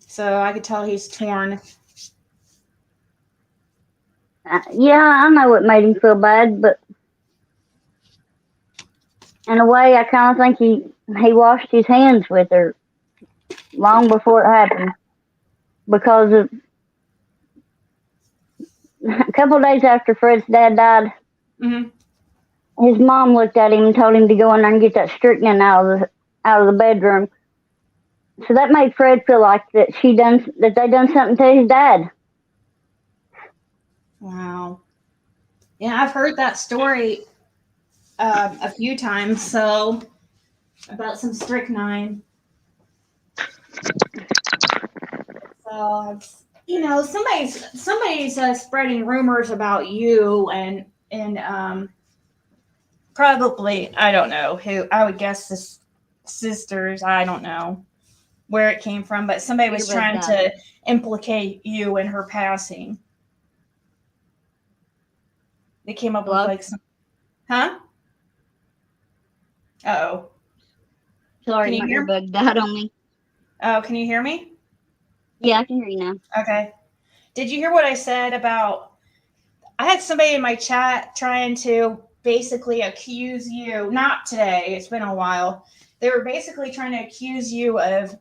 So I could tell he's torn. Yeah, I know it made him feel bad, but in a way, I kind of think he washed his hands with her long before it happened, because of a couple of days after Fred's dad died, his mom looked at him and told him to go in there and get that strychnine out of the bedroom. So that made Fred feel like that they done something to his dad. Wow. Yeah, I've heard that story a few times. So about some strychnine. So somebody's spreading rumors about you and probably, I don't know who. I would guess the sisters. I don't know where it came from, but somebody was Everybody trying to implicate you in her passing. They came up Hello? with like some, huh? Oh, Sorry, can you my hear? earbud died on me. Oh, can you hear me? Yeah, I can hear you now. Okay. Did you hear what I said about? I had somebody in my chat trying to basically accuse you. Not today. It's been a while. They were basically trying to accuse you of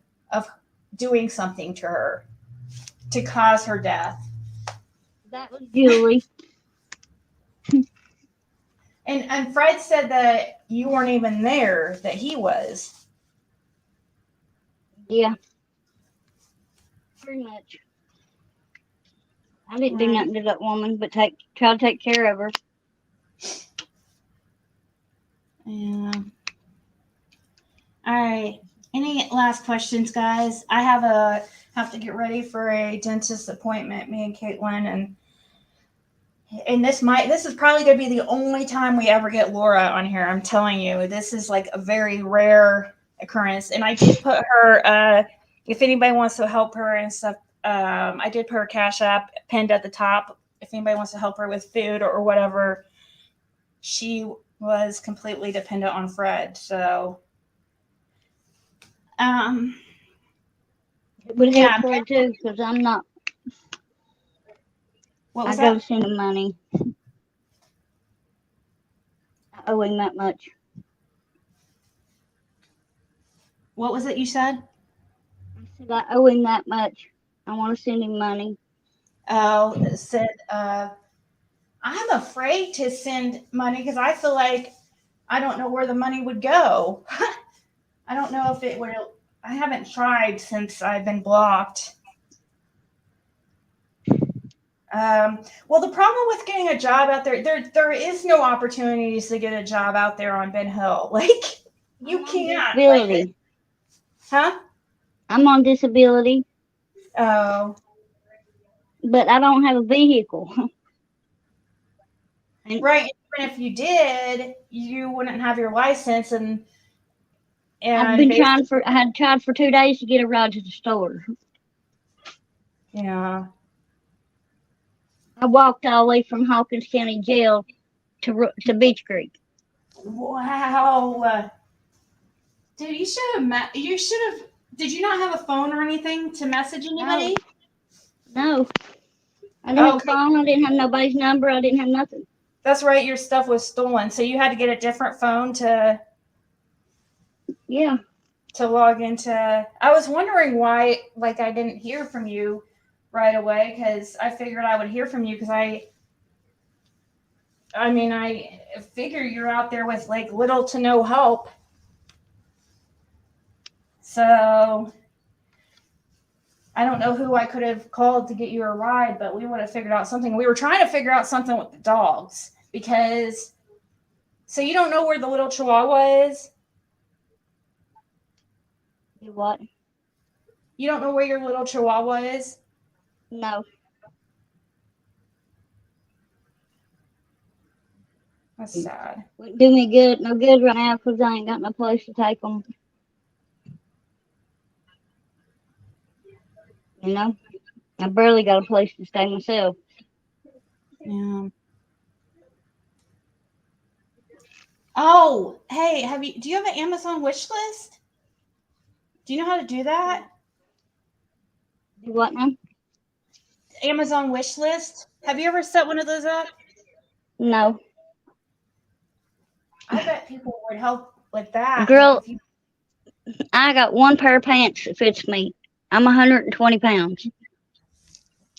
doing something to her to cause her death. That was Julie. And Fred said that you weren't even there, that he was. Yeah. Pretty much. I didn't do Right. nothing to that woman but try to take care of her. Yeah. All right. Any last questions, guys? I have to get ready for a dentist appointment, me and Caitlin, and this is probably gonna be the only time we ever get Lora on here. I'm telling you, this is like a very rare occurrence. And I did put her if anybody wants to help her and stuff, I did put her Cashapp pinned at the top. If anybody wants to help her with food or whatever, she was completely dependent on Fred. So It would yeah. help Fred too, because I'm not. What I was go that? send him money. I owe him that much. What was it you said? I said I owe him that much. I want to send him money. Oh, it said I'm afraid to send money because I feel like I don't know where the money would go. I don't know if it would. I haven't tried since I've been blocked. Well, the problem with getting a job out there is no opportunities to get a job out there on Ben Hill. Like you can't. Disability. Huh? I'm on disability, Oh, but I don't have a vehicle. right. Even if you did, you wouldn't have your license, and I had tried for 2 days to get a ride to the store. yeah. I walked all the way from Hawkins County Jail to Beach Creek. Wow. Dude, you should have met. You should have. Did you not have a phone or anything to message anybody? No. I didn't have a Okay, phone. I didn't have nobody's number. I didn't have nothing. that's right. Your stuff was stolen, so you had to get a different phone Yeah. to log into. I was wondering why, like, I didn't hear from you right away because I figured I would hear from you because I mean, I figure you're out there with like little to no help. So I don't know who I could have called to get you a ride, but we would have figured out something. We were trying to figure out something with the dogs because. So you don't know where the little Chihuahua is? You what? You don't know where your little Chihuahua is? No. That's sad. Wouldn't do me good. No good right now because I ain't got no place to take them. You know? I barely got a place to stay myself. Yeah. Oh, hey, do you have an Amazon wish list? Do you know how to do that? Do what now? Amazon wish list? Have you ever set one of those up? No. I bet people would help with that. Girl, I got one pair of pants that fits me. I'm 120 pounds.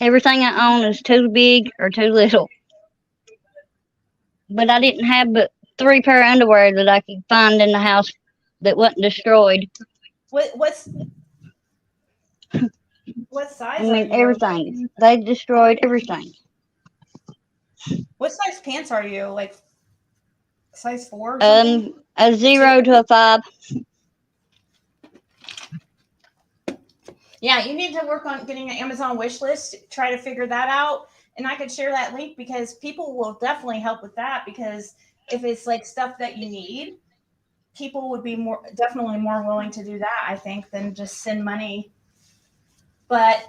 Everything I own is too big or too little. But I didn't have but 3 pair of underwear that I could find in the house that wasn't destroyed. What size I are mean, you? everything. They destroyed everything. What size pants are you? Like size 4 or something? A 0 to a 5. Yeah, you need to work on getting an Amazon wish list, try to figure that out. And I could share that link because people will definitely help with that because if it's like stuff that you need, people would be definitely more willing to do that, I think, than just send money. But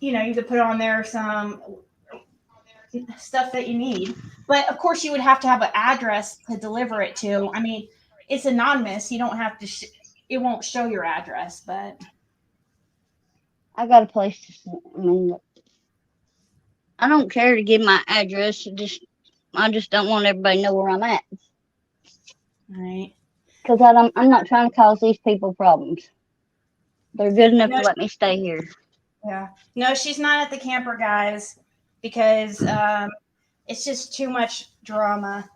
you could put on there some stuff that you need. But of course, you would have to have an address to deliver it to. I mean, it's anonymous. You don't have to. It won't show your address, but I got a place to send. I mean, I don't care to give my address. I just don't want everybody to know where I'm at. right. Because I'm not trying to cause these people problems. They're good enough to let me stay here. Yeah. No, she's not at the camper, guys, because it's just too much drama.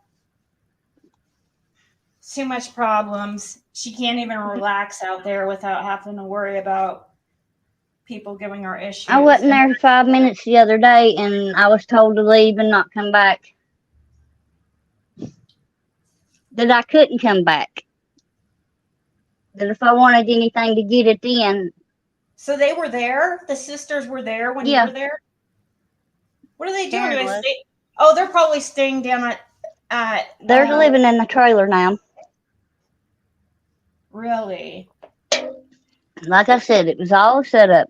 Too much problems. She can't even relax out there without having to worry about people giving her issues. I wasn't there 5 minutes the other day, and I was told to leave and not come back. That I couldn't come back. That if I wanted anything to get it in. So they were there? The sisters were there when you were there? What are they doing? They're probably staying down at they're living in the trailer now. Really? Like I said, it was all set up.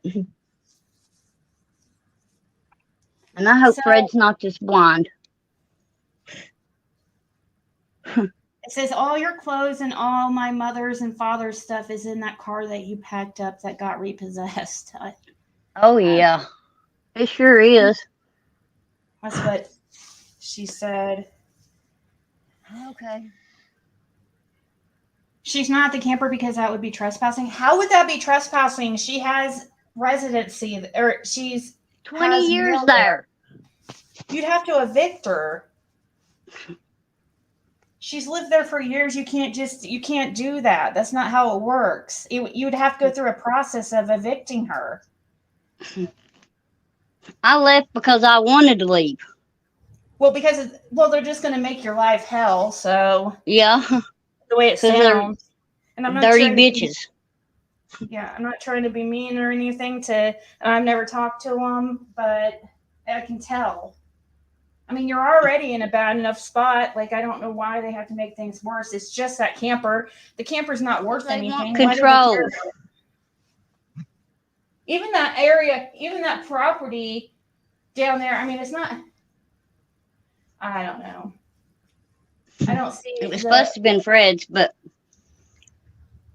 And I hope Fred's not just blind. It says all your clothes and all my mother's and father's stuff is in that car that you packed up that got repossessed. Oh, yeah. It sure is. That's what she said. Okay. She's not at the camper because that would be trespassing. How would that be trespassing? She has residency, or she's 20 years there. You'd have to evict her. She's lived there for years. You can't do that. That's not how it works. You'd have to go through a process of evicting her. I left because I wanted to leave. Well, they're just going to make your life hell. So yeah, the way it sounds, and I'm not dirty bitches. I'm not trying to be mean or anything. I've never talked to them, but I can tell. I mean, you're already in a bad enough spot. Like, I don't know why they have to make things worse. It's just that camper. The camper's not worth anything. Control. Even that area, even that property down there. I mean, it's not. I don't know. I don't see. It was supposed to have been Fred's, but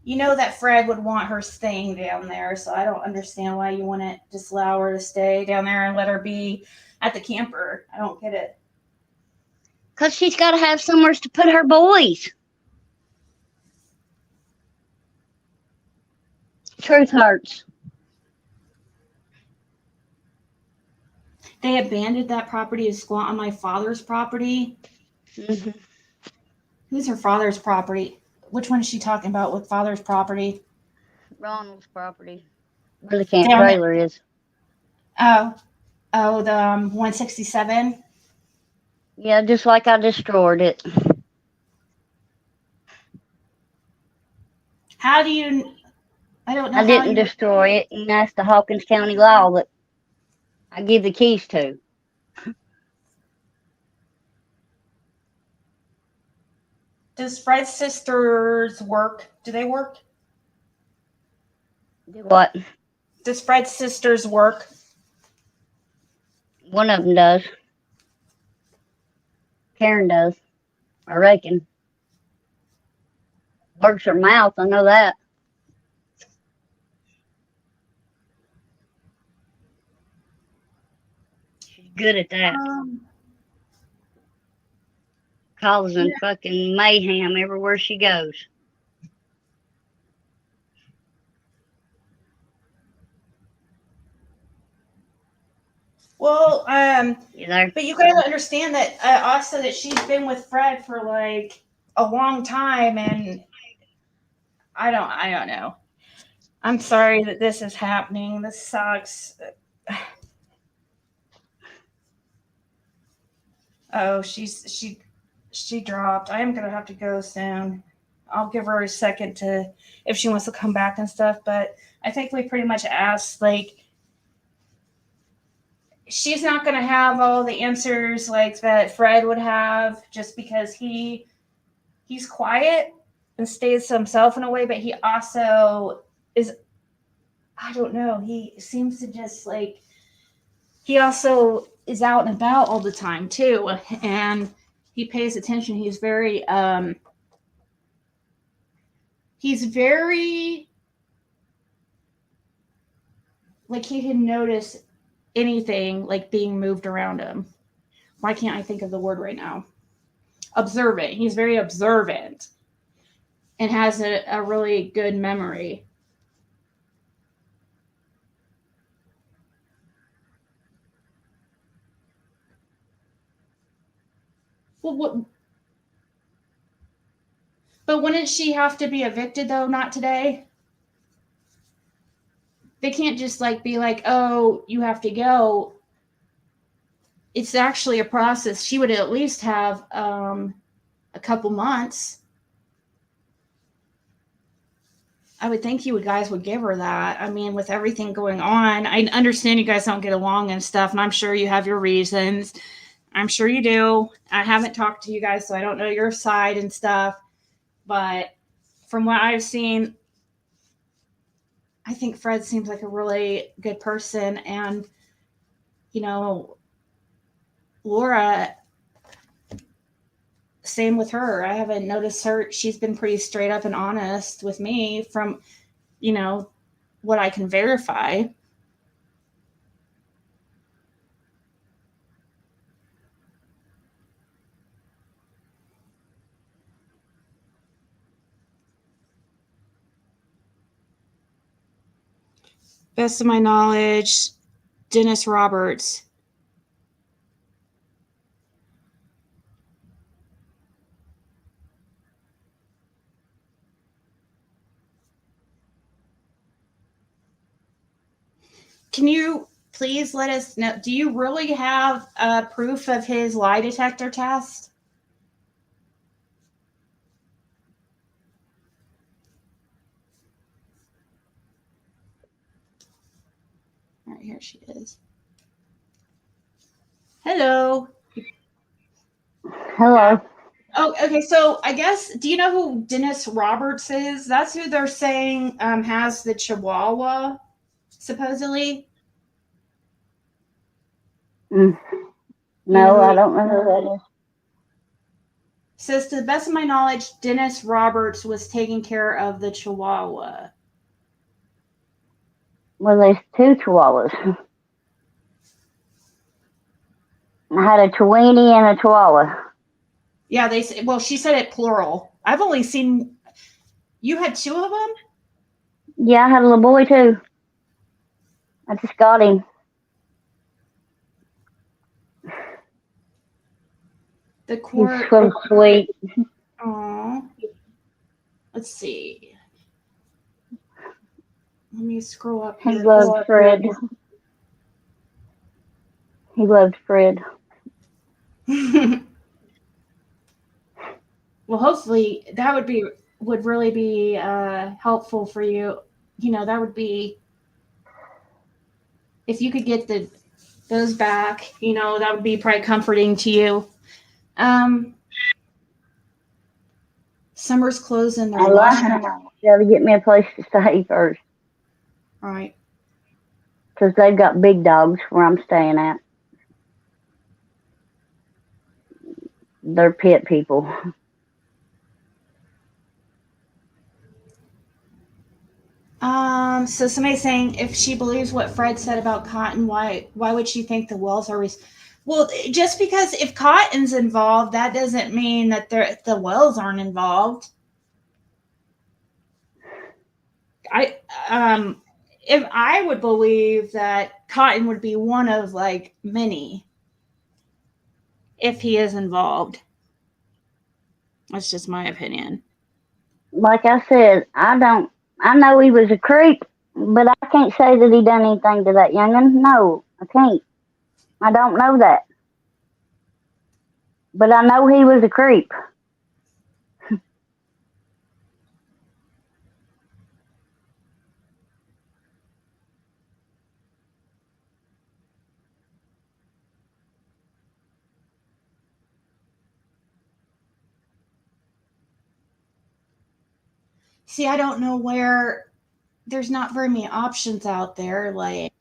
you know that Fred would want her staying down there, so I don't understand why you wouldn't just allow her to stay down there and let her be at the camper. I don't get it. Because she's got to have somewhere to put her boys. Truth hurts. They abandoned that property to squat on my father's property. Mm-hmm. Who's her father's property? Which one is she talking about with father's property? Ronald's property. Where the camp trailer is. Oh, the 167? Yeah, just like I destroyed it. How do you... I don't know. I didn't destroy it, and that's the Hawkins County law that I give the keys to. Does Fred's sisters work? Do they work? What? Does Fred's sisters work? One of them does. Karen does, I reckon. Works her mouth, I know that. She's good at that. Causing fucking mayhem everywhere she goes. Well, you there? But you gotta understand that also that she's been with Fred for like a long time, and I don't know. I'm sorry that this is happening. This sucks. Oh, she dropped. I am gonna have to go soon. I'll give her a second if she wants to come back and stuff, but I think we pretty much asked, like, she's not going to have all the answers like that Fred would have, just because he's quiet and stays to himself in a way, but he also is, I don't know, he seems to just like, he also is out and about all the time too, and he pays attention. He's very like, he can notice anything like being moved around him. Why can't I think of the word right now? Observant. He's very observant and has a really good memory. Well, what? But wouldn't she have to be evicted though? Not today. They can't just like be like, "Oh, you have to go." It's actually a process. She would at least have a couple months. I would think you guys would give her that. I mean, with everything going on, I understand you guys don't get along and stuff, and I'm sure you have your reasons. I'm sure you do. I haven't talked to you guys, so I don't know your side and stuff. But from what I've seen, I think Fred seems like a really good person. And, you know, Lora, same with her. I haven't noticed her. She's been pretty straight up and honest with me from, what I can verify. Best of my knowledge, Dennis Roberts. Can you please let us know? Do you really have proof of his lie detector test? All right, here she is. Hello. Hello. Oh, okay. So I guess, do you know who Dennis Roberts is? That's who they're saying has the Chihuahua, supposedly. Mm. You know No, who I he don't know who that is. says, to the best of my knowledge, Dennis Roberts was taking care of the Chihuahua. Well, there's two chihuahuas. I had a Tweenie and a Chihuahua. Yeah, they say, well, she said it plural. I've only seen, you had two of them? Yeah, I had a little boy too. I just got him. The He's court. so sweet. Aw. Let's see. Let me scroll up He here. loved Fred. He loved Fred. Well, hopefully that would really be helpful for you. That would be, if you could get those back. That would be probably comforting to you. Summer's closing. They're I washing. got to get me a place to stay first. All right. Because they've got big dogs where I'm staying at. They're pet people. So somebody's saying, if she believes what Fred said about Cotton, why would she think the wells are? Well, just because if Cotton's involved, that doesn't mean that the wells aren't involved. If I would believe that Cotton would be one of like many, if he is involved. That's just my opinion. Like I said, I know he was a creep, but I can't say that he done anything to that young'un. No, I can't. I don't know that. But I know he was a creep. See, I don't know where. There's not very many options out there. Like,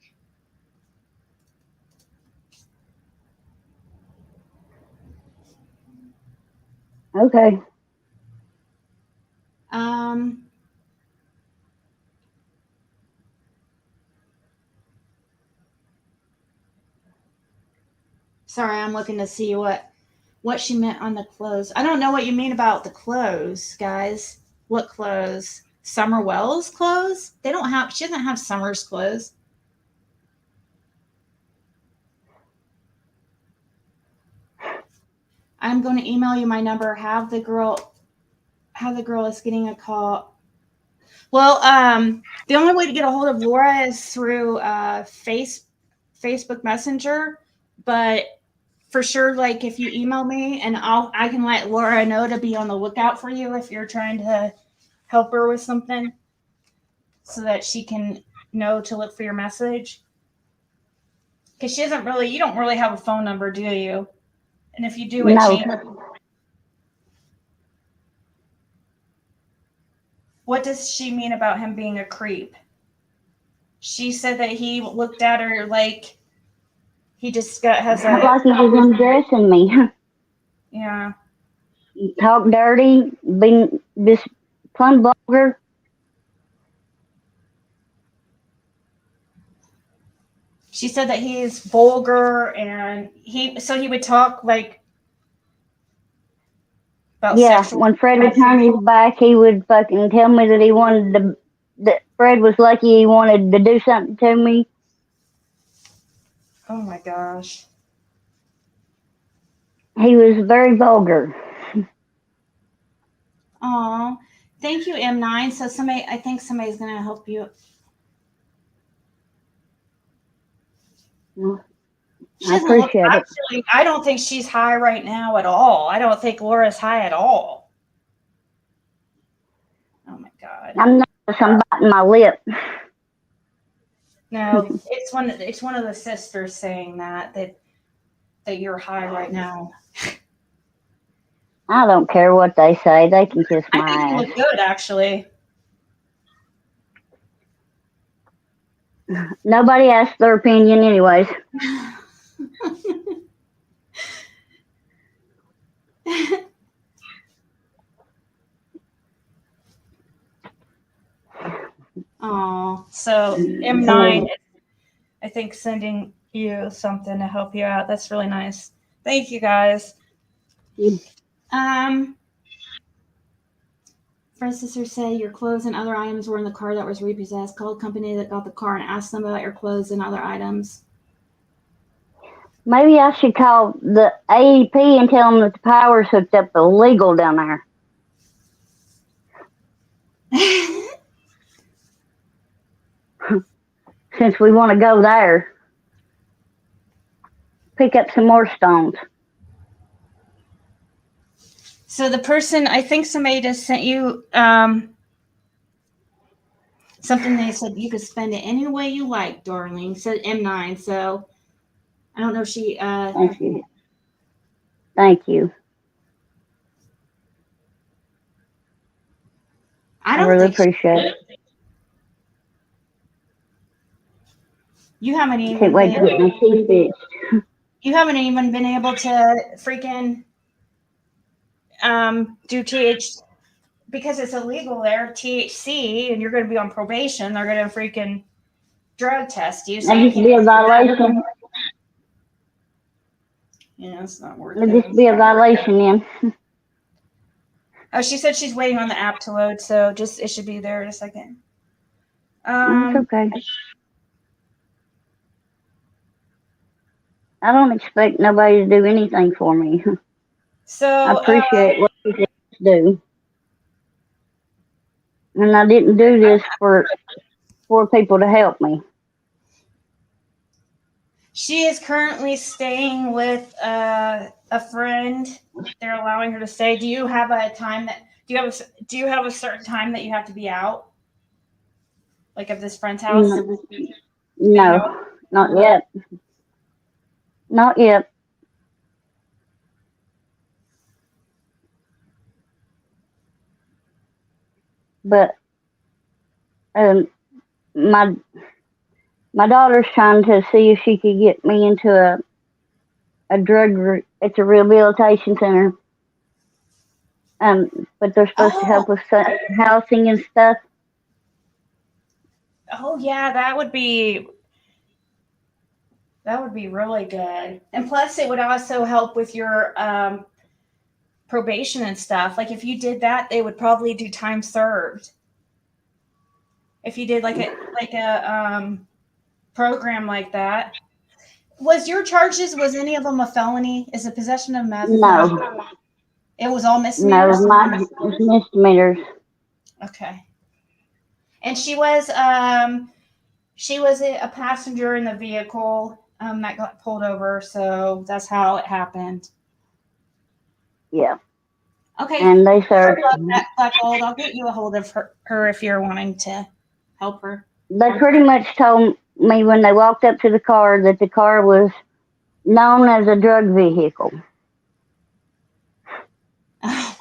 Okay. um, sorry, I'm looking to see what she meant on the clothes. I don't know what you mean about the clothes, guys. What clothes? Summer Wells clothes? They don't have. She doesn't have Summer's clothes. I'm going to email you my number. Have the girl is getting a call. Well, the only way to get a hold of Lora is through Facebook Messenger, but for sure, like if you email me and I can let Lora know to be on the lookout for you if you're trying to help her with something, so that she can know to look for your message. Because you don't really have a phone number, do you? And if you do, it No. changes. What does she mean about him being a creep? She said that he looked at her like he just has a. Like he was undressing me. Yeah. Talk dirty, being just plumb vulgar. She said that he's vulgar and he would talk like about Yeah, sexual. when Fred would turn his back, he would fucking tell me that he wanted to, that Fred was lucky he wanted to do something to me. Oh my gosh. He was very vulgar. Oh, thank you, M9. So I think somebody's gonna help you. She I doesn't look. appreciate it. Actually, I don't think she's high right now at all. I don't think Laura's high at all. Oh my god. I'm nervous. I'm biting my lip. No, it's one of the sisters saying that you're high right now. I don't care what they say. They can kiss I my think you ass. look good, actually. Nobody asked their opinion anyways. Oh, so M9, I think sending you something to help you out. That's really nice. Thank you guys. Fred's sister said your clothes and other items were in the car that was repossessed. Call the company that got the car and ask them about your clothes and other items. Maybe I should call the AEP and tell them that the power's hooked up illegal down there. Since we want to go there. Pick up some more stones. So the person, I think somebody just sent you something. They said you could spend it any way you like, darling. Said M9. So I don't know if she. Thank you. Thank you. I really appreciate it. You haven't even. Can't wait to get my teeth fixed. You haven't even been able to freaking do THC because it's illegal there, THC, and you're going to be on probation. They're going to freaking drug test you. So That'd just be a violation. Yeah, it's not worth It'd it. just be a violation then. Oh, she said she's waiting on the app to load, so it should be there in a second. It's okay. I don't expect nobody to do anything for me. So I appreciate what you do. And I didn't do this for people to help me. She is currently staying with a friend. They're allowing her to stay. Do you have a time that do you have a certain time that you have to be out? Like of this friend's house? No, not yet. Not yet. But my daughter's trying to see if she could get me into a it's a rehabilitation center. But they're supposed to help Oh, with housing and stuff. oh yeah, that would be really good. And plus, it would also help with your probation and stuff. Like if you did that, they would probably do time served. If you did like a program like that. Was your charges? Was any of them a felony? Is the possession of meth a felony? No, It was all no, misdemeanors. mine is misdemeanors. Okay. And she was a passenger in the vehicle that got pulled over, so that's how it happened. Yeah, Okay, and they sorry searched. about that, Black Gold. I'll get you a hold of her if you're wanting to help her. They pretty much told me when they walked up to the car that the car was known as a drug vehicle. Oh.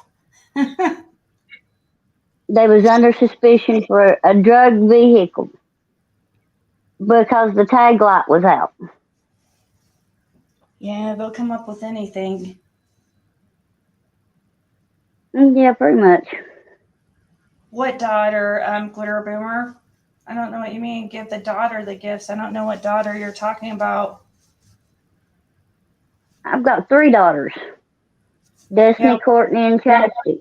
They was under suspicion for a drug vehicle because the tag light was out. Yeah, they'll come up with anything. Yeah, pretty much. What daughter, Glitter Boomer? I don't know what you mean. Give the daughter the gifts. I don't know what daughter you're talking about. I've got 3 daughters: Destiny, Yeah, Courtney, and Chastity.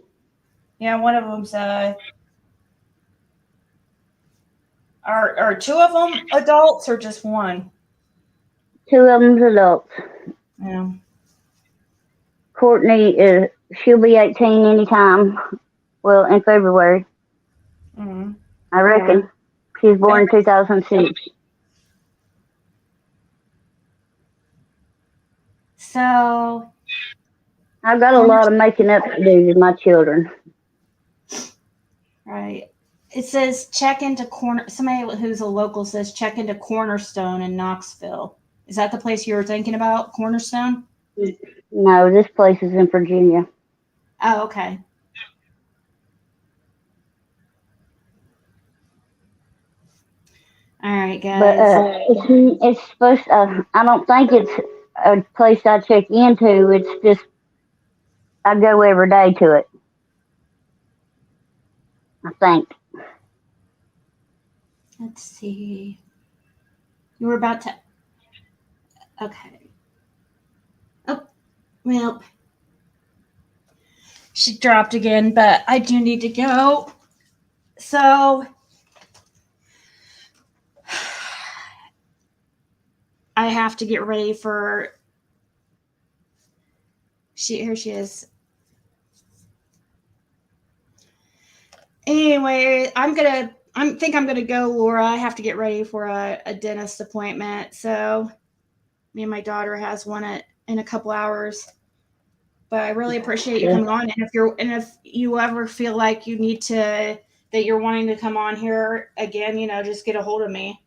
yeah. One of them's are 2 of them adults or just one? 2 of them's adults. Yeah. Courtney she'll be 18 anytime. Well, in February, Mm-hmm. I reckon. She was born in 2006. So, I've got a lot of making up to do with my children. right. It says check into somebody who's a local says check into Cornerstone in Knoxville. Is that the place you were thinking about, Cornerstone? No, this place is in Virginia. Oh, okay. All right, But guys. it's supposed. I don't think it's a place I check into. It's just I go every day to it. I think. Let's see. You were about to. Okay. Oh, well, she dropped again, but I do need to go. So, I have to get ready for. Here she is. Anyway, I think I'm gonna go, Laura. I have to get ready for a dentist appointment. So, me and my daughter has one in a couple hours. But I really appreciate you coming on. And if you ever feel like you need that you're wanting to come on here again, just get a hold of me.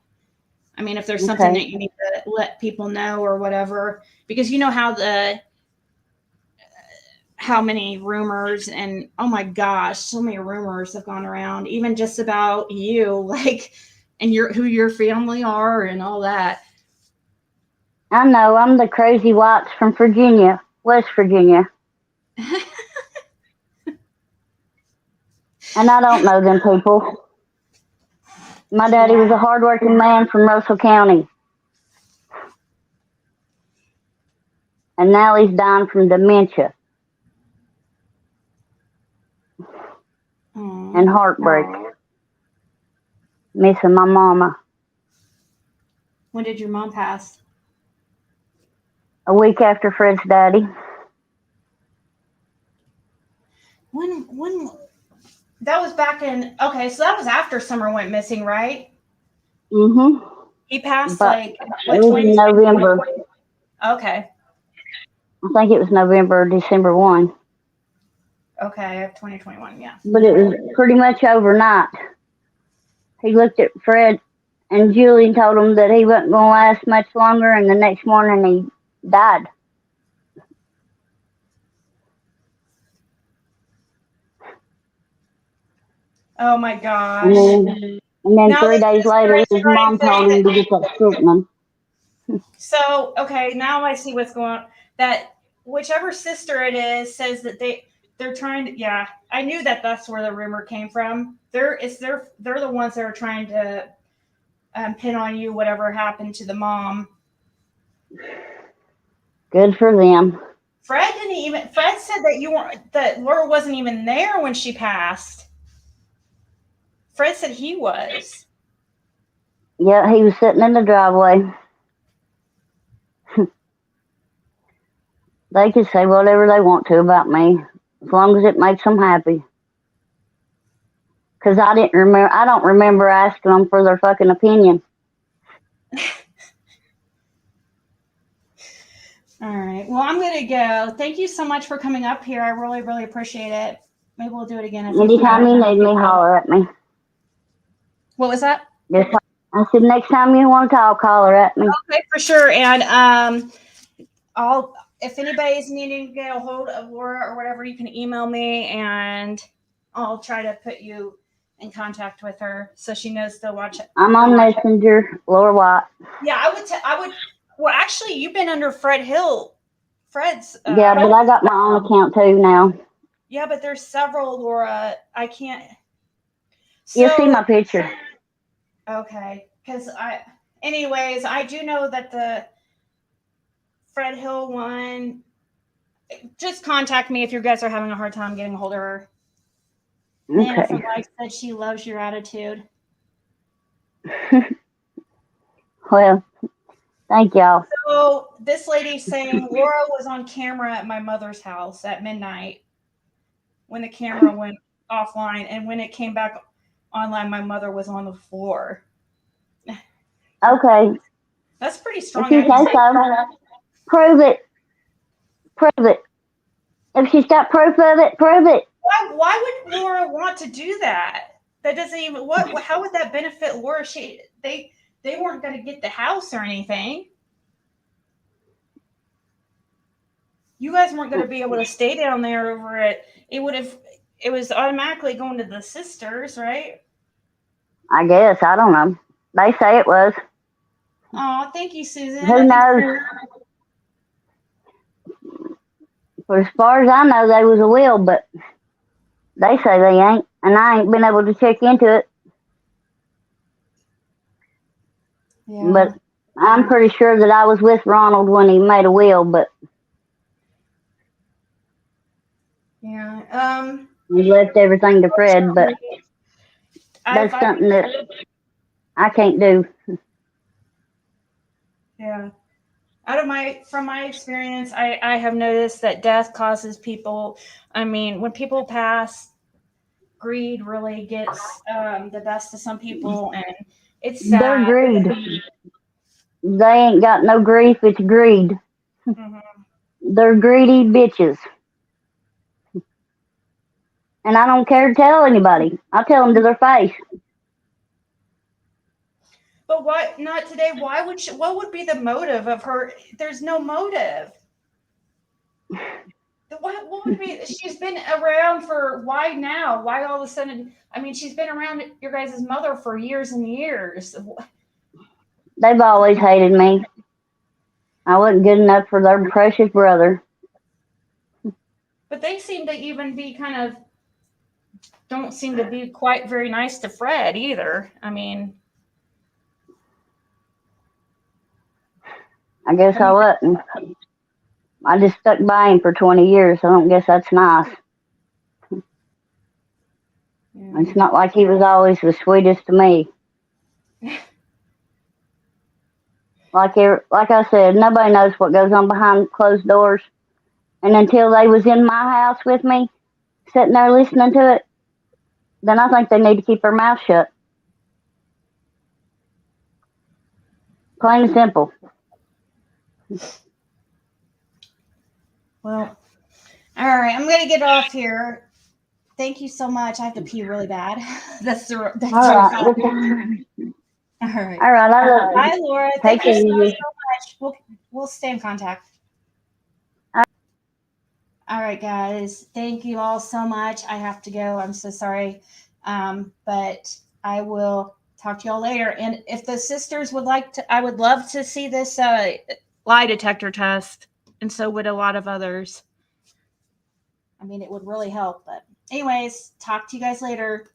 I mean, if there's something that you need to let people know or whatever, because you know how many rumors and oh my gosh, so many rumors have gone around, even just about you, like, and who your family are and all that. I know. I'm the crazy whites from Virginia, West Virginia. And I don't know them people. My daddy was a hardworking man from Russell County. And now he's dying from dementia and heartbreak. Missing my mama. When did your mom pass? A week after Fred's daddy. When that was back in, okay, so that was after Summer went missing, right? Mm-hmm. He passed But like it was in November. Okay. I think it was November or December 1. Okay, 2021, yeah. But it was pretty much overnight. He looked at Fred and Julie and told him that he wasn't going to last much longer, and the next morning he died. Oh my And gosh. then Now 3 days the sister later, is his trying mom saying told him that. to get that treatment. So okay, now I see what's going on. That whichever sister it is says that they're trying to. Yeah, I knew that that's where the rumor came from. They're the ones that are trying to pin on you whatever happened to the mom. Good for them. Fred didn't even. Fred said that you weren't. That Laura wasn't even there when she passed. Fred said he was. Yeah, he was sitting in the driveway. They can say whatever they want to about me, as long as it makes them happy. Because I don't remember asking them for their fucking opinion. All right. Well, I'm gonna go. Thank you so much for coming up here. I really, really appreciate it. Maybe we'll do it again if you Anytime you need me, holler at me. What was that? I said, next time you want to talk, holler at me. Okay, for sure. And I'll if anybody's needing to get a hold of Laura or whatever, you can email me and I'll try to put you in contact with her so she knows to watch it. I'm on Messenger, Lora White. Yeah, I would. Well, actually, you've been under Fred Hill. Fred's. Yeah, but I got my own account too now. Yeah, but there's several Laura. I can't. You'll see my picture. Okay, because anyways, I do know that the Fred Hill one. Just contact me if you guys are having a hard time getting a hold of her. Nana Okay. from Life said she loves your attitude. Well, thank y'all. So this lady's saying Laura was on camera at my mother's house at midnight when the camera went offline, and when it came back online, my mother was on the floor. Okay. That's pretty strong. If you say so, prove it. Prove it. If she's got proof of it, prove it. Why would Laura want to do that? That doesn't even how would that benefit Laura? They weren't going to get the house or anything. You guys weren't going to be able to stay down there over it. It was automatically going to the sisters, right? I guess. I don't know. They say it was. Oh, thank you, Susan. Who knows? For as far as I know, they was a will, but they say they ain't, and I ain't been able to check into it. Yeah. But I'm pretty sure that I was with Ronald when he made a will, but yeah, he left everything to Fred. But that's something that I can't do. Yeah. From my experience, I have noticed that death causes people. I mean, when people pass, greed really gets the best of some people, and it's sad. They're greed. They ain't got no grief. It's greed. Mm-hmm. They're greedy bitches. And I don't care to tell anybody. I tell them to their face. But why not today? Why would she? What would be the motive of her? There's no motive. What would be? She's been around for why now? Why all of a sudden? I mean, she's been around your guys' mother for years and years. They've always hated me. I wasn't good enough for their precious brother. But they seem to even be don't seem to be quite very nice to Fred either. I mean, I guess I wasn't. I just stuck by him for 20 years. I don't guess that's nice. Yeah. It's not like he was always the sweetest to me. Like I said, nobody knows what goes on behind closed doors. And until they was in my house with me, sitting there listening to it, then I think they need to keep their mouth shut. Plain and simple. Well, all right, I'm gonna get off here. Thank you so much. I have to pee really bad. That's all right. All right. All right. I love you. Bye, Laura. Thank you so much. We'll stay in contact. All right, guys. Thank you all so much. I have to go. I'm so sorry. But I will talk to y'all later. And if the sisters would like to, I would love to see this lie detector test. And so would a lot of others. I mean, it would really help. But anyways, talk to you guys later.